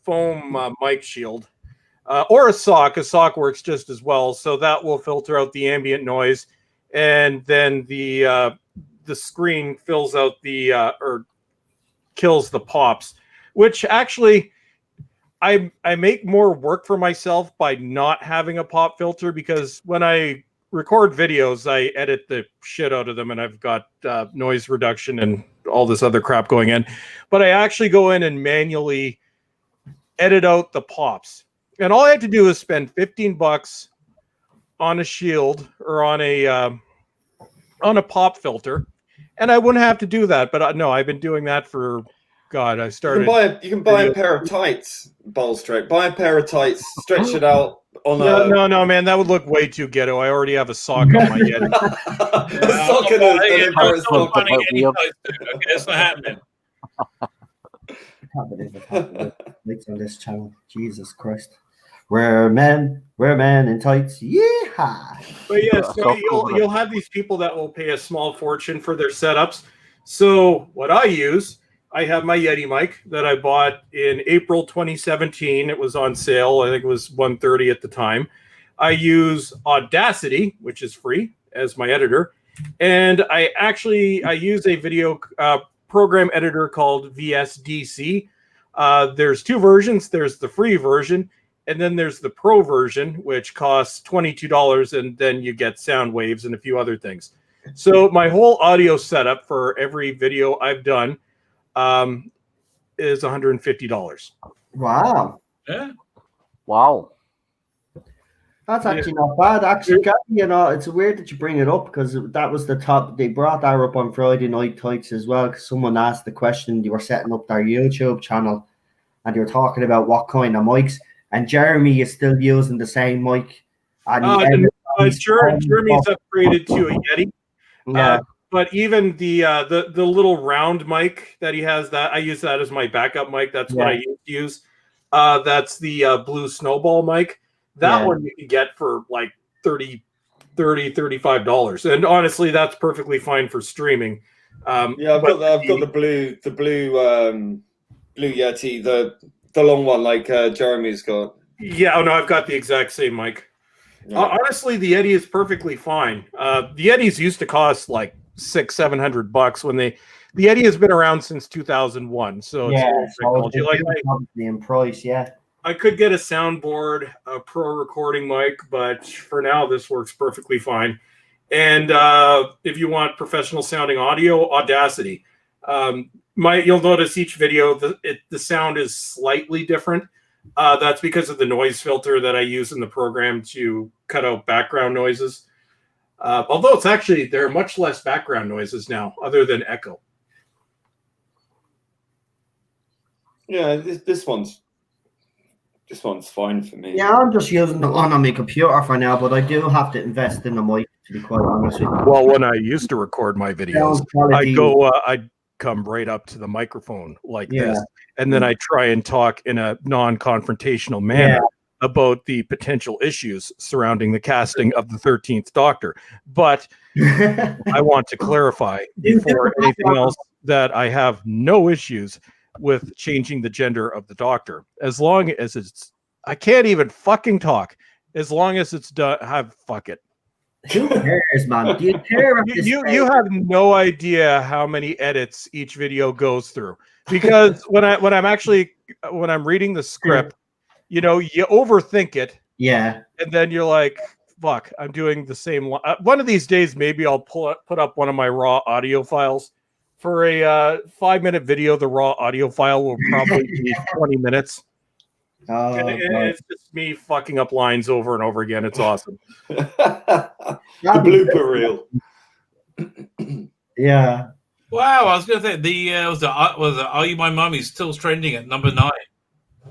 foam mic shield or a sock. A sock works just as well, so that will filter out the ambient noise, and then the screen fills out the or kills the pops, which actually I make more work for myself by not having a pop filter, because when I record videos, I edit the shit out of them, and I've got noise reduction and all this other crap going in. But I actually go in and manually edit out the pops. And all I had to do is spend $15 on a shield or on a pop filter, and I wouldn't have to do that. But no, I've been doing that for God. I started. You can buy a pair of tights, Bolster. Buy a pair of tights, stretch it out on No, man, that would look way too ghetto. I already have a sock on my head. a sock and a pair of socks. Okay, it's not happening. I can't believe it happened. It's on this channel. Jesus Christ. We're men in tights. Yeehaw. But yes, so you'll have these people that will pay a small fortune for their setups. So what I have my Yeti mic that I bought in April 2017. It was on sale. I think it was $130 at the time. I use Audacity, which is free, as my editor. And I use a video program editor called VSDC. There's two versions. There's the free version, and then there's the pro version, which costs $22, and then you get sound waves and a few other things. So my whole audio setup for every video I've done is $150. Wow. Yeah. Wow. That's actually not bad. Actually, it's weird that you bring it up, because that was the top. They brought that up on Friday Night Tights as well, because someone asked the question. They were setting up their YouTube channel, and they were talking about what kind of mics. And Jeremy is still using the same mic. And Jeremy's upgraded to a Yeti. Yeah. But even the little round mic that he has, that I use that as my backup mic. That's what I used to use. That's the Blue Snowball mic. That one you can get for like $35. And honestly, that's perfectly fine for streaming. I've got the blue Yeti, the long one like Jeremy's got. Yeah, oh no, I've got the exact same mic. Yeah. Honestly, the Yeti is perfectly fine. The Yetis used to cost like $600-700 when the Yeti has been around since 2001. So in price, yeah. I could get a soundboard, a pro recording mic, but for now this works perfectly fine. And if you want professional sounding audio, Audacity. You'll notice each video the sound is slightly different. That's because of the noise filter that I use in the program to cut out background noises. Although there are much less background noises now, other than echo. Yeah, this one's fine for me. Yeah, I'm just using the one on my computer for now, but I do have to invest in the mic, to be quite honest with you. Well, when I used to record my videos, I'd come right up to the microphone like this, and then I try and talk in a non-confrontational manner about the potential issues surrounding the casting of the 13th Doctor. But I want to clarify before anything else that I have no issues with changing the gender of the Doctor, as long as I can't even fucking talk. as long as it's done. Fuck it. Who cares, man? Do you care? You have no idea how many edits each video goes through, because when I'm reading the script, you overthink it. Yeah. And then you're like, fuck, I'm doing the same. One of these days, maybe I'll put up one of my raw audio files. For a 5-minute video, the raw audio file will probably be 20 minutes. It's just me fucking up lines over and over again. It's awesome. The blooper reel. Yeah. Wow, I was going to say was it Are You My Mummy still trending at number 9?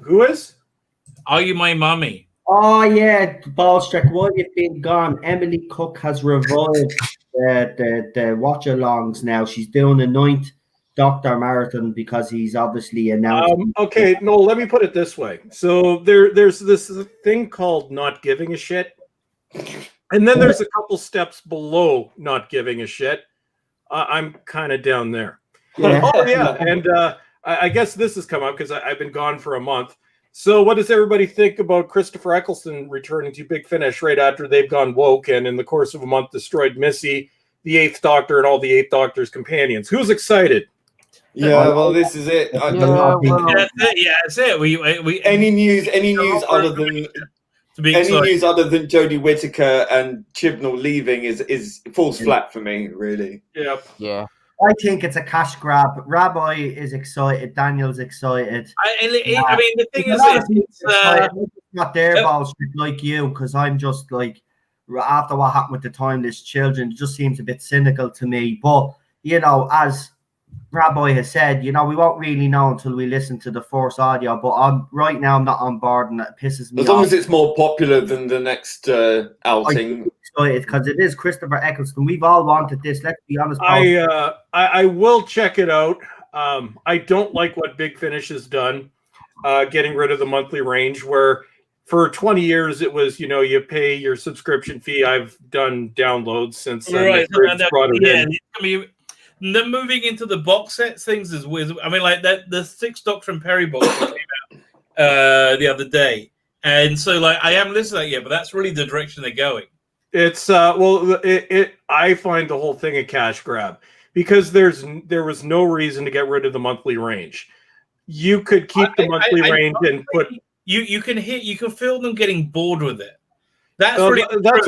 Who is? Are You My Mummy? Oh yeah, Ballstrick, while you've been gone, Emily Cook has revived the watch-alongs now. She's doing a 9th Doctor Marathon because he's obviously announced. Okay, no, let me put it this way. So there's this thing called not giving a shit. And then there's a couple steps below not giving a shit. I'm kind of down there. Yeah. Oh, yeah. And I guess this has come up because I've been gone for a month. So what does everybody think about Christopher Eccleston returning to Big Finish right after they've gone woke and in the course of a month destroyed Missy, the 8th Doctor, and all the 8th Doctor's companions? Who's excited? Yeah, well, this is it. That's it. We any news other than news other than Jodie Whittaker and Chibnall leaving is falls flat for me, really. Yep. Yeah. I think it's a cash grab. Rabbi is excited. Daniel's excited. I mean, the thing is, it's not their balls like you, because I'm just like, after what happened with the timeless children, it just seems a bit cynical to me. But as Rabbi has said, we won't really know until we listen to the Force audio. But right now I'm not on board, and it pisses me off. As long as it's more popular than the next outing. Because it is Christopher Eccleston. We've all wanted this. Let's be honest. I will check it out. I don't like what Big Finish has done, getting rid of the monthly range, where for 20 years it was, you pay your subscription fee. I've done downloads since then. Right. I mean, them moving into the box sets things is weird. I mean, like that the 6th Doctor and Perry box that came out the other day, and so I haven't listened to that yet, but that's really the direction they're going. It's I find the whole thing a cash grab, because there was no reason to get rid of the monthly range. You could keep the monthly range and put you can feel them getting bored with it. That's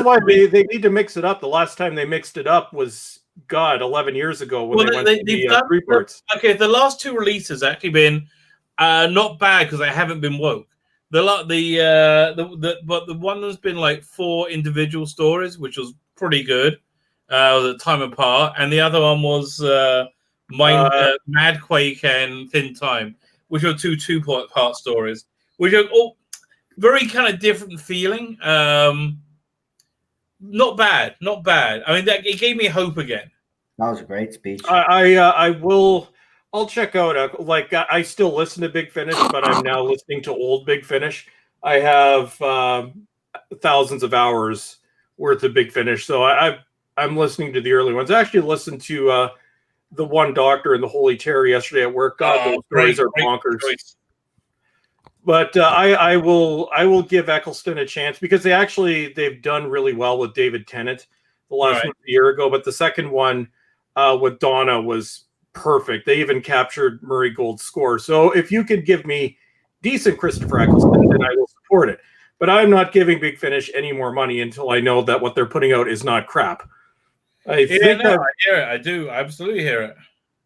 why they need to mix it up. The last time they mixed it up was 11 years ago when they went to the reports. Okay, the last 2 releases actually been not bad because I haven't been woke. But the one that's been 4 individual stories, which was pretty good, was a time apart, and the other one was Madquake and Thin Time, which are 2 two-part stories, which are all very kind of different feeling. Not bad. I mean, it gave me hope again. That was a great speech. I'll check out. I still listen to Big Finish, but I'm now listening to old Big Finish. I have thousands of hours worth of Big Finish, so I'm listening to the early ones. I actually listened to the One Doctor and the Holy Terror yesterday at work. God, those stories are bonkers. But I will give Eccleston a chance, because they've done really well with David Tennant. The last one a year ago, but the second one with Donna was perfect. They even captured Murray Gold's score. So if you could give me decent Christopher Eccleston, then I will support it. But I'm not giving Big Finish any more money until I know that what they're putting out is not crap. I hear it. I do. I absolutely hear it.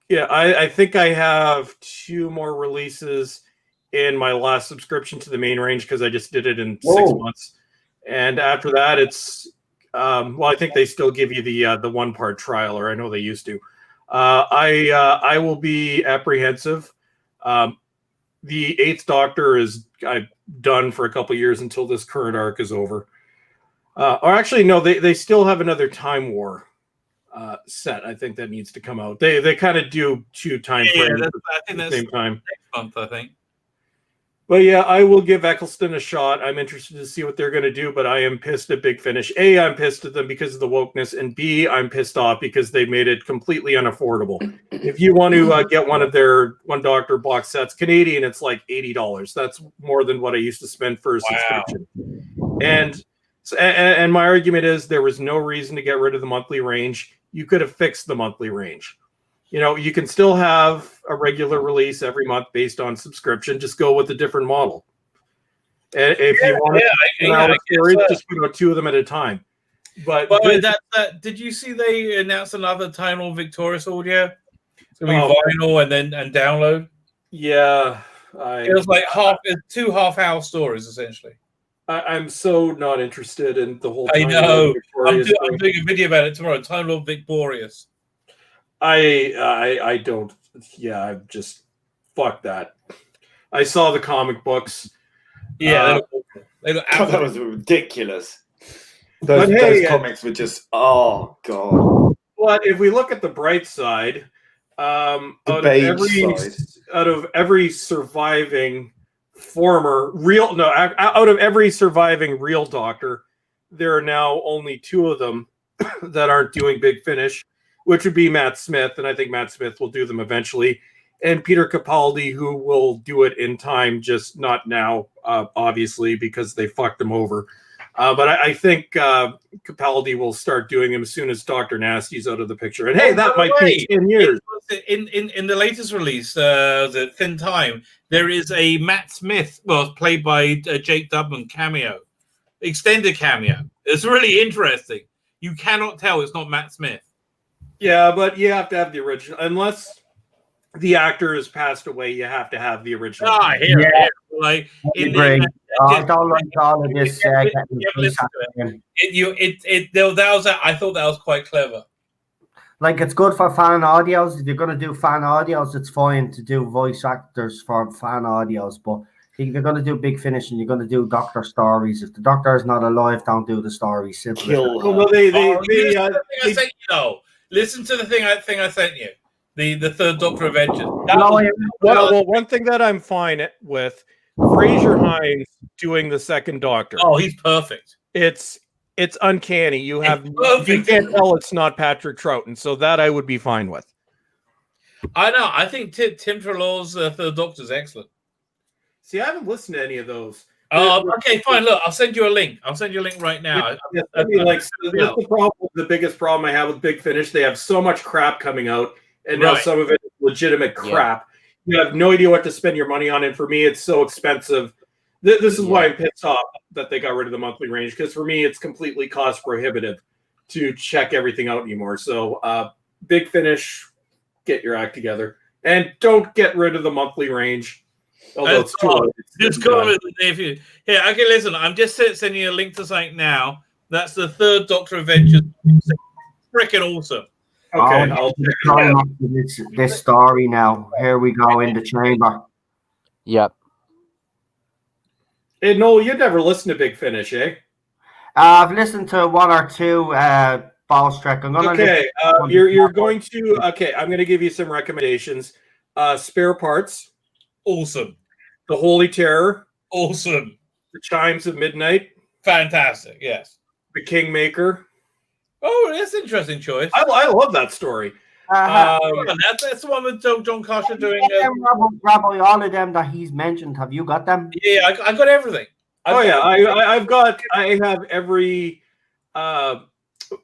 Yeah, I think I have 2 more releases in my last subscription to the main range, because I just did it in 6 months. And after that, it's I think they still give you the 1-part trial, or I know they used to. I will be apprehensive. The 8th Doctor is done for a couple years until this current arc is over. Or actually, no, they still have another Time War set. I think that needs to come out. They kind of do 2 time frames at the same time. Next month, I think. But yeah, I will give Eccleston a shot. I'm interested to see what they're going to do, but I am pissed at Big Finish. A, I'm pissed at them because of the wokeness, and B, I'm pissed off because they made it completely unaffordable. If you want to get one of their One Doctor box sets, Canadian, it's like $80. That's more than what I used to spend for a subscription. And And my argument is there was no reason to get rid of the monthly range. You could have fixed the monthly range. You can still have a regular release every month based on subscription. Just go with a different model. And if you want to stories, just put out 2 of them at a time. But did you see they announced another Time Lord Victorious audio? It's gonna be vinyl and download. Yeah, it was like 2 half-hour stories essentially. I'm so not interested in the whole. I know. I'm doing a video about it tomorrow. Time Lord Victorious. I don't. Yeah, I'm just fuck that. I saw the comic books. Yeah, that was ridiculous. Those comics were just god. But if we look at the bright side, out of every surviving real Doctor, there are now only 2 of them that aren't doing Big Finish, which would be Matt Smith, and I think Matt Smith will do them eventually, and Peter Capaldi, who will do it in time, just not now, obviously, because they fucked him over. But I think Capaldi will start doing them as soon as Dr. Nasty's out of the picture. And hey, that might be 10 years. In the latest release, the Thin Time, there is a Matt Smith, played by Jake Dubman cameo, extended cameo. It's really interesting. You cannot tell it's not Matt Smith. Yeah, but you have to have the original. Unless the actor has passed away, you have to have the original. Like I don't like all of this. I thought that was quite clever. Like, it's good for fan audios. If you're going to do fan audios, it's fine to do voice actors for fan audios. But if you're going to do Big Finish and you're going to do Doctor stories, if the Doctor is not alive, don't do the story. Simple. Listen to the thing I sent you. The third Doctor Adventure. Well, one thing that I'm fine with, Fraser Hines doing the second Doctor. Oh, he's perfect. It's uncanny. You can't tell it's not Patrick Troughton, so that I would be fine with. I know. I think Tim Trelaw's third Doctor is excellent. See, I haven't listened to any of those. Okay, fine. Look, I'll send you a link. I'll send you a link right now. The biggest problem I have with Big Finish. They have so much crap coming out, and now some of it is legitimate crap. You have no idea what to spend your money on, and for me, it's so expensive. This is why I'm pissed off that they got rid of the monthly range, because for me, it's completely cost prohibitive to check everything out anymore. So, Big Finish, get your act together, and don't get rid of the monthly range. Although it's too just go with it. Here, okay, listen. I'm just sending you a link to something now. That's the third Doctor Adventure. Freaking awesome. Okay, I'll this story now. Here we go in the chamber. Yep. Hey, Noel, you'd never listen to Big Finish, eh? I've listened to 1 or 2 Balls Trek. I'm gonna you're going to. Okay, I'm going to give you some recommendations. Spare Parts, awesome. The Holy Terror, awesome. The Chimes of Midnight, fantastic. Yes. The Kingmaker. Oh, that's an interesting choice. I love that story. That's the one with John Carter doing. Probably all of them that he's mentioned. Have you got them? Yeah, I got everything. I have every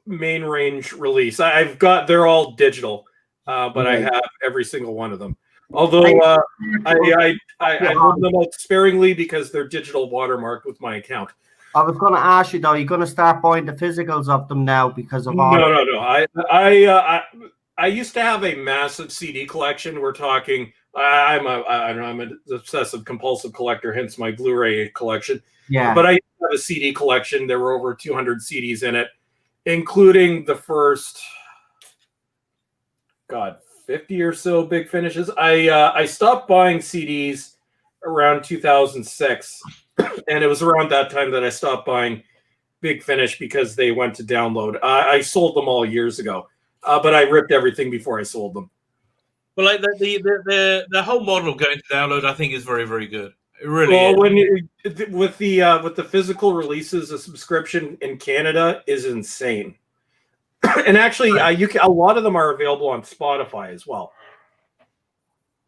main range release. They're all digital, but I have every single one of them. Although I hold them out sparingly because they're digital watermarked with my account. I was going to ask you though. You're going to start buying the physicals of them now because of all. No. I used to have a massive CD collection. We're talking. I'm an obsessive compulsive collector, hence my Blu-ray collection. Yeah. But I used to have a CD collection. There were over 200 CDs in it, including the first 50 or so Big Finishes. I stopped buying CDs around 2006, and it was around that time that I stopped buying Big Finish because they went to download. I sold them all years ago, but I ripped everything before I sold them. Well, like the whole model of going to download, I think is very, very good. It really is. With the physical releases, a subscription in Canada is insane. And actually, a lot of them are available on Spotify as well.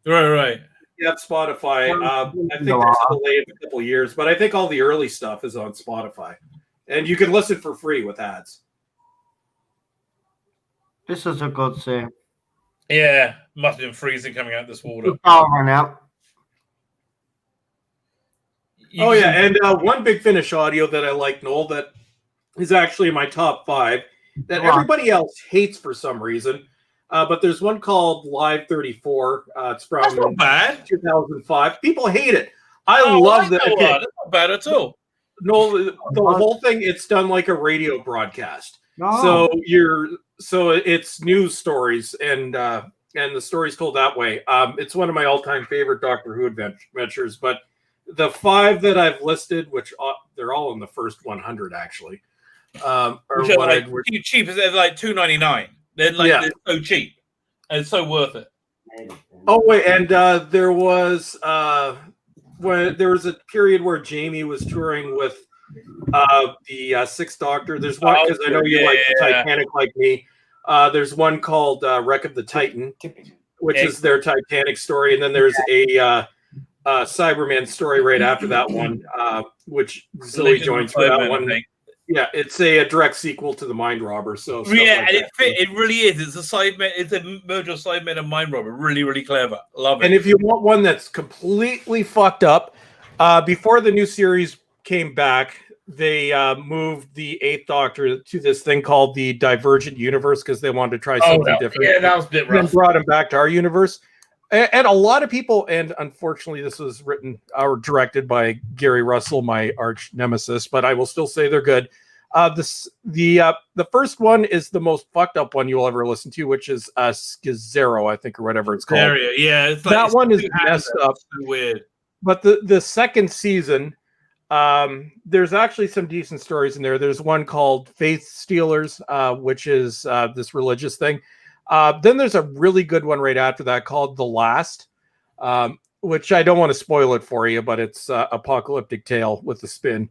Right. Yeah, Spotify. I think there's a delay of a couple of years, but I think all the early stuff is on Spotify. And you can listen for free with ads. This is a good scene. Yeah, must have been freezing coming out this water. It's over now. Oh yeah, and one Big Finish audio that I like, Noel, that is actually in my top 5 that everybody else hates for some reason. But there's one called Live 34. It's from That's not bad. 2005. People hate it. I love that. Okay. That's not bad at all. No, the whole thing, it's done like a radio broadcast. No. So it's news stories and the story's told that way. It's one of my all-time favorite Doctor Who adventures, but the 5 that I've listed, which they're all in the first 100 actually, are Which what are like cheap. They're like $2.99. They're like they're so cheap and it's so worth it. Oh wait, and there was when there was a period where Jamie was touring with the Sixth Doctor. There's one, because I know you like the Titanic like me. There's one called Wreck of the Titan, which is their Titanic story, and then there's a Cyberman story right after that one, which Zoe joins for that one. Yeah, it's a direct sequel to the Mind Robber. So yeah, and it really is. It's a merger of Sidemen and Mind Robber. Really, really clever. Love it. And if you want one that's completely fucked up, before the new series came back, they moved the Eighth Doctor to this thing called the Divergent Universe because they wanted to try something different. Yeah, that was a bit rough. And brought him back to our universe. And a lot of people, and unfortunately this was written or directed by Gary Russell, my arch nemesis, but I will still say they're good. The first one is the most fucked up one you'll ever listen to, which is Schizero, I think, or whatever it's called. Yeah, it's like, that one is messed up. So weird. But the second season, there's actually some decent stories in there. There's one called Faith Stealers, which is this religious thing. Then there's a really good one right after that called The Last, which I don't want to spoil it for you, but it's apocalyptic tale with a spin.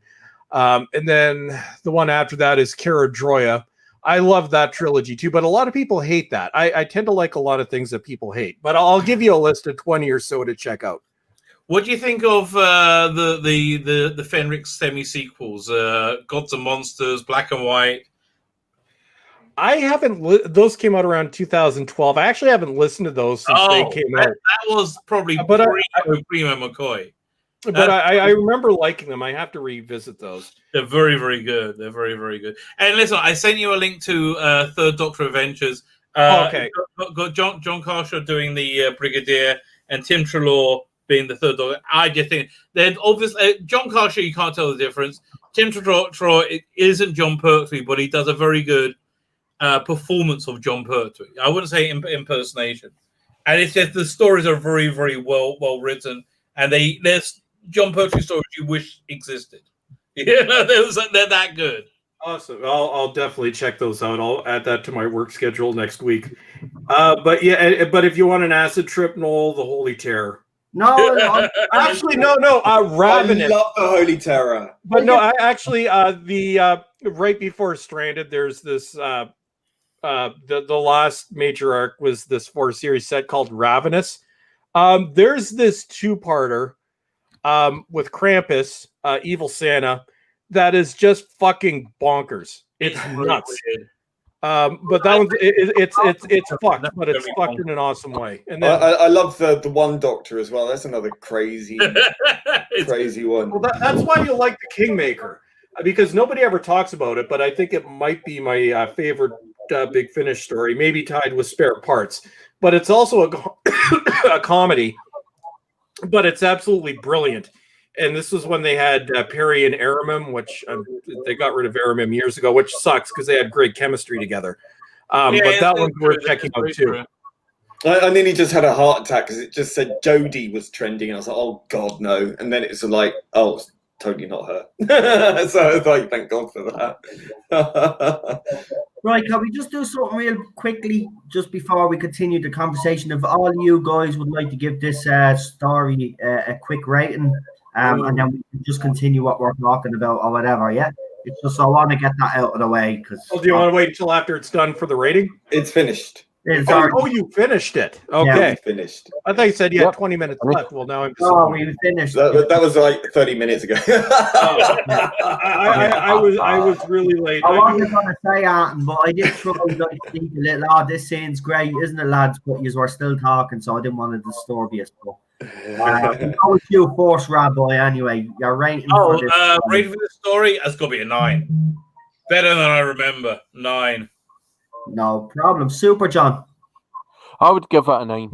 And then the one after that is Kara Droya. I love that trilogy too, but a lot of people hate that. I tend to like a lot of things that people hate, but I'll give you a list of 20 or so to check out. What do you think of the Fenric semi-sequels, Gods and Monsters, Black and White? I haven't. Those came out around 2012. I actually haven't listened to those since they came out. That was probably Primo McCoy. But I remember liking them. I have to revisit those. They're very, very good. They're very, very good. And listen, I sent you a link to Third Doctor Adventures. Okay. Got John Carshaw doing the Brigadier and Tim Treloar being the Third Doctor. I just think then obviously John Carshaw, you can't tell the difference. Tim Treloar it isn't John Pertwee, but he does a very good performance of John Pertwee. I wouldn't say impersonation. And it's just the stories are very, very well written, and there's John Pertwee stories you wish existed. You know, they're that good. Awesome. I'll definitely check those out. I'll add that to my work schedule next week. But if you want an acid trip, Noel, the Holy Terror. No, actually, no. Ravenous. I love the Holy Terror. But no, I actually the right before Stranded, there's this the last major arc was this 4-series set called Ravenous. There's this 2-parter with Krampus, Evil Santa, that is just fucking bonkers. It's nuts. But that one's it's fucked, but it's fucked in an awesome way. And then, I love the One Doctor as well. That's another crazy one. Well, that's why you like the Kingmaker, because nobody ever talks about it. But I think it might be my favorite Big Finish story, maybe tied with Spare Parts. But it's also a comedy, but it's absolutely brilliant. And this was when they had Perry and Aramim, which they got rid of Aramim years ago, which sucks because they had great chemistry together. But that one's worth checking out too. I nearly just had a heart attack because it just said Jodie was trending, and I was like, "Oh God, no!" And then it's like, "Oh, it's totally not her." So I was like, "Thank God for that." Right, can we just do something real quickly just before we continue the conversation? If all you guys would like to give this story a quick rating. And then we can just continue what we're talking about or whatever, yeah? It's just I want to get that out of the way. Do you want to wait until after it's done for the rating? It's finished. It's Oh, already- you finished it. Yeah, Okay. Finished. I thought you said you had Yep. 20 minutes left. Well, now I'm Oh, disappointed. we finished. That was like 30 minutes ago. I was really late. I wasn't going to say anything, but I did try to speak a little. Oh, this scene's great, isn't it, lads? But you were still talking, so I didn't want to disturb you. So, how was you, Force Rabbi? Anyway, you're rating for this. Rating for this story has got to be a 9. Better than I remember. 9. No problem. Super John. I would give it a 9.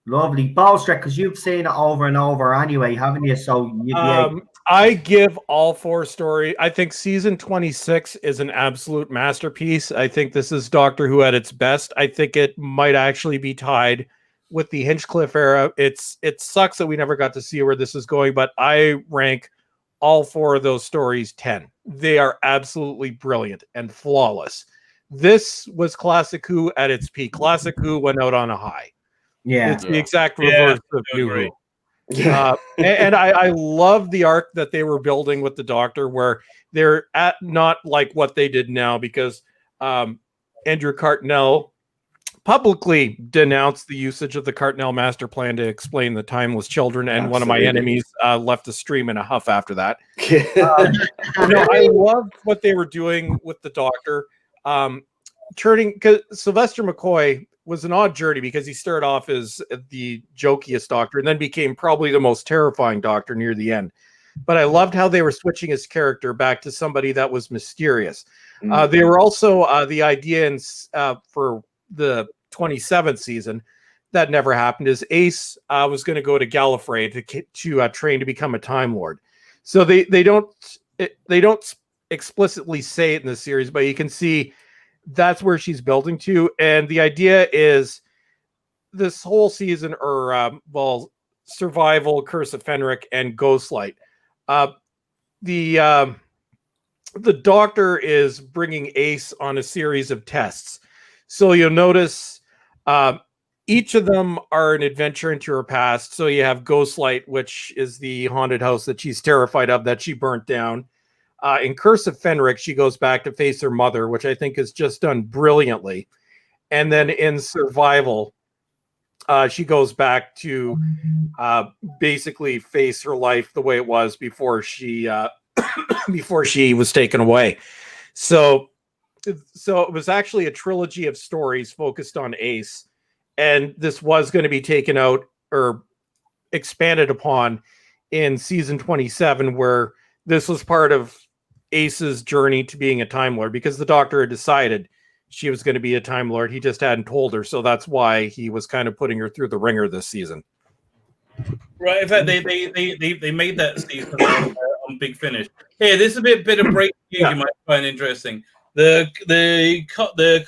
Lovely. Ballstrek, because you've seen it over and over anyway, haven't you? So you'd be I give all 4 stories. I think season 26 is an absolute masterpiece. I think this is Doctor Who at its best. I think it might actually be tied with the Hinchcliffe era. It sucks that we never got to see where this is going, but I rank all 4 of those stories 10. They are absolutely brilliant and flawless. This was Classic Who at its peak. Classic Who went out on a high. yeah. It's the exact reverse of I New agree. Who. And I love the arc that they were building with the Doctor, where they're at not like what they did now, because Andrew Cartnell publicly denounced the usage of the Cartnell master plan to explain the timeless children, and one of my enemies left the stream in a huff after that. I loved what they were doing with the Doctor. Turning, because Sylvester McCoy was an odd journey, because he started off as the jokiest Doctor and then became probably the most terrifying Doctor near the end. But I loved how they were switching his character back to somebody that was mysterious. They were also the idea for the 27th season that never happened is Ace was going to go to Gallifrey to train to become a Time Lord. So they don't explicitly say it in the series, but you can see that's where she's building to. And the idea is this whole season, or Survival, Curse of Fenric, and Ghostlight. The Doctor is bringing Ace on a series of tests. So you'll notice each of them are an adventure into her past. So you have Ghostlight, which is the haunted house that she's terrified of, that she burnt down. In Curse of Fenric, she goes back to face her mother, which I think is just done brilliantly. And then in Survival, she goes back to basically face her life the way it was before she before she was taken away. So it was actually a trilogy of stories focused on Ace, and this was going to be taken out or expanded upon in season 27, where this was part of Ace's journey to being a Time Lord, because the Doctor had decided she was going to be a Time Lord. He just hadn't told her, so that's why he was kind of putting her through the ringer this season. Right. In fact, they made that season on Big Finish. Here, this is a bit of breaking news you might find interesting. The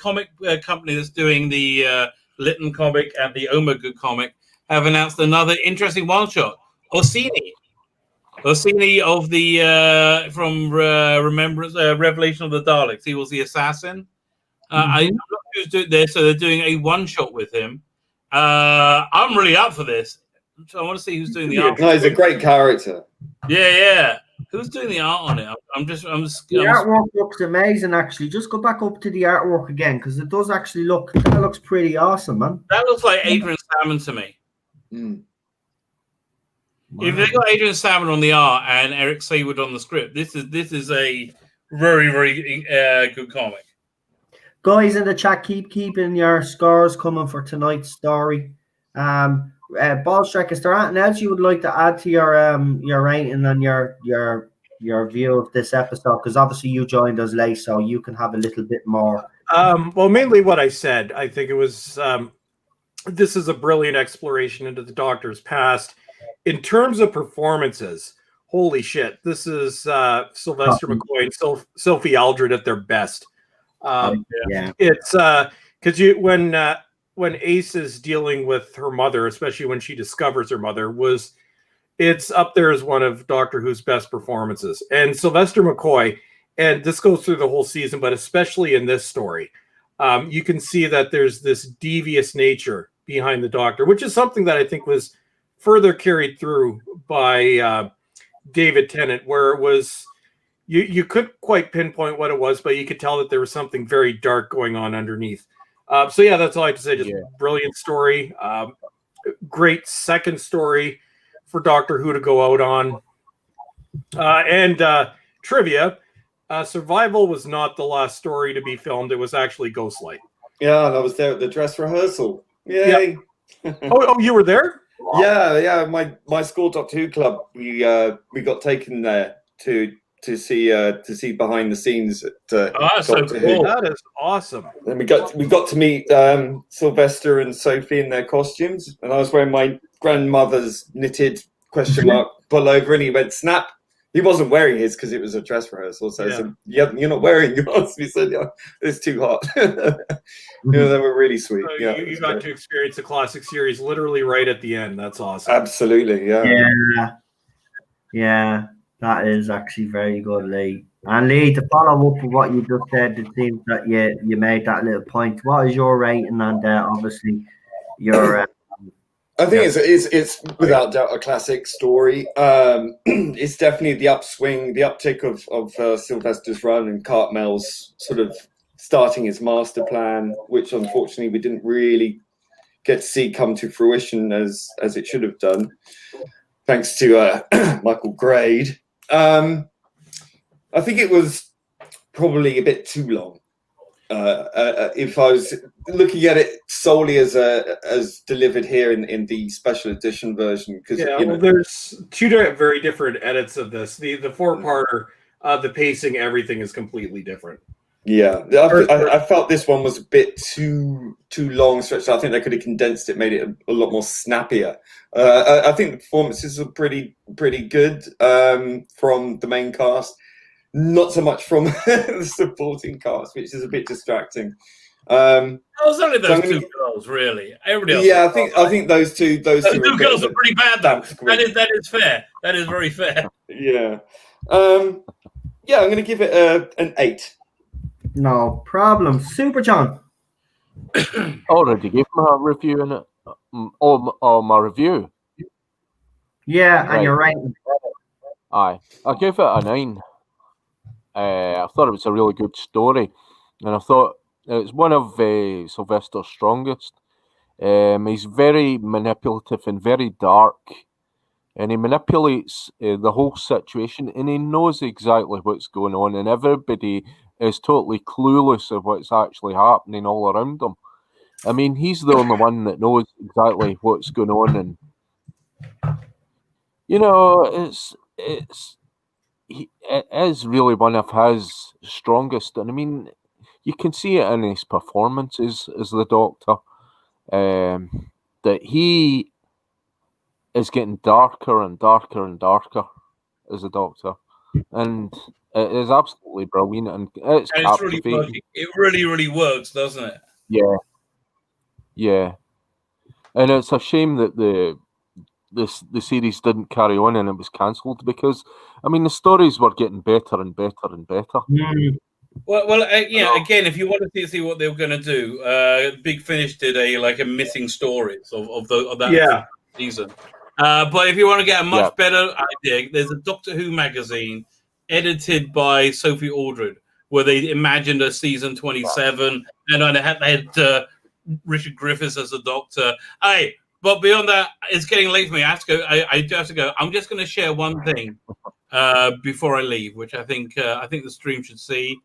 comic company that's doing the Lytton comic and the Omega comic have announced another interesting one shot. Orsini of the from Remembrance, Revelation of the Daleks. He was the assassin. I'm not sure who's doing this, so they're doing a one shot with him. I'm really up for this. So I want to see who's doing the art. No, he's a great character. Yeah. Who's doing the art on it? The artwork looks amazing, actually. Just go back up to the artwork again, because it does actually that looks pretty awesome, man. That looks like Adrian Salmon to me. Wow. If they got Adrian Salmon on the art and Eric Saward on the script, this is a very, very good comic. Guys in the chat, keep keeping your scores coming for tonight's story. Ballstrek, is there anything else you would like to add to your rating and your view of this episode? Because obviously you joined us late, so you can have a little bit more. Well, mainly what I said. I think it was this is a brilliant exploration into the Doctor's past. In terms of performances, holy shit, this is Sylvester McCoy and Sophie Aldred at their best. It's because when Ace is dealing with her mother, especially when she discovers her mother, it's up there as one of Doctor Who's best performances. And Sylvester McCoy, and this goes through the whole season, but especially in this story, you can see that there's this devious nature behind the Doctor, which is something that I think was further carried through by David Tennant, where it was you couldn't quite pinpoint what it was, but you could tell that there was something very dark going on underneath. So yeah, that's all I have to say. Just Yeah. brilliant story. Great second story for Doctor Who to go out on. And trivia, Survival was not the last story to be filmed. It was actually Ghostlight. Yeah, and I was there at the dress rehearsal. Yay! Oh, you were there? Yeah. My school Doctor Who club. We got taken there to see behind the scenes at that's so Doctor cool. Who. That is awesome. And we got to meet Sylvester and Sophie in their costumes, and I was wearing my grandmother's knitted question mark pullover, and he went snap. He wasn't wearing his because it was a dress rehearsal. So I said, "Yep, you're not wearing yours." He said, "Yeah, it's too hot." They were really sweet. So Yeah, you got to experience the classic series literally right at the end. That's awesome. absolutely. Yeah, that is actually very good, Lee. And Lee, to follow up with what you just said, it seems that you made that little point. What is your rating? And obviously, your I think it's without doubt a classic story. It's definitely the upswing, the uptick of Sylvester's run and Cartmel's sort of starting his master plan, which unfortunately we didn't really get to see come to fruition as it should have done, thanks to Michael Grade. I think it was probably a bit too long. If I was looking at it solely as delivered here in the special edition version, because there's two very different edits of this. The 4-parter, the pacing, everything is completely different. Yeah, I felt this one was a bit too long stretched. I think they could have condensed it, made it a lot more snappier. I think the performances are pretty good from the main cast. Not so much from the supporting cast, which is a bit distracting. It was only those two girls, really. Everybody else. Yeah, I think those two girls are pretty bad, though. That is fair. That is very fair. Yeah. I'm going to give it an 8. no problem. Super John. Already gave my review in it. My review. Yeah, Right. and you're rating. Aye, I gave it a 9. I thought it was a really good story, and I thought it's one of Sylvester's strongest. He's very manipulative and very dark, and he manipulates the whole situation, and he knows exactly what's going on, and everybody is totally clueless of what's actually happening all around them. I mean, he's the only one that knows exactly what's going on, and it is really one of his strongest, and I mean, you can see it in his performances as the Doctor, that he is getting darker and darker and darker as a Doctor, and it is absolutely brilliant, and it's really captivating. working. It really, really works, doesn't it? Yeah, and it's a shame that the series didn't carry on and it was cancelled, because I mean the stories were getting better and better and better. Well, again, if you want to see what they were going to do, Big Finish did a missing stories of that season. But if you want to get a much better idea, there's a Doctor Who magazine edited by Sophie Aldred where they imagined a season 27, and they had Richard Griffiths as the Doctor. But beyond that, it's getting late for me. I have to go. I do have to go. I'm just going to share one thing before I leave, which I think the stream should see.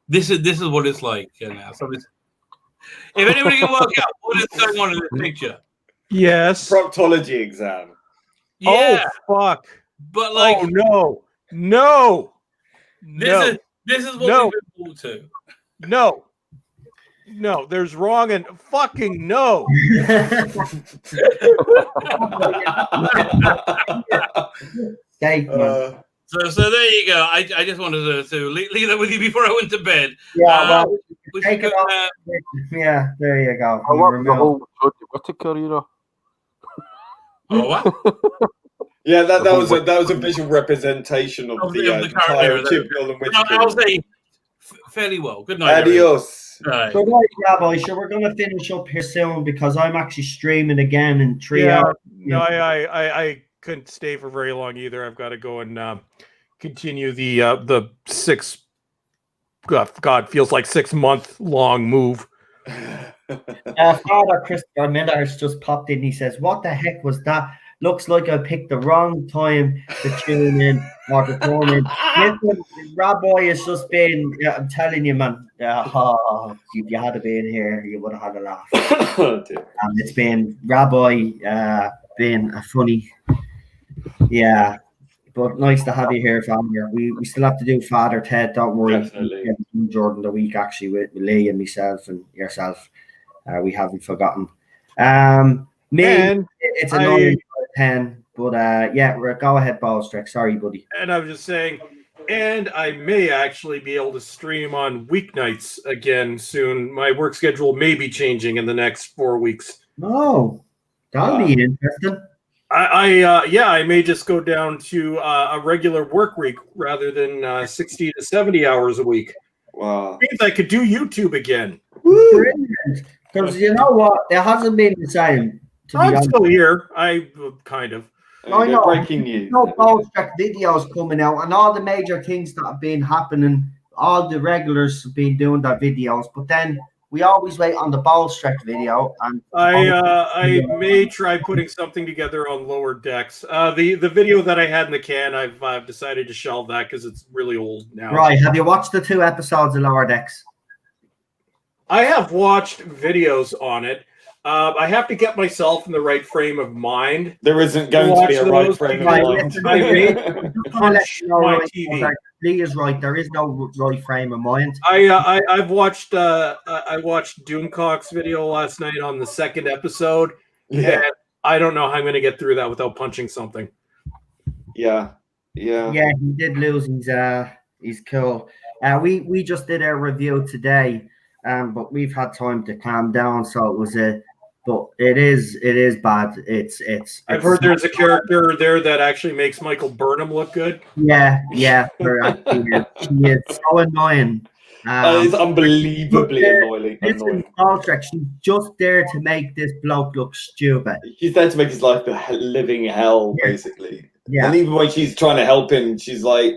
This is what it's like now. So if anybody can work out what is going on in this picture, yes, proctology exam. Yeah. Oh fuck! But like, oh no! This is what we've been brought to. No, there's wrong and fucking no. So there you go. I just wanted to leave that with you before I went to bed. Yeah, take it off. Yeah, there you go. I love the whole Jodie Whittaker era. Oh, what? Yeah, that was a visual representation of the entire Chip Bill and Whittaker. I'll say fairly well. Good night. Adios. Right. So right, yeah, boys. So we're gonna finish up here soon because I'm actually streaming again in 3 hours. No, I couldn't stay for very long either. I've got to go and continue the 6. God, feels like 6 month long move Father Christopher Miller has just popped in. He says, "What the heck was that? Looks like I picked the wrong time to tune in or to tune in." Listen, Rabbi has just been. I'm telling you, man. If you had been here, you would have had a laugh. It's been Rabbi being a funny, yeah. But nice to have you here, Father. We still have to do Father Ted. Don't worry. Definitely. Jordan the week actually with Lee and myself and yourself. We haven't forgotten. Me, And it's a 9 out of 10. But yeah, go ahead, Ballstrick. Sorry, buddy. And I was just saying, and I may actually be able to stream on weeknights again soon. My work schedule may be changing in the next 4 weeks. Oh, that'll be interesting. I may just go down to a regular work week rather than 60 to 70 hours a week. Wow. Means I could do YouTube again. Brilliant. Because you know what? It hasn't been the same. I'm still here. I kind of. I know. Breaking news. No Ballstrick videos coming out, and all the major things that have been happening. All the regulars have been doing their videos, but then we always wait on the Ballstrick video. And I may try putting something together on Lower Decks. The video that I had in the can, I've decided to shelve that because it's really old now. Right. Have you watched the 2 episodes of Lower Decks? I have watched videos on it. I have to get myself in the right frame of mind. There isn't going to be a right frame of mind. I may punch my TV. Lee is right. There is no right frame of mind. I watched Doomcock's video last night on the 2nd episode. Yeah. And I don't know how I'm going to get through that without punching something. Yeah. Yeah, he did lose. He's cool. We just did a review today, but we've had time to calm down. So it was but it is bad. I've heard there's a character there that actually makes Michael Burnham look good. Yeah. She is so annoying. It's unbelievably annoying. She's just there to make this bloke look stupid. She's there to make his life a living hell, basically. Yeah. And even when she's trying to help him, she's like,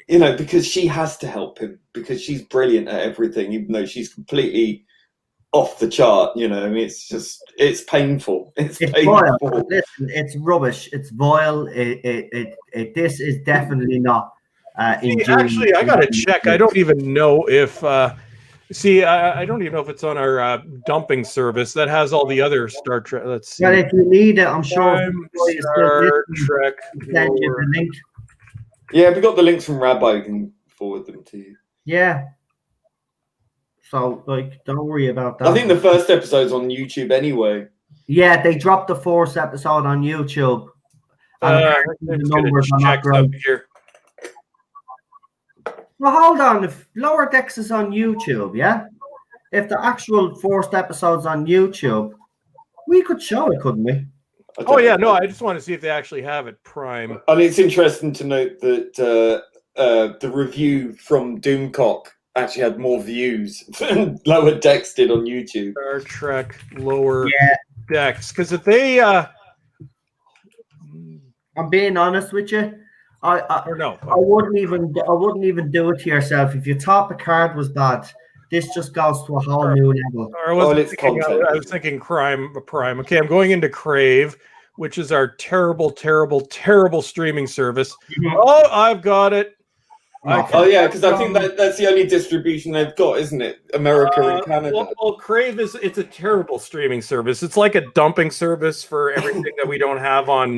because she has to help him because she's brilliant at everything, even though she's completely off the chart. It's painful. It's painful. Vile. Listen, it's rubbish. It's vile. This is definitely not. Actually, I gotta check. I don't even know if. I don't even know if it's on our dumping service that has all the other Star Trek. Let's see. Well, if you need it, I'm sure. Star Trek. Send you the link. Yeah, we got the links from Rabbi. You can forward them to you. Yeah. So, don't worry about that. I think the first episode's on YouTube anyway. Yeah, they dropped the 4th episode on YouTube. The numbers are not great. Here. Well, hold on. If Lower Decks is on YouTube, yeah? If the actual 4th episode's on YouTube, we could show it, couldn't we? Oh, yeah. No, I just want to see if they actually have it Prime. And it's interesting to note that the review from Doomcock actually had more views than Lower Decks did on YouTube. Star Trek Lower Decks. Because if they... I'm being honest with you. I wouldn't even do it to yourself. If you thought the card was bad, this just goes to a whole new level. I was thinking Prime. Okay, I'm going into Crave, which is our terrible, terrible, terrible streaming service. Mm-hmm. Oh, I've got it. Because I think that's the only distribution they've got, isn't it? America and Canada. Well, Crave it's a terrible streaming service. It's like a dumping service for everything that we don't have on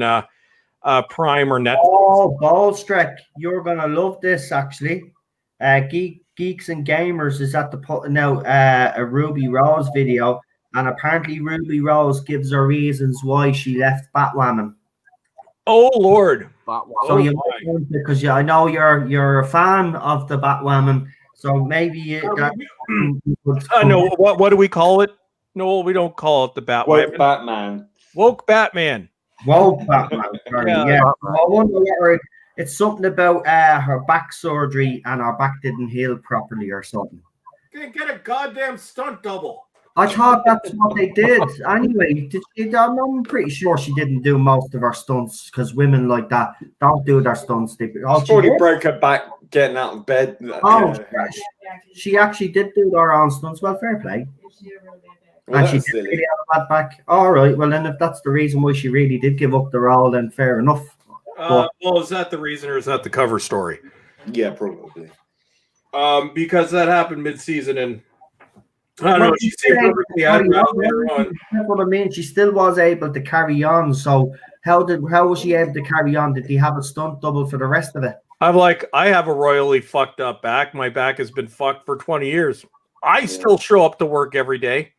Prime or Netflix. Oh, Ballstrick, you're gonna love this actually. Geeks and Gamers is at the putting out a Ruby Rose video, and apparently Ruby Rose gives her reasons why she left Batwoman. Oh Lord! So because I know you're a fan of the Batwoman, so maybe no. What do we call it? No, we don't call it the Batwoman. Woke Batman. Woke Batman. Woke Batman. Sorry, yeah. I wonder what it's something about her back surgery and her back didn't heal properly or something. Get a goddamn stunt double. I thought that's what they did. Anyway, I'm pretty sure she didn't do most of her stunts because women like that don't do their stunts. She probably broke her back getting out of bed. she actually did do her own stunts. Well, fair play. Well, And she that's did silly. really have a bad back. All right. Well, then if that's the reason why she really did give up the role, then fair enough. Well, is that the reason, or is that the cover story? Yeah, probably. Because that happened mid-season, and I don't know. She seemed perfectly Carry happy on, later on. That's what I mean. She still was able to carry on. So how was she able to carry on? Did they have a stunt double for the rest of it? I have a royally fucked up back. My back has been fucked for 20 years. I still show up to work every day.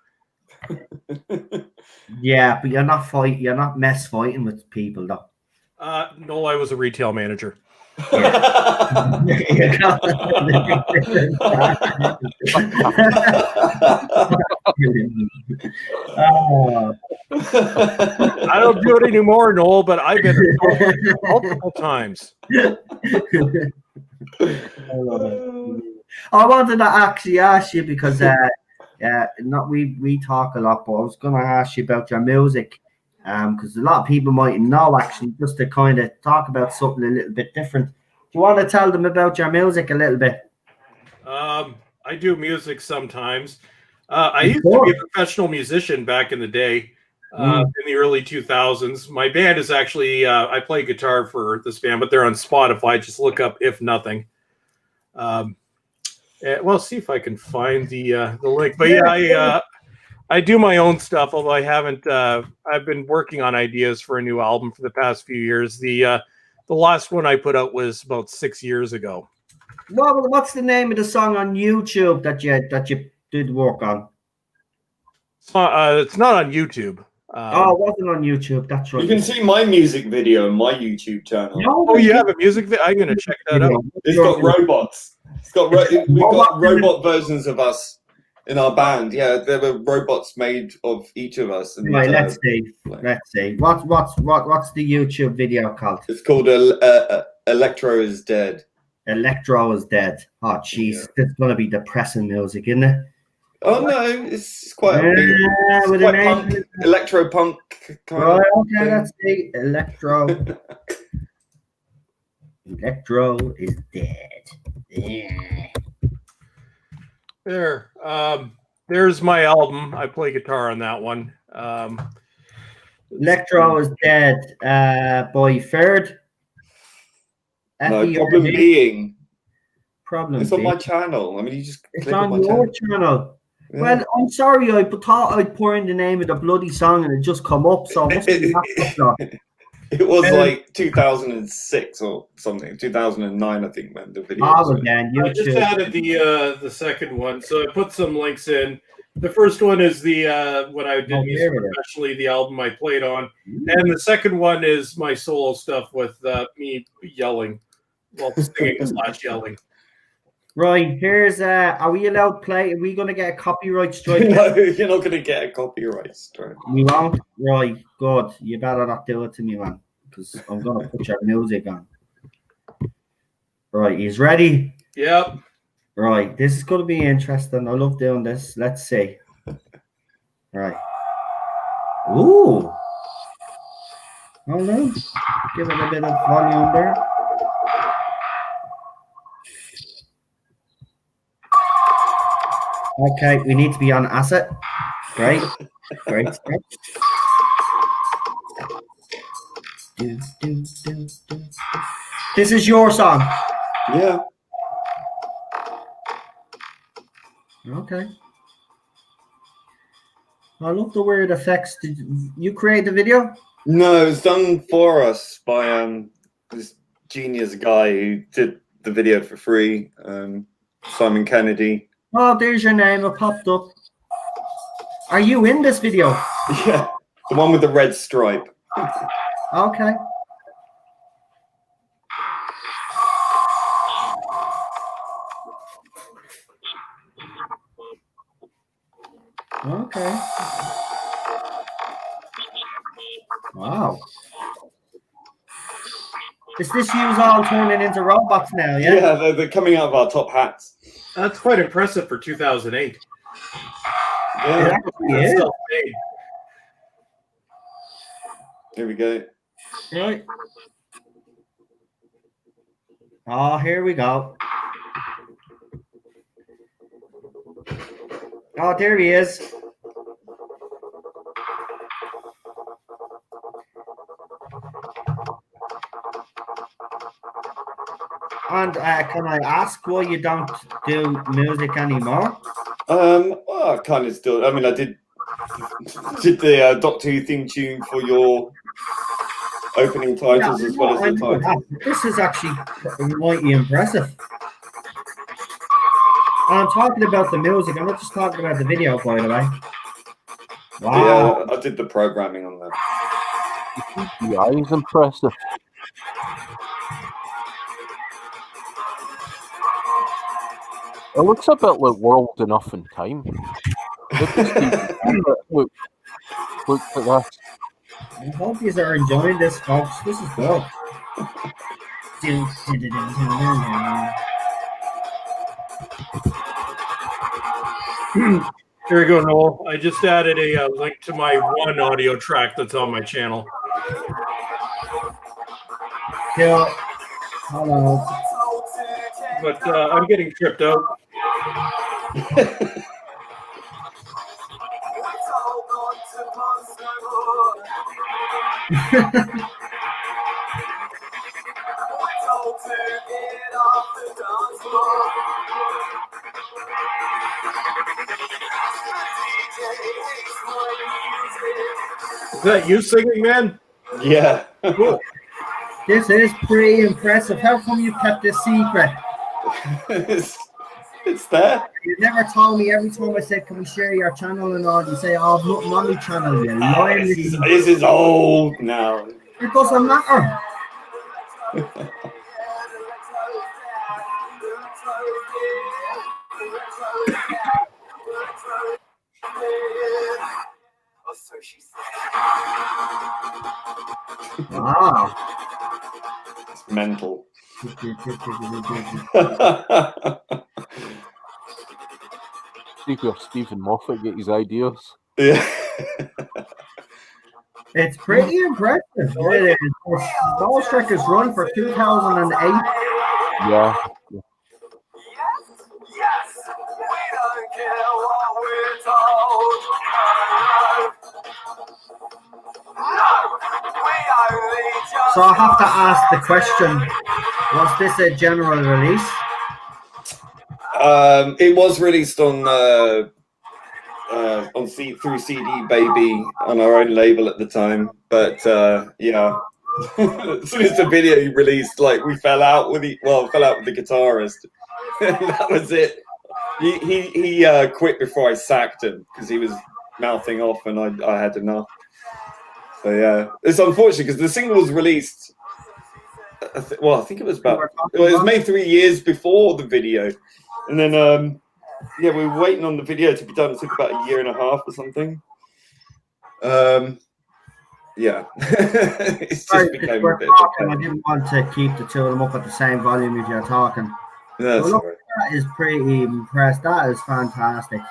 Yeah, but you're not mess fighting with people though. No, I was a retail manager. Oh. I don't do it anymore, Noel, but I've been assaulted multiple times. I wanted to actually ask you because we talk a lot, but I was going to ask you about your music because a lot of people might know actually, just to kind of talk about something a little bit different. Do you want to tell them about your music a little bit? I do music sometimes. I used to be a professional musician back in the day, in the early 2000s. My band is actually, I play guitar for this band, but they're on Spotify. Just look up If Nothing. Well, see if I can find the link. But yeah, I do my own stuff, although I haven't. I've been working on ideas for a new album for the past few years. The last one I put out was about 6 years ago. Well, what's the name of the song on YouTube that you did work on? It's not on YouTube. It wasn't on YouTube. That's right. You can see my music video on my YouTube channel. Oh, you have a music video? I'm going to check that out. It's got robots. We've got robot versions of us in our band. Yeah, there were robots made of each of us. And, right, let's see. Let's see. What's the YouTube video called? It's called Electro is Dead. Electro is Dead. Oh, jeez, It's gonna be depressing music, isn't it? Oh no, it's quite punk, electro punk. Right, okay, let's see. Electro is dead. Yeah. There's my album. I play guitar on that one. Electro is Dead by Ferd. No, Problem Being. It's on Being. my channel. I mean, you just it's click on my your channel. Yeah. Well, I'm sorry, I thought I'd pour in the name of the bloody song and it just come up. So it was like 2006 or something, 2009, I think, when the video. Again, I just added the second one, so I put some links in. The first one is the when I did music professionally, the album I played on, and the second one is my solo stuff with me yelling, well, singing / yelling. Right, here's are we allowed to play? Are we going to get a copyright strike? No, you're not going to get a copyright strike. We won't? Right, good. You better not do it to me, man, because I'm going to put your music on. Right, he's ready? Yep. Right, this is going to be interesting. I love doing this. Let's see. Right. Ooh. Hold on. Give it a bit of volume there. Okay, we need to be on asset. Great. Great stuff. This is your song. Yeah. Okay. I love the weird effects. Did you create the video? No, it's done for us by this genius guy who did the video for free, Simon Kennedy. Oh, there's your name. It popped up. Are you in this video? Yeah, the one with the red stripe. Okay. Okay. Wow. Is this you all turning into robots now, yeah? Yeah, they're coming out of our top hats. That's quite impressive for 2008. Yeah. Yeah. Here we go. Right. Oh, here we go. Oh, there he is. And can I ask why you don't do music anymore? Well, I kind of still. I mean, I did the Doctor Who theme tune for your opening titles as well as the title. This is actually mighty impressive. And I'm talking about the music. I'm not just talking about the video, by the way. Wow. Yeah, I did the programming on that. Yeah, he's impressive. It looks a bit like World Enough in Time. Look at that. I hope you are enjoying this, folks. This is good. Here you go, Noel. I just added a link to my one audio track that's on my channel. Cool. Hello. But I'm getting tripped out. Is that you singing, man? Yeah. Cool. This is pretty impressive. How come you kept this secret? It's there. You never told me. Every time I said, "Can we share your channel?" and all, you say, "Oh, nothing on my channel." You lying. This is old now. It doesn't matter. Wow. It's mental. See where Stephen Moffat get his ideas. Yeah. It's pretty impressive. It is. Ball Trek is run for 2008. Yeah. So I have to ask the question: was this a general release? It was released on through CD Baby on our own label at the time, but yeah, as soon as the video released, like we fell out with the guitarist. That was it. He quit before I sacked him because he was mouthing off, and I had enough. So yeah, it's unfortunate because the single was released. I think it was it was made 3 years before the video, and then yeah, we were waiting on the video to be done. It took about a year and a half or something. Yeah, it's just became a bit. I didn't want to keep the two of them up at the same volume if you're talking. That's look, right. that is pretty impressed. That is fantastic.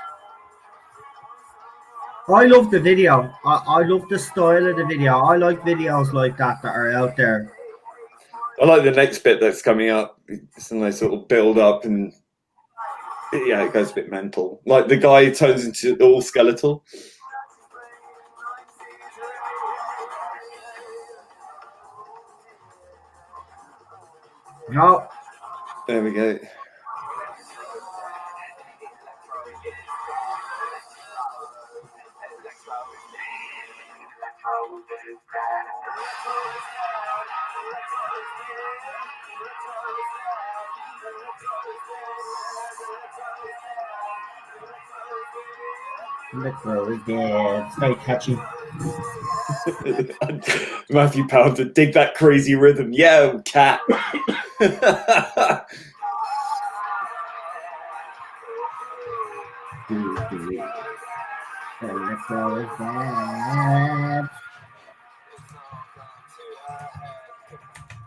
I love the video. I love the style of the video. I like videos like that are out there. I like the next bit that's coming up. It's a nice sort of build up, and yeah, it goes a bit mental. Like the guy turns into all skeletal. No. There we go. It's very catchy. Matthew Pounder, dig that crazy rhythm. Yeah, cat.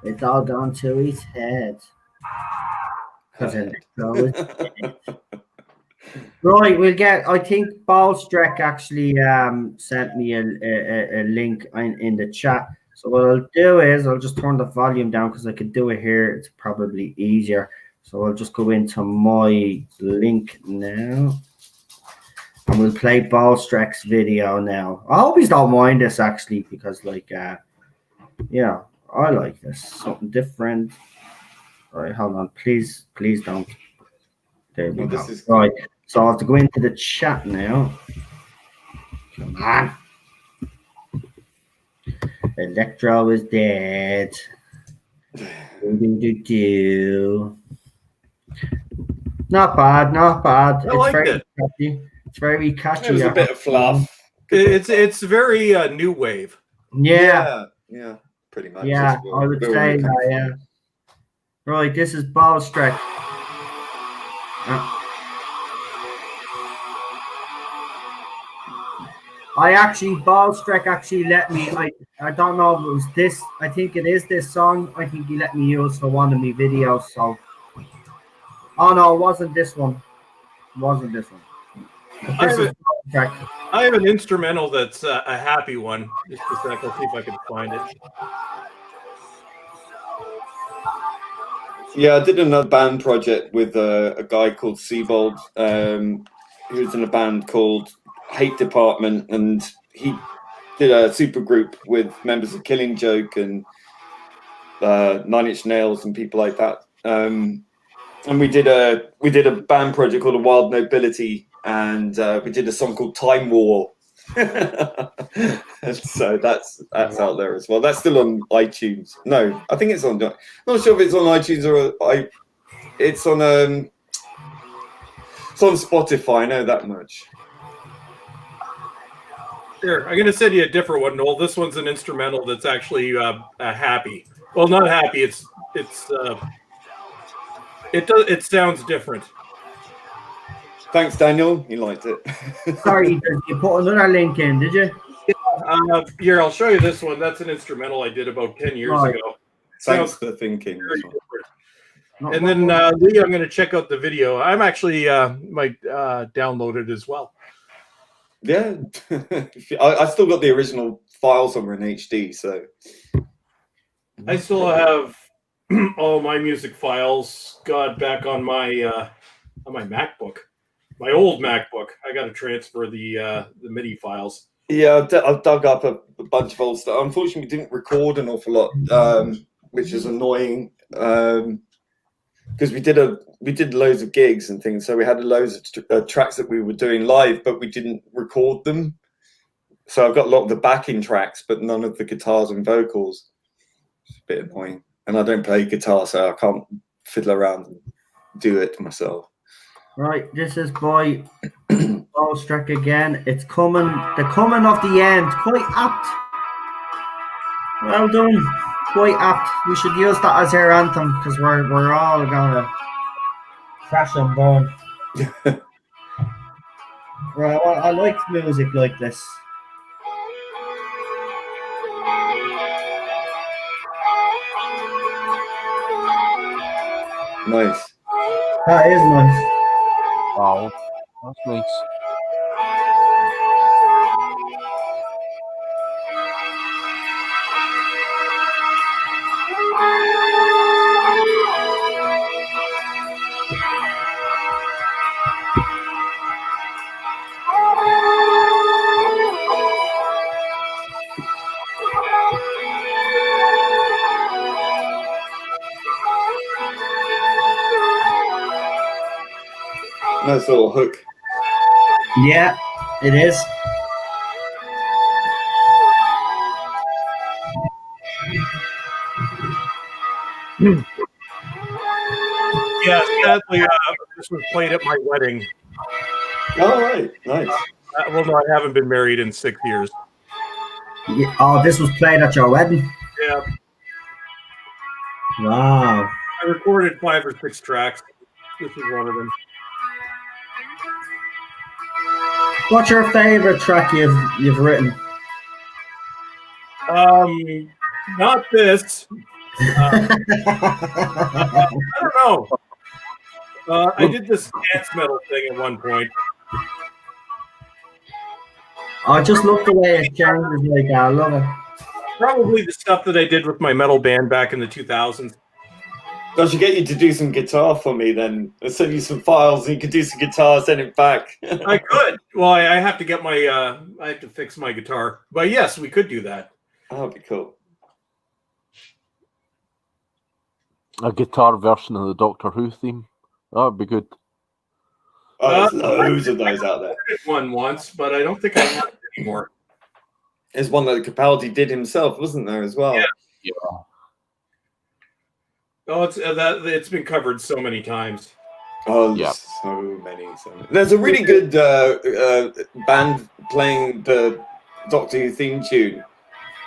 It's all gone to his head. Right, we'll get. I think Ballstrek actually sent me a link in the chat. So what I'll do is I'll just turn the volume down because I could do it here. It's probably easier. So I'll just go into my link now. And we'll play Ballstreck's video now. I hope he's don't mind this actually, because like yeah, I like this. Something different. All right, hold on. Please don't. There we Oh, go. this is Right. So I have to go into the chat now. Come on. Electro is dead. Do. Not bad, not bad. I liked very it. catchy. It's very catchy. It was a bit of fluff. It's very new wave. Yeah, Yeah, pretty much. yeah. That's where- I would where say we're coming that. from. Yeah. Right. This is Ballstreck. Ballstreck actually let me. I don't know if it was this. I think it is this song. I think he let me use for one of my videos. So. Oh no, it wasn't this one. It wasn't this one. This is Ballstreck. I have an instrumental that's a happy one. Just a sec, I'll see if I can find it. Yeah, I did another band project with a guy called Siebold, who was in a band called Hate Department, and he did a super group with members of Killing Joke and Nine Inch Nails and people like that. And we did a band project called A Wild Nobility, and we did a song called Time War. And so that's out there as well. That's still on iTunes. No, I think it's on. Not sure if it's on iTunes or it's on Spotify. I know that much. Here, I'm gonna send you a different one, Noel. This one's an instrumental that's actually happy. Well, not happy. It sounds different. Thanks, Daniel. You liked it. Sorry, you put another link in, did you? Here, I'll show you this one. That's an instrumental I did about 10 years Right. ago. Thanks for thinking. Very different. And then Lee, I'm going to check out the video. I'm actually might download it as well. Yeah, I still got the original file somewhere in HD. So I still have all my music files. God, back on my MacBook, my old MacBook. I got to transfer the MIDI files. yeah, I've dug up a bunch of old stuff. Unfortunately, we didn't record an awful lot, which is annoying. Because we did loads of gigs and things, so we had loads of tracks that we were doing live, but we didn't record them. So I've got a lot of the backing tracks, but none of the guitars and vocals. It's a bit annoying, and I don't play guitar, so I can't fiddle around and do it myself. Right, this is by Ballstreck again. It's coming. The coming of the end. Quite apt. Well done. Quite apt. We should use that as our anthem because we're all gonna crash and burn. Right, I like music like this. Nice. That is nice. Wow, that's nice. Nice little hook. Yeah, it is. Yeah, sadly, this was played at my wedding. All right, nice. Well, no, I haven't been married in 6 years. Yeah. Oh, this was played at your wedding. Yeah, Wow. I recorded 5 or 6 tracks. This is one of them. What's your favorite track you've written? Not this. I don't know. I did this dance metal thing at one point. I just love the way it changes. Like I love it. Probably the stuff that I did with my metal band back in the 2000s. I should get you to do some guitar for me then. I'll send you some files and you can do some guitar, send it back. I could. Well, I have to get my I have to fix my guitar. But yes, we could do that. That'd be cool. A guitar version of the Doctor Who theme. That would be good. Oh, there's loads of those out there. I did one once, but I don't think I have it anymore. There's one that Capaldi did himself, wasn't there, as well? Yeah. Oh, it's been covered so many times. Oh, Yeah. so many. There's a really good band playing the Doctor Who theme tune,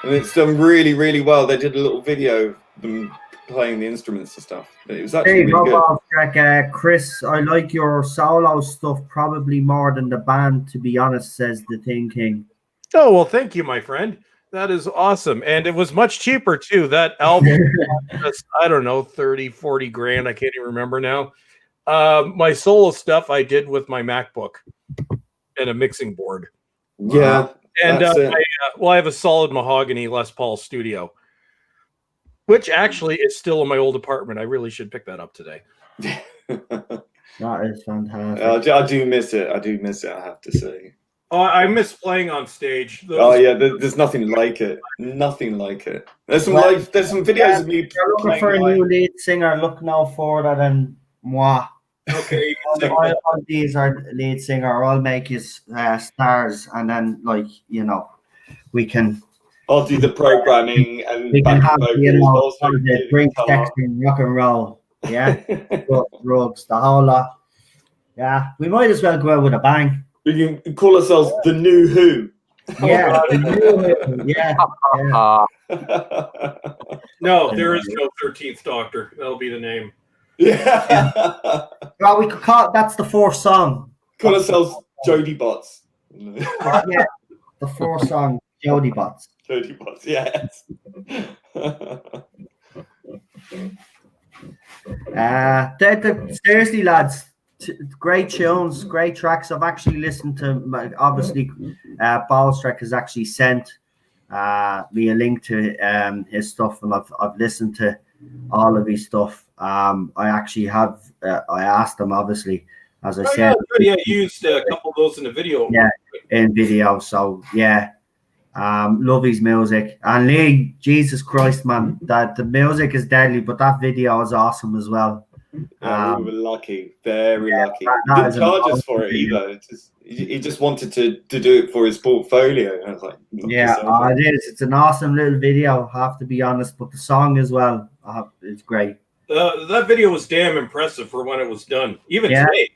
and it's done really, really well. They did a little video of them playing the instruments and stuff. It was actually Hey, really good. Rob, Chris, I like your solo stuff probably more than the band, to be honest, says the Thing King. Oh, well, thank you, my friend. That is awesome. And it was much cheaper, too. That album, was, I don't know, 30, 40 grand. I can't even remember now. My solo stuff I did with my MacBook and a mixing board. Yeah. And that's it. I have a solid mahogany Les Paul Studio, which actually is still in my old apartment. I really should pick that up today. That is fantastic. I do miss it. I have to say. Oh, I miss playing on stage. Oh yeah, there's nothing like it. Nothing like it. There's some videos of me If you're looking playing for a live. new lead singer, look no further than moi. Okay. All these are lead singer. I'll make you stars, and then we can I'll do the programming and have vocals, also the do drink, guitar. texting, rock and roll. Yeah, drugs, the whole lot. Yeah, we might as well go out with a bang. We can call ourselves the New Who. Yeah, yeah. No, there is no 13th Doctor. That'll be the name. Yeah. Well, we could call that's the fourth song. Call ourselves Jody Bots. Yeah, the fourth song, Jody Bots. Jody Bots, yes. Seriously, lads, great tunes, great tracks. I've actually listened to, obviously, Ballstrek has actually sent me a link to his stuff, and I've listened to all of his stuff. I actually have, I asked him, obviously, as I said. Yeah, you used a couple of those in the video. Yeah, in video. So, yeah. Love his music. And Lee, Jesus Christ, man, that the music is deadly, but that video is awesome as well. We were lucky, very lucky. that He didn't is charge an us for it either. He just wanted to do it for his portfolio. And I was like, yeah, it is. It's an awesome little video, I have to be honest. But the song as well, it's great. That video was damn impressive for when it was done. Even today.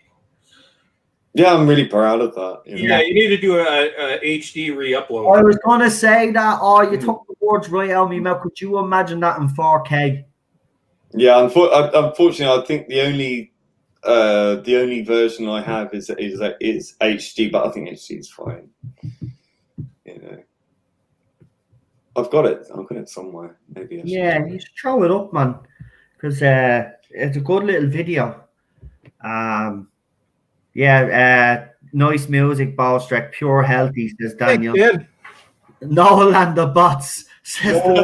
Yeah, I'm really proud of that. Yeah, you need to do a HD re-upload. I was going to say that. Oh, you took the words right out of me mouth. Could you imagine that in 4K? Yeah, unfortunately, I think the only version I have is HD, but I think HD is fine. I've got it somewhere. Maybe. Yeah, you should throw it up, man, because it's a good little video. Nice music, Ballstrek, pure healthy, says Daniel. Noel and the bots, says oh,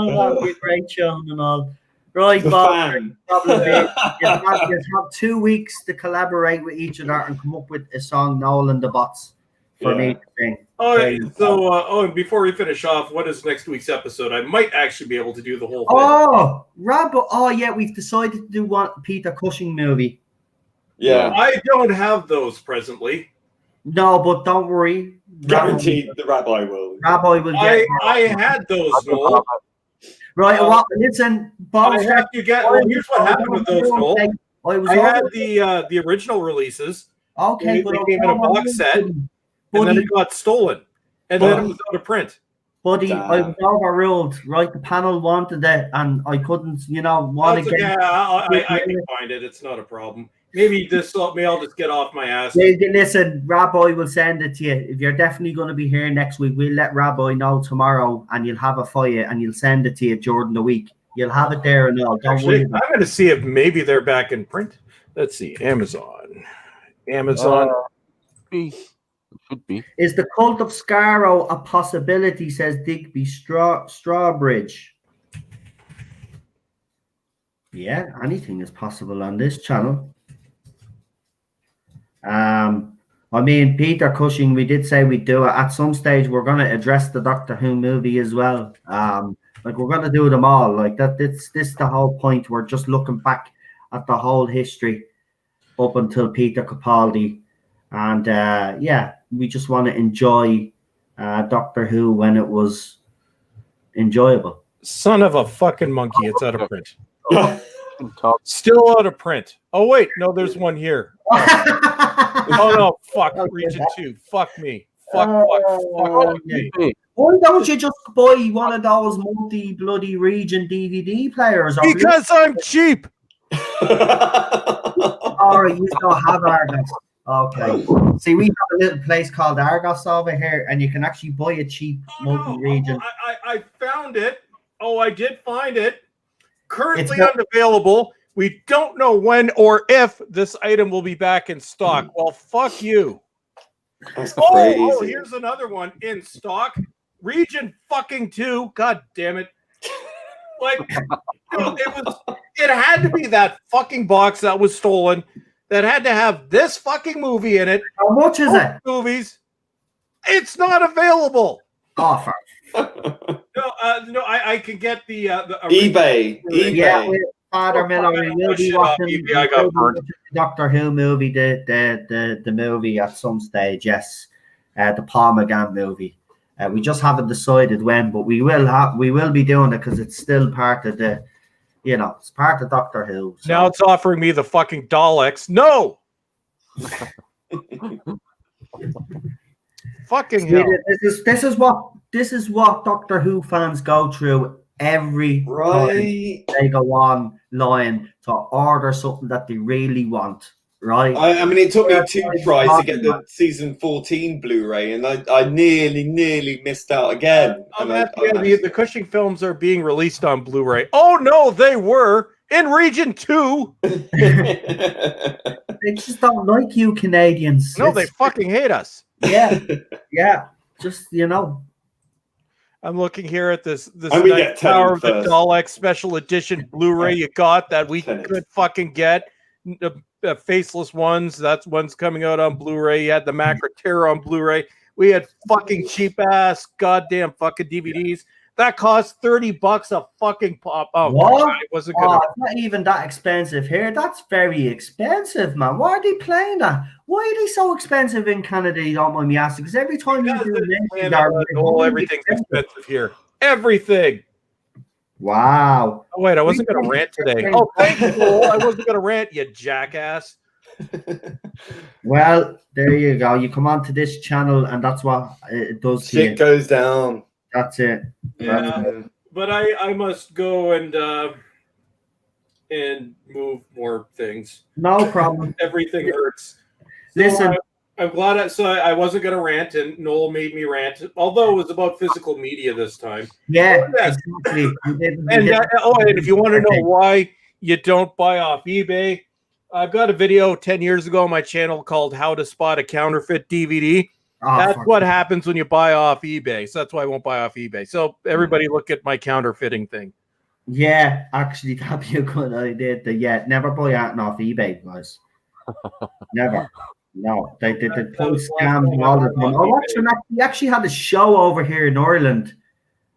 that would be a great show and all. Right, Bob. You have 2 weeks to collaborate with each other and come up with a song, Noel and the bots, for me to sing. And before we finish off, what is next week's episode? I might actually be able to do the whole thing. Oh, Rob! Oh, yeah, we've decided to do one Peter Cushing movie. Yeah, I don't have those presently. No, but don't worry. Guaranteed, the rabbi will. Rabbi will get. I had those, Noel. Right. Well, listen, Bob. I have to get. Well, here's what happened with those, Noel. I had the original releases. Okay, they came in a box set, and then it got stolen, and then it was out of print. Buddy, I was overruled. Right, the panel wanted it, and I couldn't. Want to get. Yeah, I can find it. It's not a problem. Maybe I'll just get off my ass. Listen, Rabbi will send it to you. If you're definitely going to be here next week, we'll let Rabbi know tomorrow, and you'll have it for you, and you'll send it to you during the week. You'll have it there and all. Don't worry. I'm going to see if maybe they're back in print. Let's see, Amazon. Should be. Is the cult of Scarrow a possibility, says Digby Strawbridge? Yeah, anything is possible on this channel. I mean, Peter Cushing, we did say we'd do it. At some stage, we're going to address the Doctor Who movie as well. Like, we're going to do them all. Like, this is the whole point. We're just looking back at the whole history up until Peter Capaldi. And, yeah, we just want to enjoy Doctor Who when it was enjoyable. Son of a fucking monkey. It's out of print. Talk. Still out of print. Oh, wait. No, there's one here. Oh, no. Fuck. Region 2. Fuck me. Fuck me. Why don't you just buy one of those multi-bloody region DVD players? Because I'm cheap. All right, you still have Argos. Okay. See, we have a little place called Argos over here, and you can actually buy a cheap multi-region. I found it. Oh, I did find it. Currently unavailable. We don't know when or if this item will be back in stock. Well, fuck you. That's crazy. Oh, here's another one in stock. Region fucking 2. God damn it. Like, it had to be that fucking box that was stolen that had to have this fucking movie in it. How much is it? Movies. It's not available. Offer. No, I can get the eBay. Yeah, with Father Miller. We'll be watching I got burned. the Doctor Who movie, the movie at some stage. Yes, the Paul McGann movie. We just haven't decided when, but we will be doing it because it's still part of the, it's part of Doctor Who. So. Now it's offering me the fucking Daleks. No. Fucking hell. This is what Doctor Who fans go through every time they go online to order something that they really want. Right. I mean, it took me 2 tries to get the season 14 Blu-ray, and I nearly missed out again. The Cushing films are being released on Blu-ray. Oh no, they were in Region 2. They just don't like you Canadians. No, they fucking hate us. Yeah, yeah. Just I'm looking here at this Night Power of the Daleks special edition Blu-ray you got that we could fucking get. The faceless ones, that's one's coming out on Blu-ray. You had the Macra Terror on Blu-ray. We had fucking cheap ass goddamn fucking DVDs. That cost $30 a fucking pop. Oh, what? God, it wasn't gonna... it's not even that expensive here. That's very expensive, man. Why are they playing that? Why are they so expensive in Canada? You don't mind me asking. Because every time you do everything's expensive here. Everything. Wow. Oh, wait, I wasn't going to rant today. Oh, thank you. I wasn't going to rant, you jackass. Well, there you go. You come on to this channel, and that's what it does. Shit goes down. That's it. Yeah, but I must go and move more things. No problem. Everything hurts. Listen. I'm glad I wasn't going to rant, and Noel made me rant, although it was about physical media this time. Yeah, exactly. And if you want to know why you don't buy off eBay, I've got a video 10 years ago on my channel called How to Spot a Counterfeit DVD. That's what happens when you buy off eBay. So that's why I won't buy off eBay. So everybody look at my counterfeiting thing. Yeah, actually, that'd be a good idea. Never buy anything off eBay, guys. Never. No, they pull scams all the time. We actually had a show over here in Ireland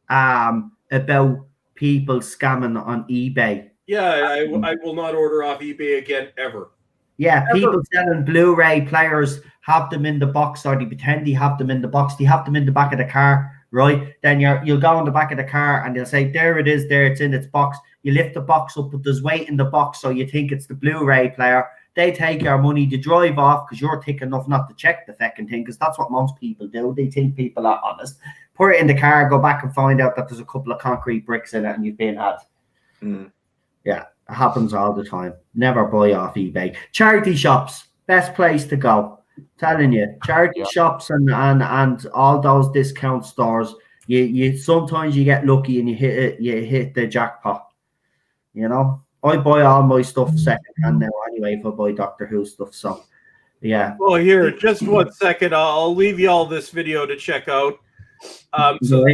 about people scamming on eBay. Yeah, I will not order off eBay again, ever. Yeah, people selling Blu-ray players have them in the box, or they pretend they have them in the box. They have them in the back of the car, right? Then you'll go in the back of the car and they'll say, there it is, there, it's in its box. You lift the box up, but there's weight in the box, so you think it's the Blu-ray player. They take your money, they drive off because you're thick enough not to check the fucking thing, because that's what most people do. They think people are honest. Put it in the car, go back and find out that there's a couple of concrete bricks in it and you've been had. Yeah, it happens all the time. Never buy off eBay. Charity shops, best place to go. Telling you, charity shops and all those discount stores. You sometimes you get lucky and you hit the jackpot. You know. I buy all my stuff second hand now anyway if I buy Doctor Who stuff. So, Yeah. Well, here, just 1 second. I'll leave you all this video to check out. So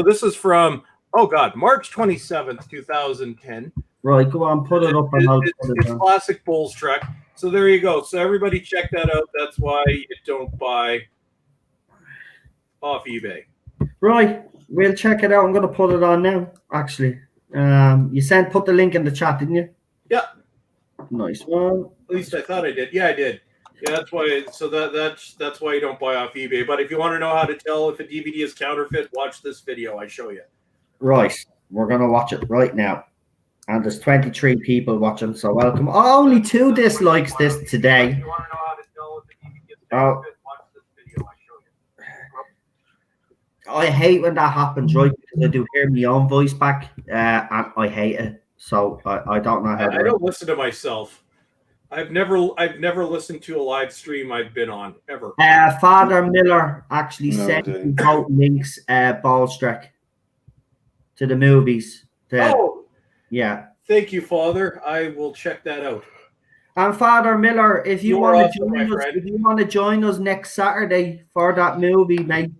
this is from, March 27th, 2010. Right, go on, put it up and I'll put it It's down. classic Bulls Trek. So there you go. So everybody check that out. That's why you don't buy off eBay. Right, we'll check it out. I'm going to put it on now, actually. You put the link in the chat, didn't you? Yeah. Nice one. At least I thought I did. Yeah, I did. Yeah, that's why. So that's why you don't buy off eBay. But if you want to know how to tell if a DVD is counterfeit, watch this video. I show you. Right, we're going to watch it right now. And there's 23 people watching, so welcome. Oh, only 2 dislikes this today. If you want to know how to tell if a DVD is Oh. counterfeit, watch this video. I show you. I hate when that happens, right? Because I do hear my own voice back, and I hate it. So I don't know how to. I don't listen to myself. I've never listened to a live stream I've been on ever. Father Miller actually No, I sent didn't. both links, Ballstrek, to the movies. Yeah. Thank you, Father. I will check that out. And Father Miller, if you You're want to awesome, my join us, friend. if you want to join us next Saturday for that movie, mate.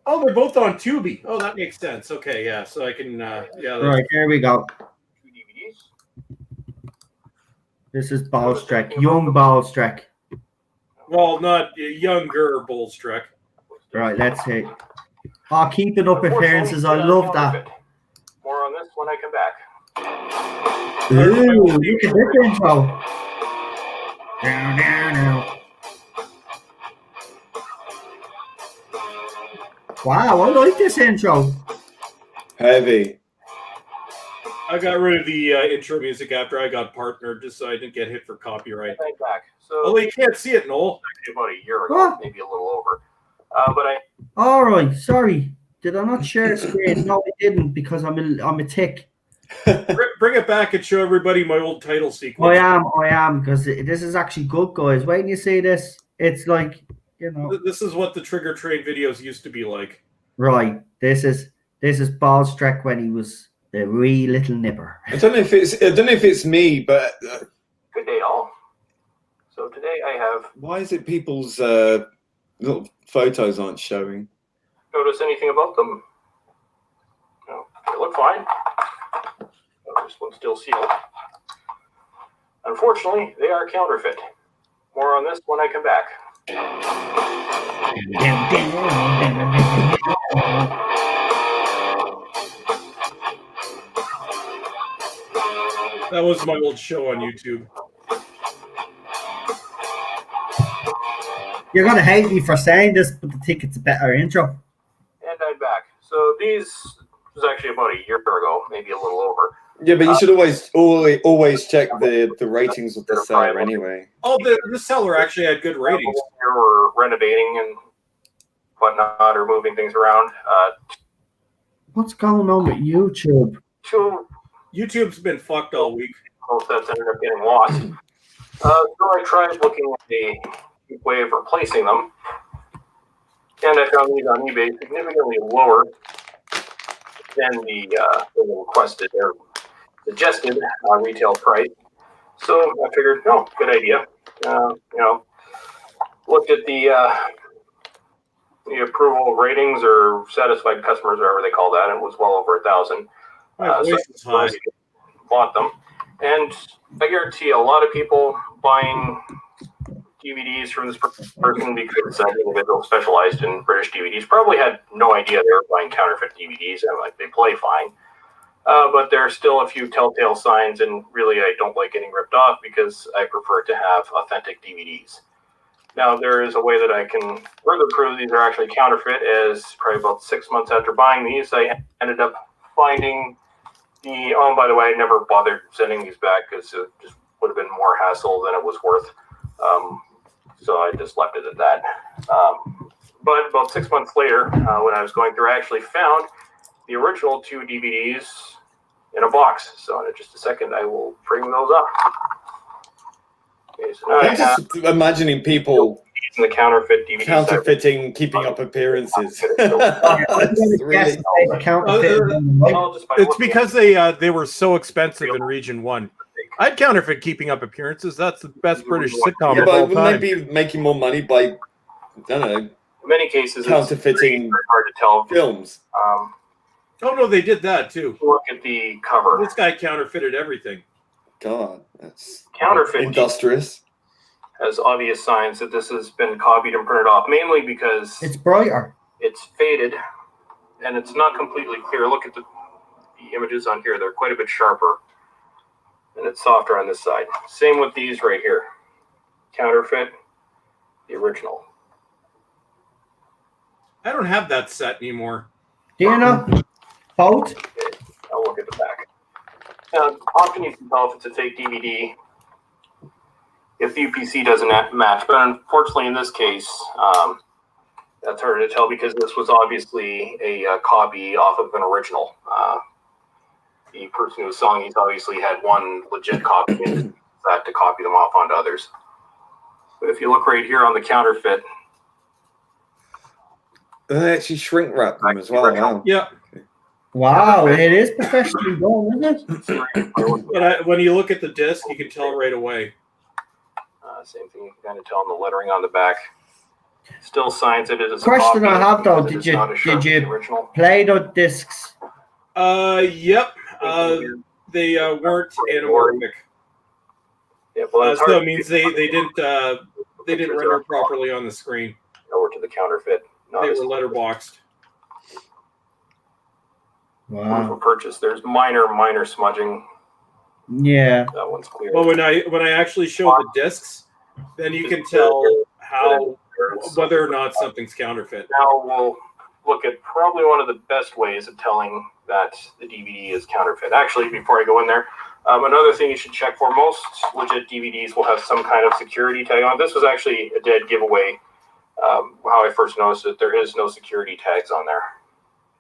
Oh, they're both on Tubi. Oh, that makes sense. Okay, yeah. So I can, Right, here we go. 2 DVDs. This is Ballstrek, young Ballstrek. Well, not younger Bulls Trek. Right, let's see. Oh, keeping up appearances. I love that. More on this when I come back. Ooh, look at this intro. Down, down, down. Wow, I like this intro. Heavy. I got rid of the intro music after I got partnered, just so I didn't get hit for copyright. Back. So Well, you can't see it, Noel. about a year ago, What? maybe a little over. But I All right, sorry. Did I not share screen? No, I didn't because I'm a tick. Bring it back and show everybody my old title sequence. I am, because this is actually good, guys. Wait till you see this. It's like, you know. This is what the Trigger Train videos used to be like. Right. This is Ballstrek when he was a wee little nipper. I don't know if it's me, but good day all. So today I have why is it people's little photos aren't showing? noticed anything about them. No, they look fine. Oh, this one's still sealed. Unfortunately, they are counterfeit. More on this when I come back. That was my old show on YouTube. You're gonna hate me for saying this, but I think it's a better intro. And I'm back. So these was actually about a year ago, maybe a little over. Yeah, but you should always check the ratings of the seller anyway. Oh, the seller actually had good ratings. We were renovating and whatnot, or moving things around. What's going on with YouTube? Two YouTube's been fucked all week. sets ended up getting lost. So I tried looking at the way of replacing them, and I found these on eBay significantly lower than the requested or suggested retail price. So I figured, no, good idea. Looked at the approval ratings or satisfied customers, whatever they call that, and it was well over 1,000. My voice is high. Bought them, and I guarantee a lot of people buying DVDs from this person, because that individual specialized in British DVDs, probably had no idea they were buying counterfeit DVDs, and like they play fine. But there are still a few telltale signs, and really I don't like getting ripped off because I prefer to have authentic DVDs. Now, there is a way that I can further prove these are actually counterfeit, as probably about 6 months after buying these, I ended up finding and by the way, I never bothered sending these back because it just would have been more hassle than it was worth. So I just left it at that. But about 6 months later, when I was going through, I actually found the original 2 DVDs in a box. So in just a second, I will bring those up. Okay, so now I'm just imagining people in the counterfeit DVDs. counterfeiting, keeping up appearances. Yes, Really, counterfeit. I'll just by It's looking because they were so expensive in Region 1. I'd counterfeit Keeping Up Appearances. That's the best British sitcom Yeah, of all but wouldn't they time. be making more money by, I don't know, In many cases, counterfeiting it's very hard to tell. films? Oh no, they did that too. Look at the cover. This guy counterfeited everything. God, that's Counterfeit industrious. has obvious signs that this has been copied and printed off, mainly because It's brighter. it's faded and it's not completely clear. Look at the images on here. They're quite a bit sharper and it's softer on this side. Same with these right here. Counterfeit, the original. I don't have that set anymore. Do you know? Both? Okay, I'll look at the back. Now, often you can tell if it's a fake DVD if the UPC doesn't match, but unfortunately in this case, that's hard to tell because this was obviously a copy off of an original. The person who was selling these obviously had one legit copy and that to copy them off onto others. But if you look right here on the counterfeit, They actually shrink wrap them as well. Wow. Yeah, Wow, it is professionally done, isn't it? but when you look at the disc, you can tell right away. same thing you can kind of tell on the lettering on the back. Still signs that it is a Question copy, I have though, because it did is you not as sharp as the original. play the discs? Yep. They weren't anamorphic. Yeah, well, that's So hard it means they didn't render properly on the screen. over to the counterfeit. Not They as were letterboxed. for Wow. purchase. There's minor smudging. Yeah. That one's clear. But when I actually show the discs, then you can tell whether or not something's counterfeit. Now we'll look at probably one of the best ways of telling that the DVD is counterfeit. Actually, before I go in there, another thing you should check for, most legit DVDs will have some kind of security tag on. This was actually a dead giveaway. How I first noticed it, there is no security tags on there.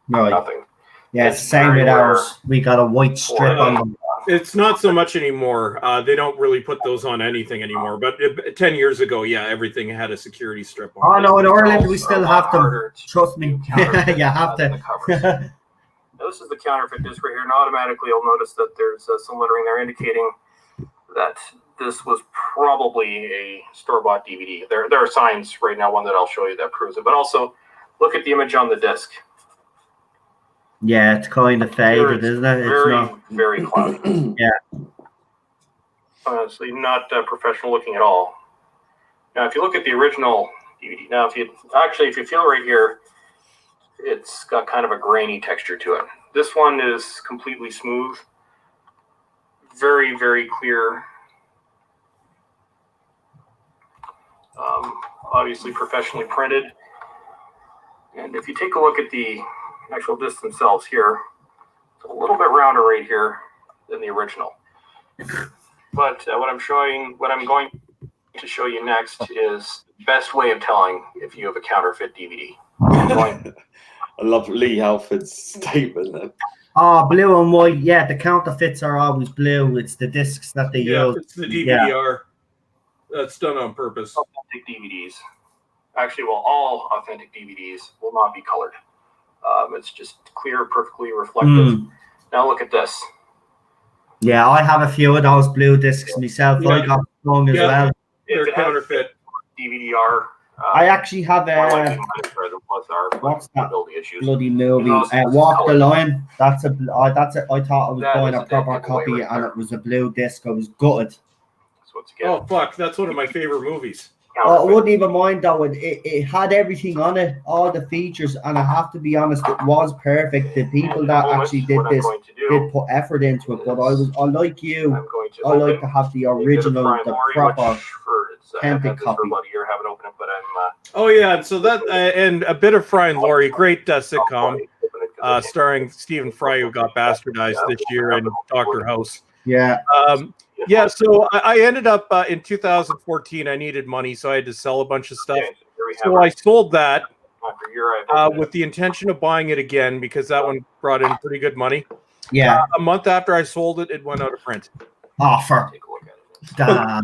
Right. Nothing. Yeah, it's the same with ours. We got a white strip on them. It's not so much anymore. They don't really put those on anything anymore. But 10 years ago, yeah, everything had a security strip on. Oh no, in Ireland we still have them. Harder to Trust me. counterfeit You have than the to. covers. Now, this is the counterfeit disc right here, and automatically you'll notice that there's some lettering there indicating that this was probably a store-bought DVD. There are signs right now, one that I'll show you that proves it. But also, look at the image on the disc. Yeah, it's kind of faded, isn't it? It's Very, not. very cloudy. Yeah. Honestly, not professional looking at all. Now, if you look at the original DVD, now if you feel right here, it's got kind of a grainy texture to it. This one is completely smooth, very, very clear. Obviously professionally printed. And if you take a look at the actual discs themselves here, it's a little bit rounder right here than the original. But what I'm going to show you next is the best way of telling if you have a counterfeit DVD. I love Lee Halford's statement there. Oh, blue and white. Yeah, the counterfeits are always blue. It's the discs that they use. It's the DVDR. That's done on purpose. Authentic DVDs. Actually, well, all authentic DVDs will not be colored. It's just clear, perfectly reflective. Now look at this. Yeah, I have a few of those blue discs myself. Yeah. I got one as well. They're If it has counterfeit. DVDR. I actually have more likely a minus present plus our what's that building issues. bloody movie? You know, it's Walk the colored. Line. I thought I was That buying is a a dead proper giveaway copy, right and there. it was a blue disc. I was gutted. That's what's good. Oh fuck! That's one of my favorite movies. I wouldn't even mind though. It had everything on it, all the features, and I have to be honest, it was perfect. The people that actually did this did put effort into it. But I like you. I'm going to I like open to have the a bit of original, Brian the Laurie, proper. which I've had authentic this for copy. about a year. Haven't opened it, but I'm Oh yeah, and so that and a bit of Fry and Laurie, great sitcom starring Stephen Fry, who got bastardized this year in Doctor House. Yeah. Yeah, so I ended up in 2014. I needed money, so I had to sell a bunch of stuff. Okay, so here we have So I sold that after a year, I've opened with the intention of buying it again because that one brought in pretty good money. Yeah. A month after I sold it, it went out of print. Offer. take a look at it. Damn.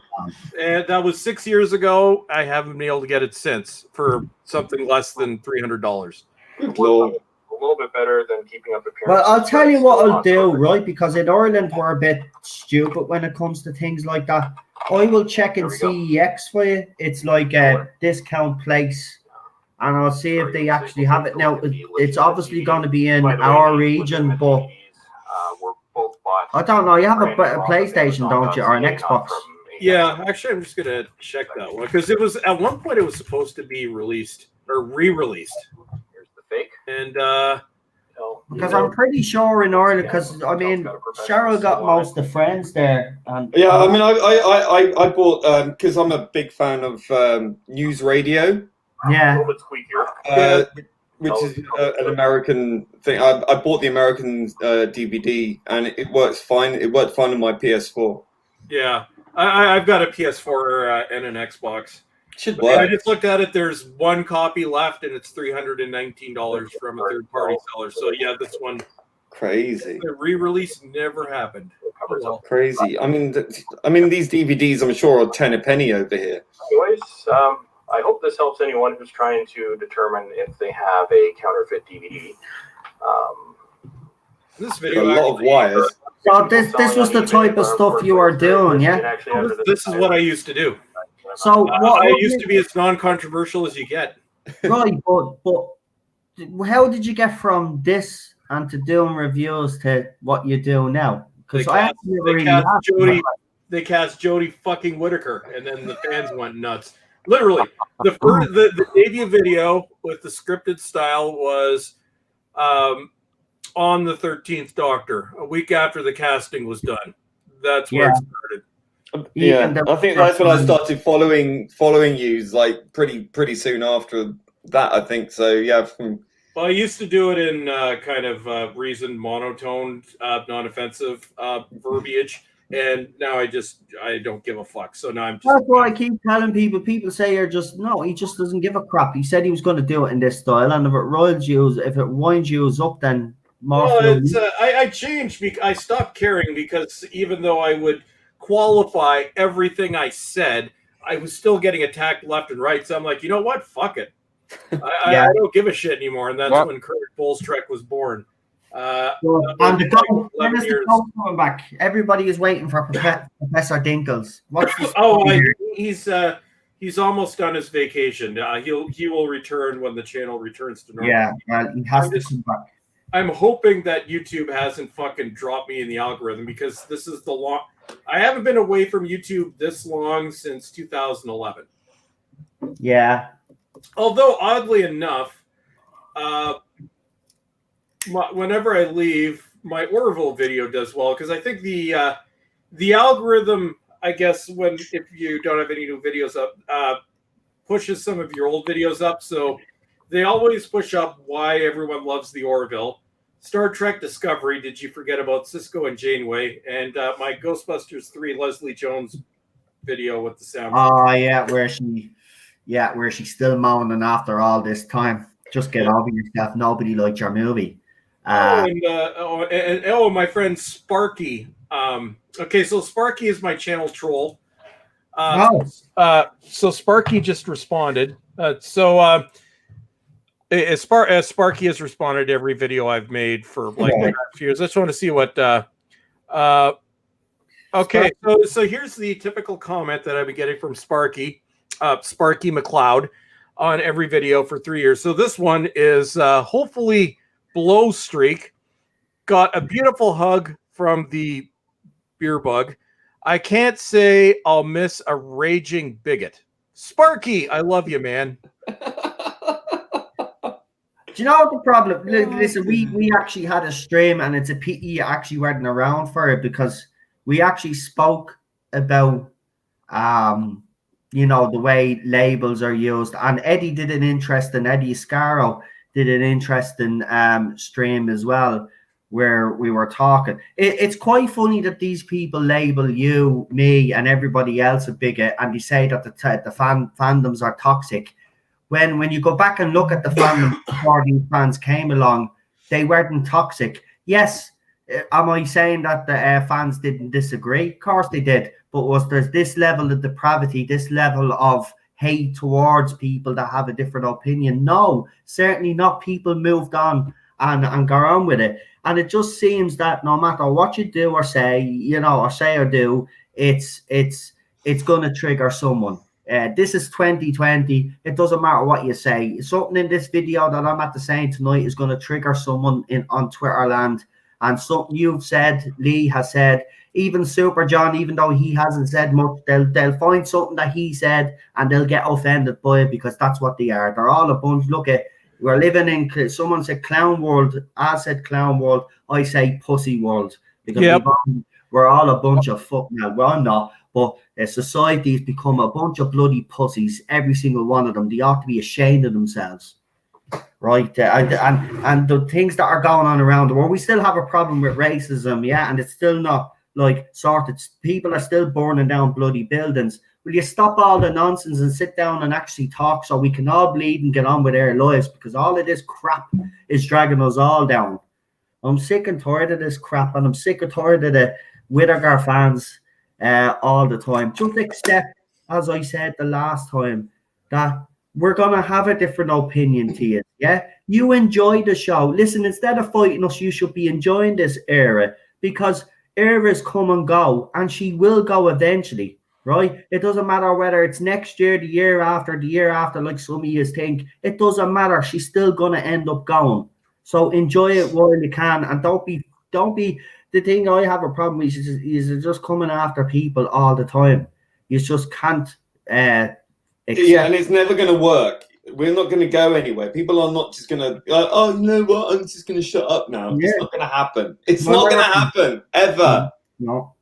And that was 6 years ago. I haven't been able to get it since for something less than $300. Good lord. a little bit better than keeping up appearances. Well, I'll tell you but what still I'll not do, perfect. right? Because in Ireland, we're a bit stupid when it comes to things like that. I will check in There we CEX for you. It's like a discount place. And I'll see if they actually have it. Now, it's obviously going to be in By the way, our the region, legitimate but DVDs, were both bought I don't know. You have a brand new off of PlayStation, don't you? Or an Amazon.ca, not Xbox? from Yeah, actually, I'm just gonna check that one because it was at one point it was supposed to be released or re-released, Here's the fake. and Because I'm pretty sure in Ireland, because I mean, Cheryl got most of the friends there. And Yeah, I mean, I bought because I'm a big fan of news radio, A yeah, little bit squeakier. which is an American thing. I bought the American DVD, and it works fine. It worked fine on my PS4. yeah, I've got a PS4 and an Xbox. Should But work. I just looked at it. There's one copy left, and it's $319 from a third-party seller. So yeah, this one, Crazy. the re-release never happened. Well, Crazy. I mean, these DVDs, I'm sure, are 10 a penny over here. Anyways, I hope this helps anyone who's trying to determine if they have a counterfeit DVD. this A video, lot of wires. so this was the type of stuff you were doing, yeah? this is what I used to do. So what I used to be as non-controversial as you get. right, but how did you get from this and to doing reviews to what you do now? Because I actually never really asked you. They cast Jodie fucking Whittaker, and then the fans went nuts. Literally, the debut video with the scripted style was on the 13th Doctor, a week after the casting was done. That's where it started. Yeah, I think that's when I started following you, like pretty soon after that. I think so. Yeah. Well, I used to do it in kind of reasoned, monotone, non-offensive verbiage, and now I don't give a fuck. So now I'm just. That's why I keep telling people. People say he just doesn't give a crap. He said he was going to do it in this style, and if it winds you up, then more. Well, it's I changed. I stopped caring because even though I would qualify everything I said, I was still getting attacked left and right. So I'm like, you know what? Fuck it. I don't give a shit anymore. And that's when Kurt Bolstrek was born. And the ghost coming back. Everybody is waiting for Professor Dinkles. What's this? He's almost done his vacation. He will return when the channel returns to normal. Yeah, he has to come back. I'm hoping that YouTube hasn't fucking dropped me in the algorithm because this is I haven't been away from YouTube this long since 2011. Yeah. Although oddly enough, whenever I leave, my Orville video does well because I think the algorithm, I guess, if you don't have any new videos up, pushes some of your old videos up. So they always push up why everyone loves the Orville. Star Trek Discovery, did you forget about Cisco and Janeway? And my Ghostbusters 3 Leslie Jones video with the sound. Oh, yeah, where she's still moaning after all this time. Just get over yourself. Nobody liked your movie. My friend Sparky. Okay, so Sparky is my channel troll. So Sparky just responded. As Sparky has responded to every video I've made for like the last few years. I just want to see what. Okay, so here's the typical comment that I've been getting from Sparky McLeod on every video for 3 years. So this one is hopefully Blow Streak got a beautiful hug from the beer bug. I can't say I'll miss a raging bigot. Sparky, I love you, man. Do you know what the problem? Listen, we actually had a stream, and it's a pity you actually weren't around for it because we actually spoke about, the way labels are used. And Eddie Scaro did an interesting stream as well, where we were talking. It's quite funny that these people label you, me, and everybody else a bigot, and they say that the fandoms are toxic. When you go back and look at the fandom before these fans came along, they weren't toxic. Yes, am I saying that the fans didn't disagree? Of course they did. But there's this level of depravity, this level of hate towards people that have a different opinion? No, certainly not. People moved on and go on with it. And it just seems that no matter what you do or say, or do, it's going to trigger someone. This is 2020. It doesn't matter what you say. Something in this video that I'm at the saying tonight is going to trigger someone on Twitter land. And something you've said, Lee has said, even Super John, even though he hasn't said much, they'll find something that he said and they'll get offended by it because that's what they are. They're all a bunch. Look at, we're living in, someone said clown world. I said clown world. I say pussy world because we're all a bunch of fuck now. Well, not, but society's become a bunch of bloody pussies. Every single one of them. They ought to be ashamed of themselves. Right, and the things that are going on around the world, we still have a problem with racism, yeah, and it's still not like sorted. People are still burning down bloody buildings. Will you stop all the nonsense and sit down and actually talk so we can all bleed and get on with our lives? Because all of this crap is dragging us all down. I'm sick and tired of this crap, and I'm sick and tired of the Whittaker fans all the time. Just accept, as I said the last time, that we're going to have a different opinion to you, yeah? You enjoy the show. Listen, instead of fighting us, you should be enjoying this era because eras come and go, and she will go eventually, right? It doesn't matter whether it's next year, the year after, like some of you think. It doesn't matter. She's still going to end up going. So enjoy it while you can, and don't be. The thing I have a problem with is just coming after people all the time. You just can't. Yeah, and it's never going to work. We're not going to go anywhere. People are not just going to, oh, you know what? I'm just going to shut up now. Yeah. It's not going to happen. It's not going to happen, ever. No.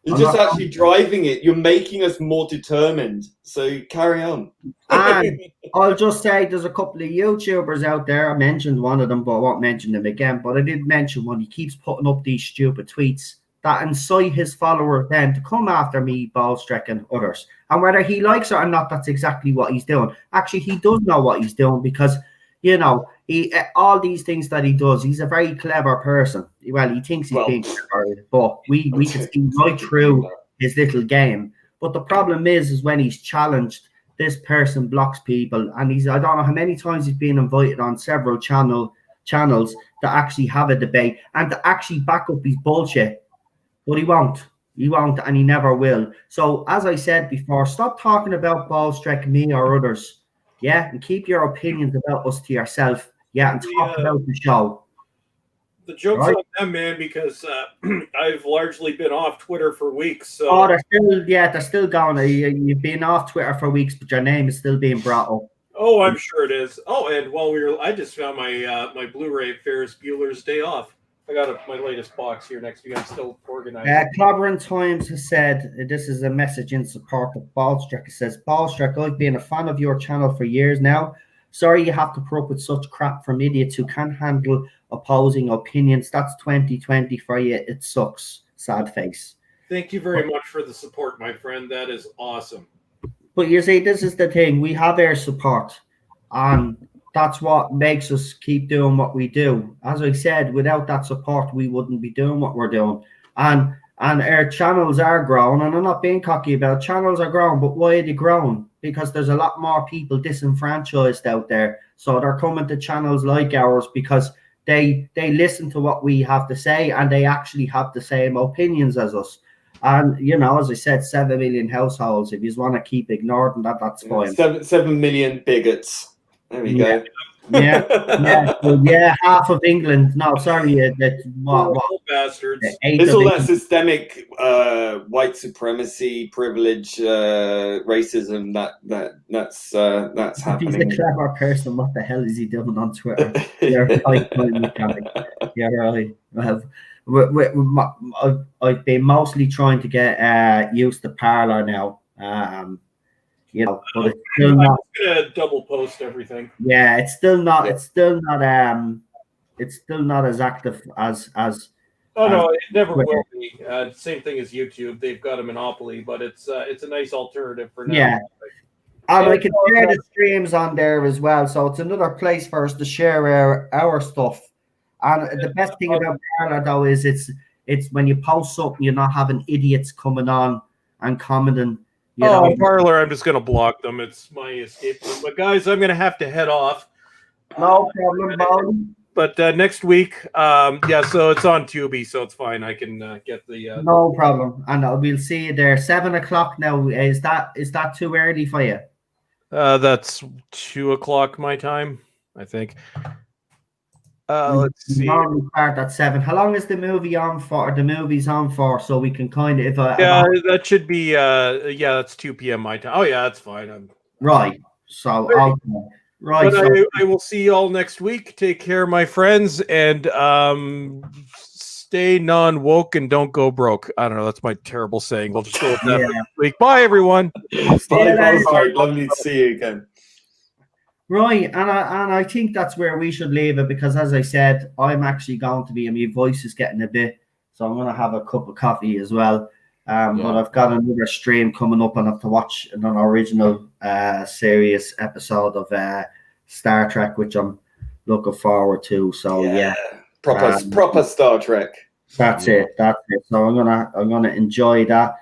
You're just actually driving it. You're making us more determined. So carry on. And I'll just say there's a couple of YouTubers out there. I mentioned one of them, but I won't mention them again. But I did mention one. He keeps putting up these stupid tweets that incite his followers then to come after me, Ballstrek, and others. And whether he likes it or not, that's exactly what he's doing. Actually, he does know what he's doing because, he all these things that he does, he's a very clever person. Well, he thinks he's being clever, but we can see right through his little game. But the problem is when he's challenged, this person blocks people. And I don't know how many times he's been invited on several channels to actually have a debate and to actually back up his bullshit. But he won't. He won't, and he never will. So, as I said before, stop talking about Ballstrek, me, or others. Yeah, and keep your opinions about us to yourself. Yeah, and talk about the show. The joke's on them, man, because I've largely been off Twitter for weeks. So. Oh, they're still going. You've been off Twitter for weeks, but your name is still being brought up. Oh, I'm sure it is. Oh, and while I just found my my Blu-ray of Ferris Bueller's Day Off. I got my latest box here next to you. I'm still organizing. Clobbering Times has said, this is a message in support of Ballstrek. It says, Ballstrek, I've been a fan of your channel for years now. Sorry you have to put up with such crap from idiots who can't handle opposing opinions. That's 2020 for you. It sucks. Sad face. Thank you very much for the support, my friend. That is awesome. But you see, this is the thing. We have our support. And that's what makes us keep doing what we do. As I said, without that support, we wouldn't be doing what we're doing. And our channels are growing, and I'm not being cocky about it. Channels are growing, but why are they growing? Because there's a lot more people disenfranchised out there. So they're coming to channels like ours because they listen to what we have to say, and they actually have the same opinions as us. And, as I said, 7 million households. If you want to keep ignoring that, that's fine. 7 million bigots. There we go. Yeah, half of England. No, sorry, what bastards. It's all that systemic white supremacy, privilege, racism that's happening. He's a clever person. What the hell is he doing on Twitter? You're right, you're right. Well, I've been mostly trying to get used to Parler now. But it's still not. I'm gonna double post everything. Yeah, it's still not as active as. Oh no, it never will be. Same thing as YouTube. They've got a monopoly, but it's a nice alternative for now. Yeah, and I can share the streams on there as well, so it's another place for us to share our stuff. And the best thing about Parler though is it's when you post something, you're not having idiots coming on and commenting. Parler, I'm just going to block them. It's my escape room. But guys, I'm going to have to head off. No problem, Bob. But next week, so it's on Tubi, so it's fine. I can get the. No problem, and we'll see you there. 7:00 now. Is that too early for you? That's 2:00 my time, I think. Let's see. Normally start at 7. How long is the movie on for? The movie's on for, so we can kind of that should be that's 2 p.m. my time. Oh yeah, that's fine. Right. So okay. Right. But So, I will see you all next week. Take care, my friends, and stay non-woke and don't go broke. I don't know. That's my terrible saying. We'll just go with that for next week. Bye, everyone. Lovely to see you again. right, and I think that's where we should leave it, because, as I said, I'm actually going to be, and my voice is getting a bit, so I'm going to have a cup of coffee as well. But I've got another stream coming up, and I have to watch an original series episode of Star Trek, which I'm looking forward to. So yeah. Proper Star Trek. That's it. So I'm gonna enjoy that.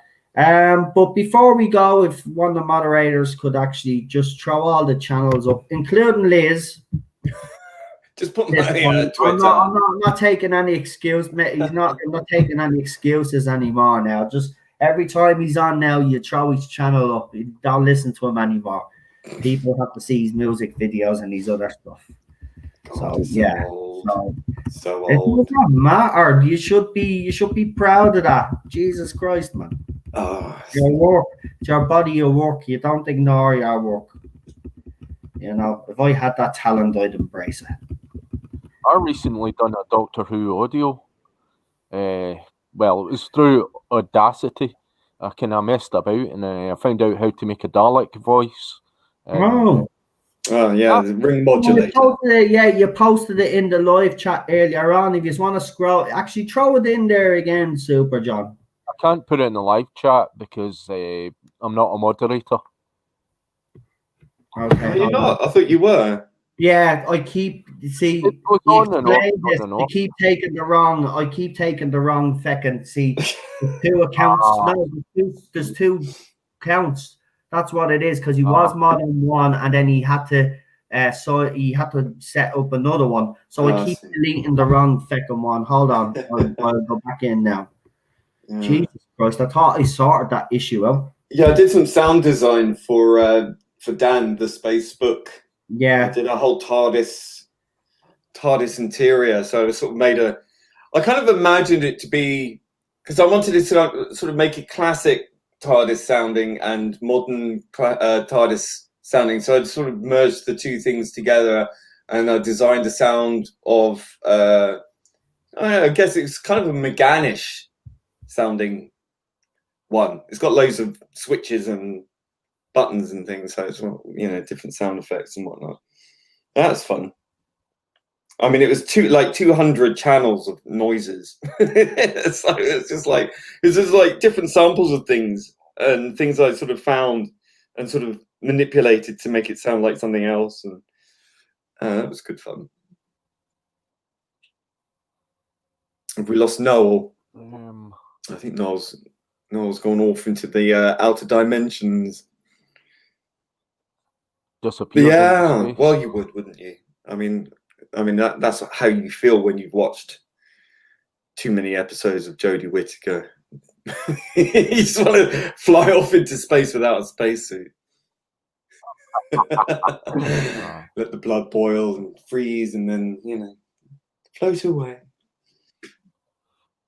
But before we go, if one of the moderators could actually just throw all the channels up, including Liz. Just put money on Twitter. I'm not taking any excuse, mate. I'm not taking any excuses anymore now. Just every time he's on now, you throw his channel up. You don't listen to him anymore. People have to see his music videos and his other stuff. God, so it old. doesn't matter. You should be proud of that. Jesus Christ, man. Oh, Your work, it's your body, your work. You don't ignore your work. You know, if I had that talent, I'd embrace it. I recently done a Doctor Who audio. Well, it was through Audacity. I kind of messed about, and I found out how to make a Dalek voice. Oh yeah, the ring modulator. You posted it in the live chat earlier on. If you just want to scroll, actually throw it in there again, Super John. I can't put it in the live chat because I'm not a moderator. Okay. Are you not? I thought you were. Yeah, I keep you keep taking the wrong. I keep taking the wrong second. See, there's two accounts. No, there's two counts. That's what it is, because he was mod on one, and then he had to he had to set up another one. So I keep deleting the wrong second one. Hold on, I'll go back in now. Yeah. Jesus Christ! I thought I sorted that issue out. Yeah, I did some sound design for Dan, the Space Book. Yeah, I did a whole TARDIS interior. So I sort of I kind of imagined it to be, because I wanted it to sort of make it classic TARDIS sounding and modern TARDIS sounding. So I sort of merged the two things together, and I designed a sound of, I guess it's kind of a Meganish sounding one. It's got loads of switches and buttons and things, so it's, different sound effects and whatnot. That's fun. I mean, it was 200 channels of noises. It's just like different samples of things and things I sort of found and sort of manipulated to make it sound like something else, and that was good fun. Have we lost Noel? I think Noel's gone off into the outer dimensions. Disappeared. Yeah, well, you would, wouldn't you? I mean that's how you feel when you've watched too many episodes of Jodie Whittaker. You just want to fly off into space without a spacesuit. Let the blood boil and freeze, and then float away.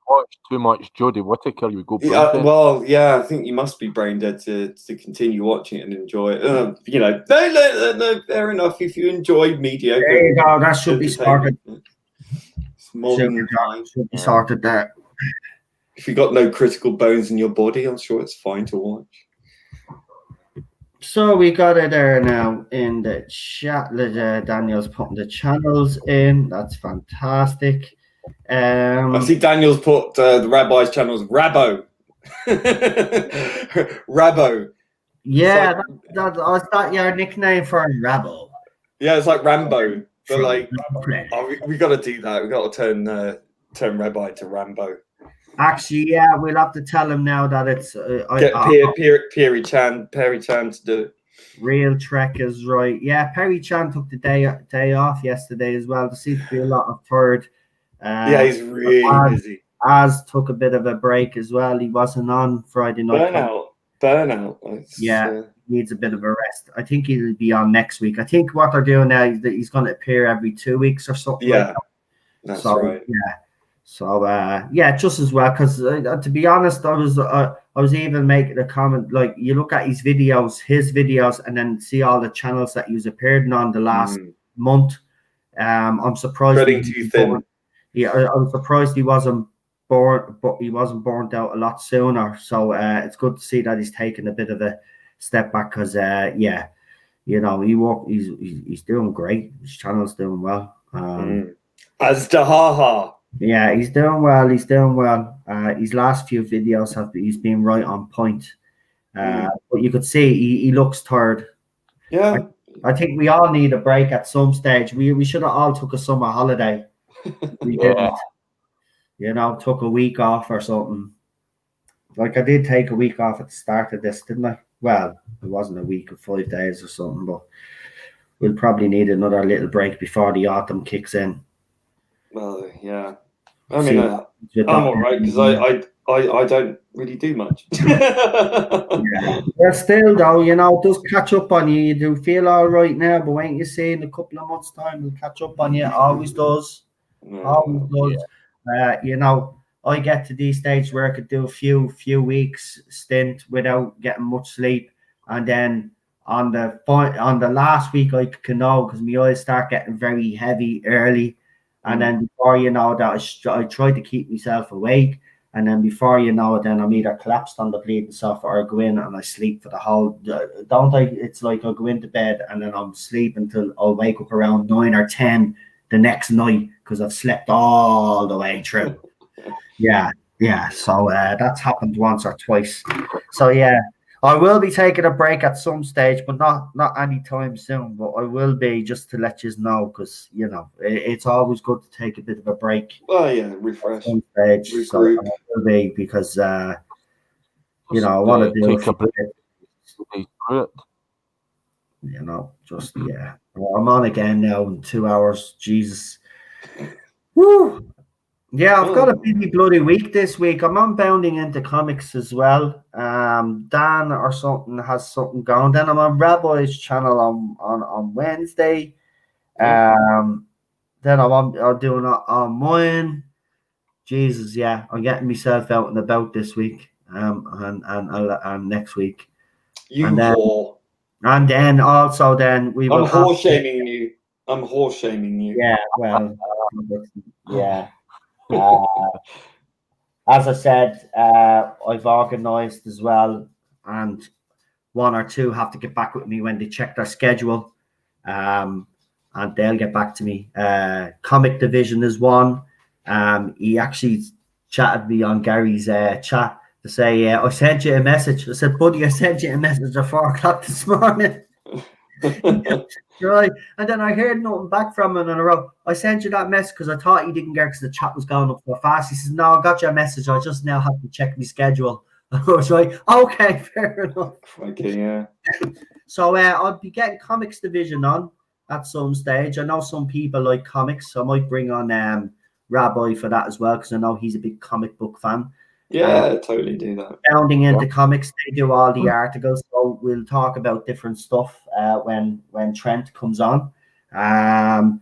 Watch too much Jodie Whittaker, you go brain dead. Well, yeah, I think you must be brain dead to continue watching it and enjoy it. No, fair enough. If you enjoy mediocre, there you go. That should be sorted. Should be sorted there. If you've got no critical bones in your body, I'm sure it's fine to watch. So we got it there now in the chat. Daniel's putting the channels in. That's fantastic. I see Daniel's put the rabbi's channels Rabo. Rabo. Yeah, is that your nickname for Rabo? Yeah, it's like Rambo. But we got to do that. We got to turn Rabbi to Rambo. Actually, yeah, we'll have to tell him now that it's Get Perry Chan to do it. Real Trek is right. Yeah, Perry Chan took the day off yesterday as well. There seems to be a lot of third. Yeah, he's really busy. Az took a bit of a break as well. He wasn't on Friday night. Burnout. Yeah, needs a bit of a rest. I think he'll be on next week. I think what they're doing now is that he's going to appear every 2 weeks or something. Yeah, like that. that's So, right. Yeah. So yeah, just as well, because to be honest, I was even making a comment, like, you look at his videos, and then see all the channels that he was appearing on the last month. I'm surprised. Spreading too thin. Yeah, I'm surprised he wasn't burnt out a lot sooner. So it's good to see that he's taken a bit of a step back, because yeah, you know, he's doing great. His channel's doing well. As Dahaha. Yeah, he's doing well. His last few videos he's been right on point. But you could see he looks tired. Yeah. I think we all need a break at some stage. We should have all took a summer holiday. We didn't. You know, took a week off or something. Like, I did take a week off at the start of this, didn't I? Well, it wasn't a week of 5 days or something, but we'll probably need another little break before the autumn kicks in. Well, yeah. I mean, I'm all right, because I don't really do much. Yeah. But still, though, you know, it does catch up on you. You do feel all right now, but when you see in a couple of months' time, it'll catch up on you. It always does. Always does. You know, I get to these stages where I could do a few weeks stint without getting much sleep, and then on the last week I can know, because my eyes start getting very heavy early. And then before you know that, I try to keep myself awake. And then before you know it, then I'm either collapsed on the bleeding sofa, or I go in and I sleep for the whole, don't I? It's like I go into bed and then I'm sleep until I'll wake up around 9 or 10 the next night, because I've slept all the way through. Yeah. So that's happened once or twice. So yeah, I will be taking a break at some stage, but not anytime soon. But I will be, just to let you know, because, you know, it's always good to take a bit of a break. Well, yeah, refresh, regroup. So I will be, because you know, I want to do take a break. You know, just yeah. Well, I'm on again now in 2 hours. Jesus. Woo! Yeah, I've got a busy bloody week this week. I'm bounding into comics as well. Dan or something has something going. Then I'm on Rabbi's channel on Wednesday. Then I'm doing it on mine. Jesus, yeah, I'm getting myself out and about this week. And next week. And then also we will. I'm horse shaming you. Yeah, well, yeah. As I said, I've organised as well, and one or two have to get back with me when they check their schedule, and they'll get back to me. Comic Division is one. He actually chatted me on Gary's chat to say, I sent you a message. I said, buddy, I sent you a message at 4 o'clock this morning. Right, and then I heard nothing back from him, and I wrote, I sent you that message because I thought you didn't get it because the chat was going up so fast. He says, no, I got your message. I just now have to check my schedule. I was like, okay, fair enough. Okay, yeah. So I'll be getting Comics Division on at some stage. I know some people like comics, so I might bring on Rabbi for that as well, because I know he's a big comic book fan. Yeah, totally do that. Bounding into comics, they do all the articles, so we'll talk about different stuff when Trent comes on. And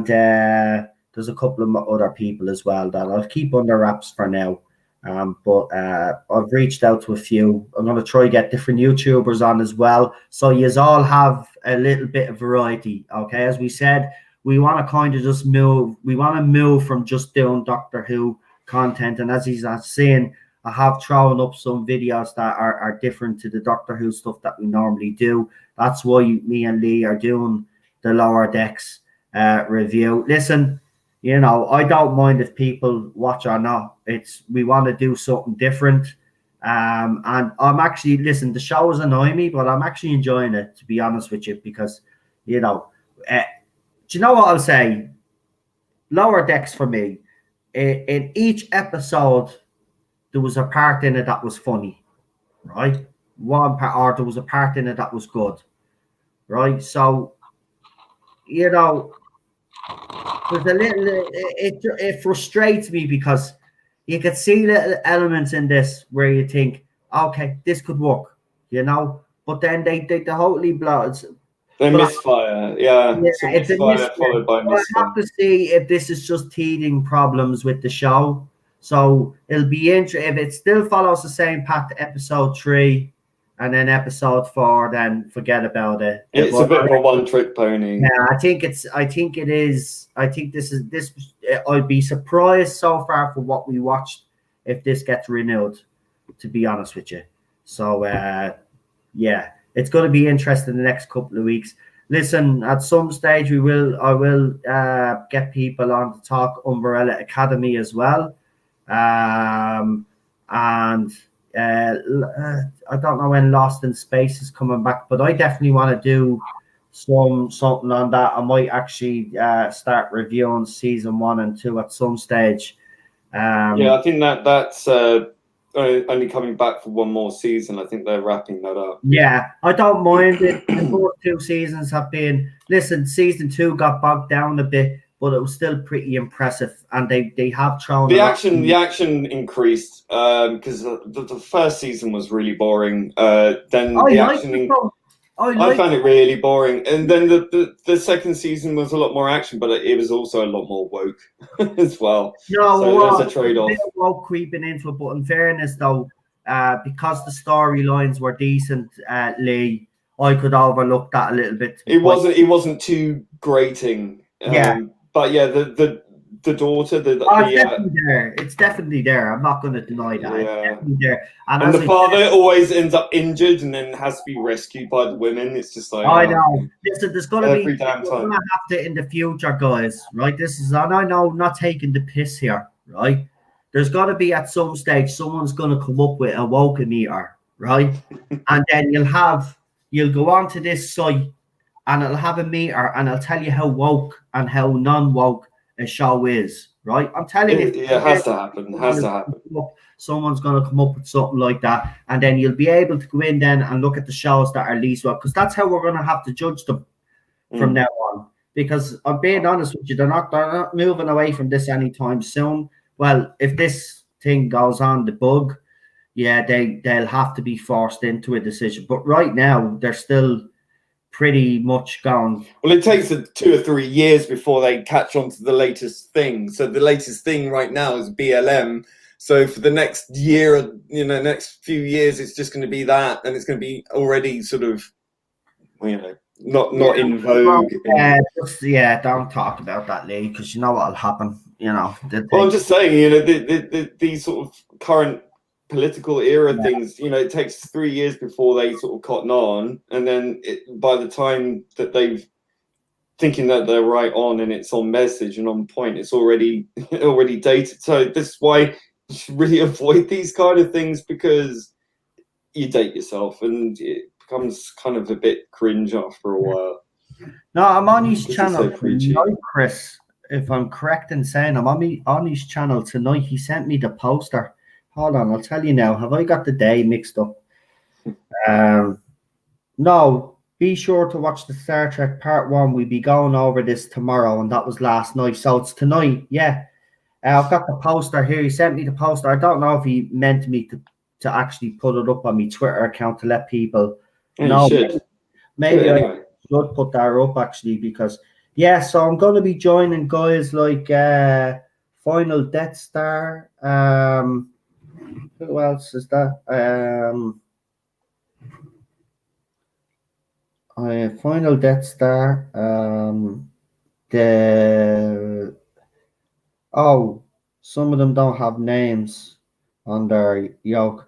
there's a couple of other people as well that I'll keep under wraps for now. But I've reached out to a few. I'm going to try to get different YouTubers on as well, so you all have a little bit of variety. Okay, as we said, we want to kind of just move. We want to move from just doing Doctor Who content, and as he's saying, I have thrown up some videos that are different to the Doctor Who stuff that we normally do. That's why me and Lee are doing the Lower Decks review. Listen, you know, I don't mind if people watch or not. We want to do something different. And I'm actually, listen, the shows annoy me, but I'm actually enjoying it, to be honest with you, because, you know, do you know what I'll say? Lower Decks for me, in each episode, there was a part in it that was funny, right? one part, or there was a part in it that was good, right? So, you know, there's a little. It frustrates me because you could see little elements in this where you think, okay, this could work, you know, but then they totally blow. They But misfire, yeah. yeah, So it's a misfire followed by so I misfire. have to see if this is just teething problems with the show. So it'll be interesting if it still follows the same path to episode 3 and then episode 4, then forget about it. It's a bit of a one-trick pony. Yeah, I think it is. I think this. I'd be surprised so far for what we watched if this gets renewed, to be honest with you. So yeah, it's going to be interesting the next couple of weeks. Listen, at some stage I will get people on to talk Umbrella Academy as well. And I don't know when Lost in Space is coming back, but I definitely want to do something on that. I might actually start reviewing season 1 and 2 at some stage. Yeah, I think that's only coming back for one more season. I think they're wrapping that up. Yeah, I don't mind it. Both 2 seasons have been. Listen, season 2 got bogged down a bit, but it was still pretty impressive, and they have thrown the action increased because the first season was really boring. Then the action. I found it really boring, and then the second season was a lot more action, but it was also a lot more woke as well. No, so there's a trade-off. Woke creeping into it, but in fairness, though, because the storylines were decent, Lee, I could overlook that a little bit. It wasn't too grating. But yeah, the daughter, it's definitely there. It's definitely there. I'm not going to deny that. Yeah. It's definitely there. And the father always ends up injured and then has to be rescued by the women. It's just like I know. Listen, there's going to be. Every damn time. We're going to have to in the future, guys. Right? This is, and I know, not taking the piss here. Right? There's got to be at some stage someone's going to come up with a woke meter, right? And then you'll go onto this site and it'll have a meter and it'll tell you how woke and how non-woke a show is, right? I'm telling you, it has to happen. Someone's going to come up with something like that, and then you'll be able to go in then and look at the shows that are least woke, because that's how we're going to have to judge them from now on. Because I'm being honest with you, they're not moving away from this anytime soon. Well, if this thing goes on the bug, yeah, they'll have to be forced into a decision. But right now, they're still pretty much gone. Well, it takes 2 or 3 years before they catch on to the latest thing. So the latest thing right now is BLM. So for the next year, next few years, it's just going to be that, and it's going to be already sort of, not in vogue. Don't talk about that, Lee, because you know what'll happen. Well, I'm just saying, these sort of current political era things, it takes 3 years before they sort of cotton on, and then by the time that they've thinking that they're right on and it's on message and on point, it's already dated. So this is why you should really avoid these kind of things, because you date yourself and it becomes kind of a bit cringe after a while. No, I'm on his channel tonight, Chris. If I'm correct in saying, I'm on his channel tonight. He sent me the poster. Hold on, I'll tell you now. Have I got the day mixed up? No, be sure to watch the Star Trek Part 1. We'll be going over this tomorrow, and that was last night. So it's tonight, yeah. I've got the poster here. He sent me the poster. I don't know if he meant me to actually put it up on my Twitter account to let people know. Maybe I should put that up, actually, because, yeah, so I'm going to be joining guys like Final Death Star. Who else is that? Final Death Star. Some of them don't have names on their yoke,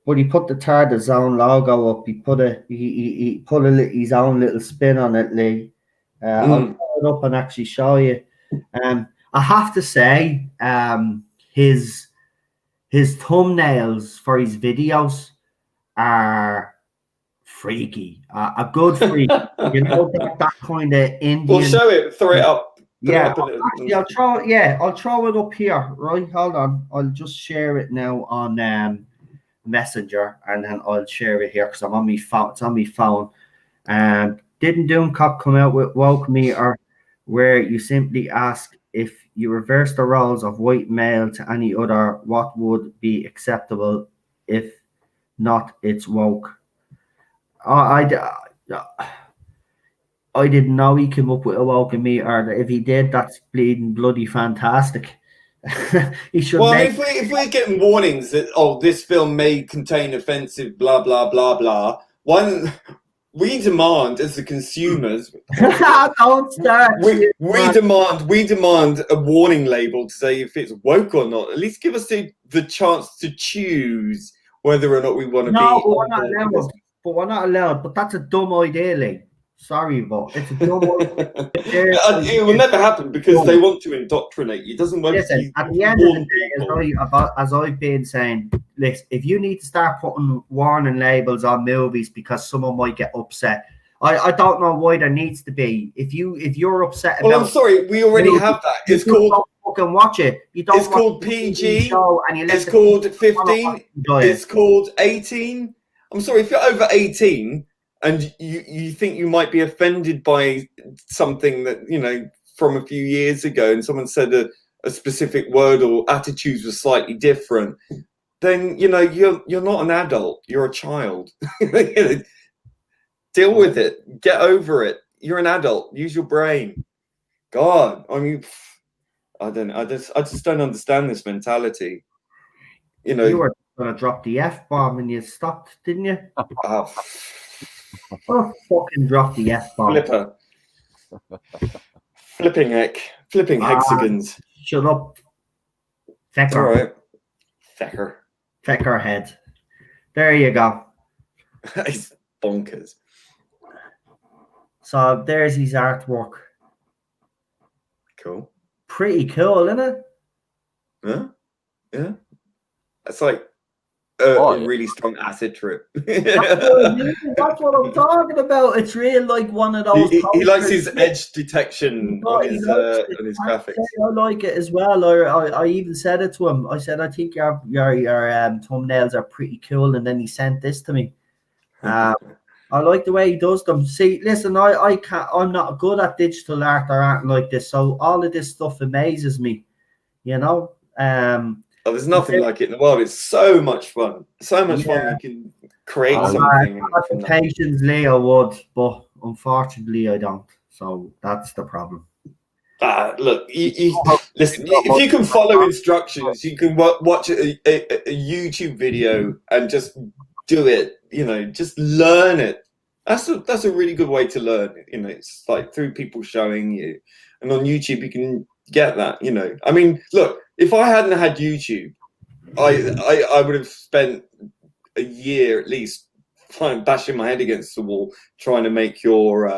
but he put the TARDIS Zone logo up. He put his own little spin on it, Lee. I'll pull it up and actually show you. I have to say, his thumbnails for his videos are freaky. A good freak. That kind of Indian. Well, show it. Throw it up. I'll throw it up here. Right, hold on. I'll just share it now on Messenger, and then I'll share it here because I'm on my phone. It's on my phone. Didn't Doomcock come out with Woke Meter, where you simply ask if you reverse the roles of white male to any other, what would be acceptable? If not, it's woke. I didn't know he came up with a woke meter. If he did, that's bleeding bloody fantastic. He should. Well, I mean, if we're getting warnings that this film may contain offensive blah blah blah blah, we demand as the consumers. Don't start. We demand a warning label to say if it's woke or not. At least give us the chance to choose whether or not we want to be. But we're not allowed. But that's a dumb idea, Lee. Sorry, but it's a dumb idea. It will never happen because they want to indoctrinate you. It doesn't work. Listen, at the end of the day, as I've been saying, listen, if you need to start putting warning labels on movies because someone might get upset, I don't know why there needs to be. If you're upset about, well, I'm sorry, we already have that. It's called. Don't fucking watch it. You don't. It's called PG. It's called 15. It's called 18. I'm sorry, if you're over 18 and you think you might be offended by something that from a few years ago, and someone said a specific word or attitudes were slightly different, then you're not an adult. You're a child. Deal with it. Get over it. You're an adult. Use your brain. God, I mean, I just don't understand this mentality. You were gonna drop the F-bomb and you stopped, didn't you? Fucking drop the F-bomb. Flipper. Flipping hexagons. Shut up. Fecker. All right. Fecker head. There you go. It's bonkers. So there's his artwork. Cool. Pretty cool, isn't it? Yeah. It's like a really strong acid trip. That's what I'm talking about. It's really like one of those. He likes his edge detection on his graphics. I like it as well. I even said it to him. I said, I think your thumbnails are pretty cool, and then he sent this to me. I like the way he does them. See, listen, I'm not good at digital art or art like this, so all of this stuff amazes me. There's nothing like it in the world. It's so much fun. So much fun. You can create something. Patience, Leo would, but unfortunately, I don't. So that's the problem. Look, listen. If you can follow instructions, you can watch a YouTube video and just do it. Just learn it. That's a really good way to learn. It's like through people showing you, and on YouTube you can get that. I mean, look. If I hadn't had YouTube, I would have spent a year at least bashing my head against the wall trying to make your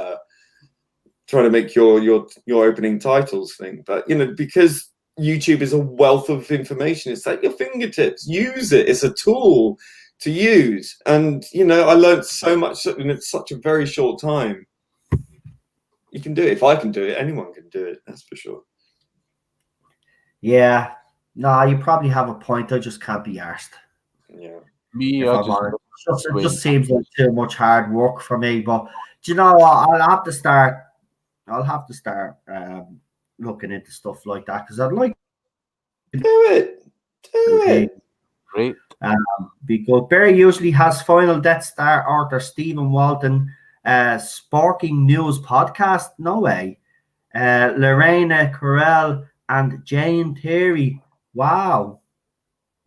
opening titles thing. But because YouTube is a wealth of information, it's at your fingertips. Use it. It's a tool to use. And I learned so much in such a very short time. You can do it. If I can do it, anyone can do it. That's for sure. Yeah, no, you probably have a point. I just can't be arsed. Yeah, it just seems like too much hard work for me. But do you know what? I'll have to start looking into stuff like that because I'd like to do it. Great. Because Barry usually has Final Death Star author Stephen Walton, Sparking News podcast. No way. Lorena Carell and Jane Terry. Wow.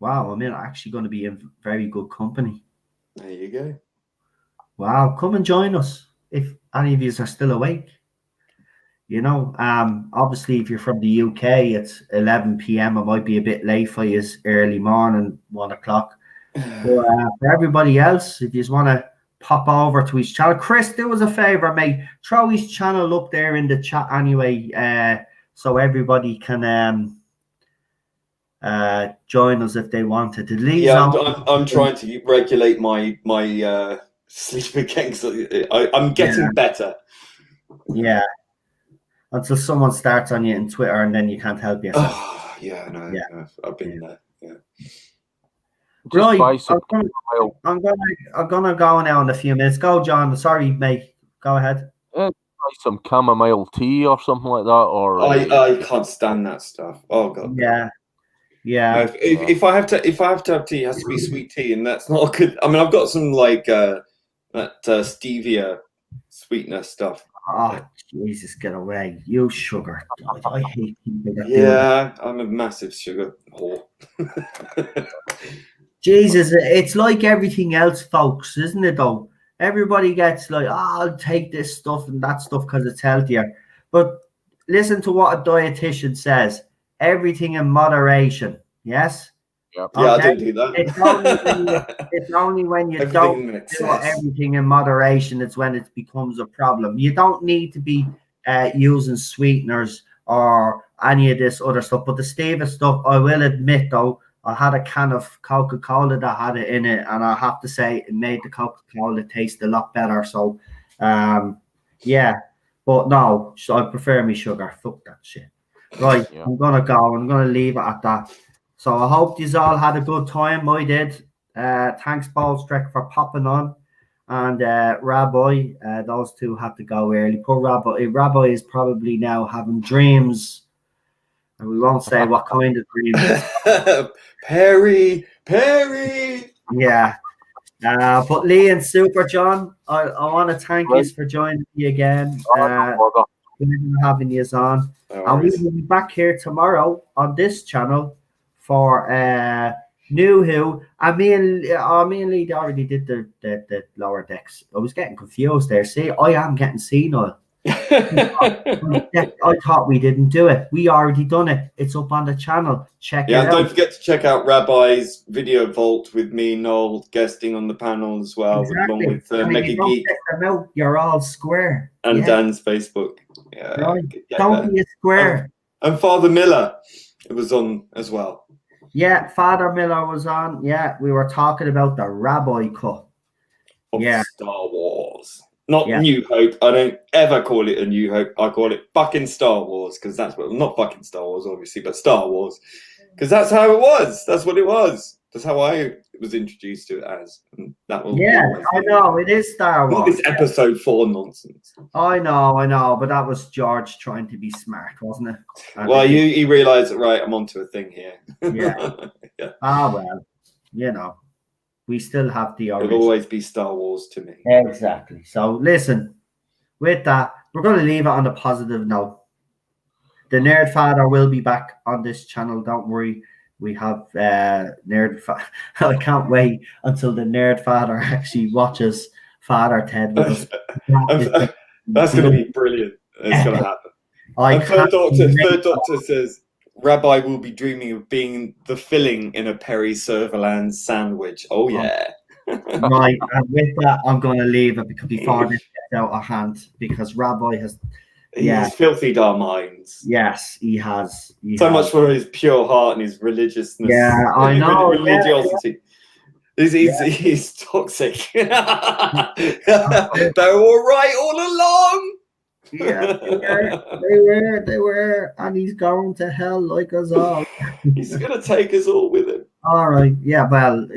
I'm actually going to be in very good company. There you go. Wow. Come and join us if any of you are still awake. Obviously, if you're from the UK, it's 11 p.m. It might be a bit late for you, early morning, 1 o'clock. But for everybody else, if you just want to pop over to his channel, Chris, do us a favor, mate. Throw his channel up there in the chat anyway. So everybody can join us if they wanted to. I'm trying to regulate my sleep again. I'm getting better. Yeah. Until someone starts on you in Twitter and then you can't help yourself. Oh, yeah, I know. Yeah. I've been there. Yeah. Just buy Right, some. I'm gonna go now in a few minutes. Go, John. Sorry, mate. Go ahead. Buy some chamomile tea or something like that, or I can't stand that stuff. Oh god. Yeah, yeah. No, if I have to have tea, it has to be sweet tea, and that's not good. I mean, I've got some like that stevia sweetener stuff. Oh, Jesus, get away. You sugar. I hate people that do that. Yeah, I'm a massive sugar whore. Jesus, it's like everything else, folks, isn't it, though? Everybody gets like, I'll take this stuff and that stuff because it's healthier. But listen to what a dietitian says. Everything in moderation. Yes? Yep. Yeah, Okay? I don't do that. It's only when you Everything don't in do excess. everything in moderation, it's when it becomes a problem. You don't need to be using sweeteners or any of this other stuff. But the stevia stuff, I will admit, though, I had a can of Coca-Cola that had it in it, and I have to say it made the Coca-Cola taste a lot better. So, yeah. But no, so I prefer me sugar. Fuck that shit. Right, Yeah. I'm going to go. I'm going to leave it at that. So I hope you all had a good time. I did. Thanks, Ballstrek, for popping on. And Rabbi, those two had to go early. Poor Rabbi. Rabbi is probably now having dreams. And we won't say what kind of dreams. Perry. Yeah. But Lee and Super John, I want to thank you for joining me again. Having you on. And we will be back here tomorrow on this channel for New Who. And me and Lee already did the lower decks. I was getting confused there. See, I am getting senile. I thought we didn't do it. We already done it. It's up on the channel. Check it out. And don't forget to check out Rabbi's video vault with me, Noel, guesting on the panel as well, along with Mega Geek. You're all square. And Dan's Facebook. Yeah, right. Don't be a square. And Father Miller was on as well. Yeah, Father Miller was on. Yeah, we were talking about the Rabbi cut. Of Star Wars. Not New Hope. I don't ever call it a New Hope. I call it fucking Star Wars, because that's what, not fucking Star Wars, obviously, but Star Wars. Because that's how it was. That's what it was. That's how I was introduced to it as. And that will I know. It is Star Wars. Not this episode 4 nonsense. I know. But that was George trying to be smart, wasn't it? Well, he realised that, right, I'm onto a thing here. Yeah. Well, you know. We still have the origin. It'll always be Star Wars to me. Exactly. So listen, with that, we're going to leave it on a positive note. The Nerd Father will be back on this channel. Don't worry. We have Nerd Father. I can't wait until the Nerd Father actually watches Father Ted with us. That's going to be brilliant. It's going to happen. Third Doctor says, Rabbi will be dreaming of being the filling in a Perry Serverland sandwich. Oh, yeah. Right, and with that, I'm going to leave it before this gets out of hand, because Rabbi has... He's filthied our minds. Yes, he has. Much for his pure heart and his religiousness. Yeah, I know. Religiosity. Yeah. He's toxic. They were all right all along. Yeah, they were, and he's going to hell like us all. He's gonna take us all with him. All right, yeah. Well,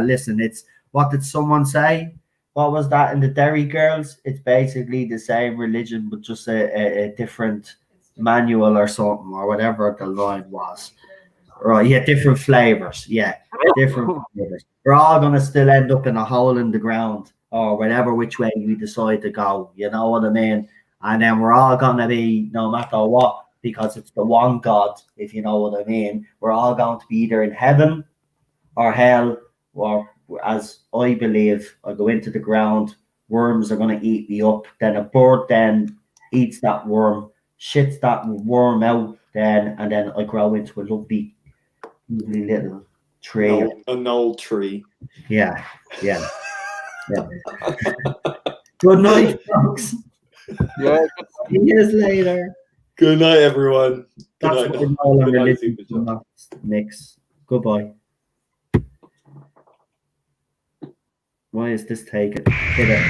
listen. It's what did someone say? What was that in the Derry Girls? It's basically the same religion, but just a different manual or something, or whatever the line was. Right? Yeah, different flavors. Yeah, different flavors. We're all gonna still end up in a hole in the ground, or whatever which way we decide to go. You know what I mean? And then we're all going to be, no matter what, because it's the one God, if you know what I mean, we're all going to be either in heaven or hell, or as I believe, I go into the ground, worms are going to eat me up, then a bird then eats that worm, shits that worm out, then, and then I grow into a lovely little tree. An old tree. Yeah. Good night, folks. Yeah. See you later. Good night, everyone. That's what we're all mix. Goodbye. Why is this taken? Hit it.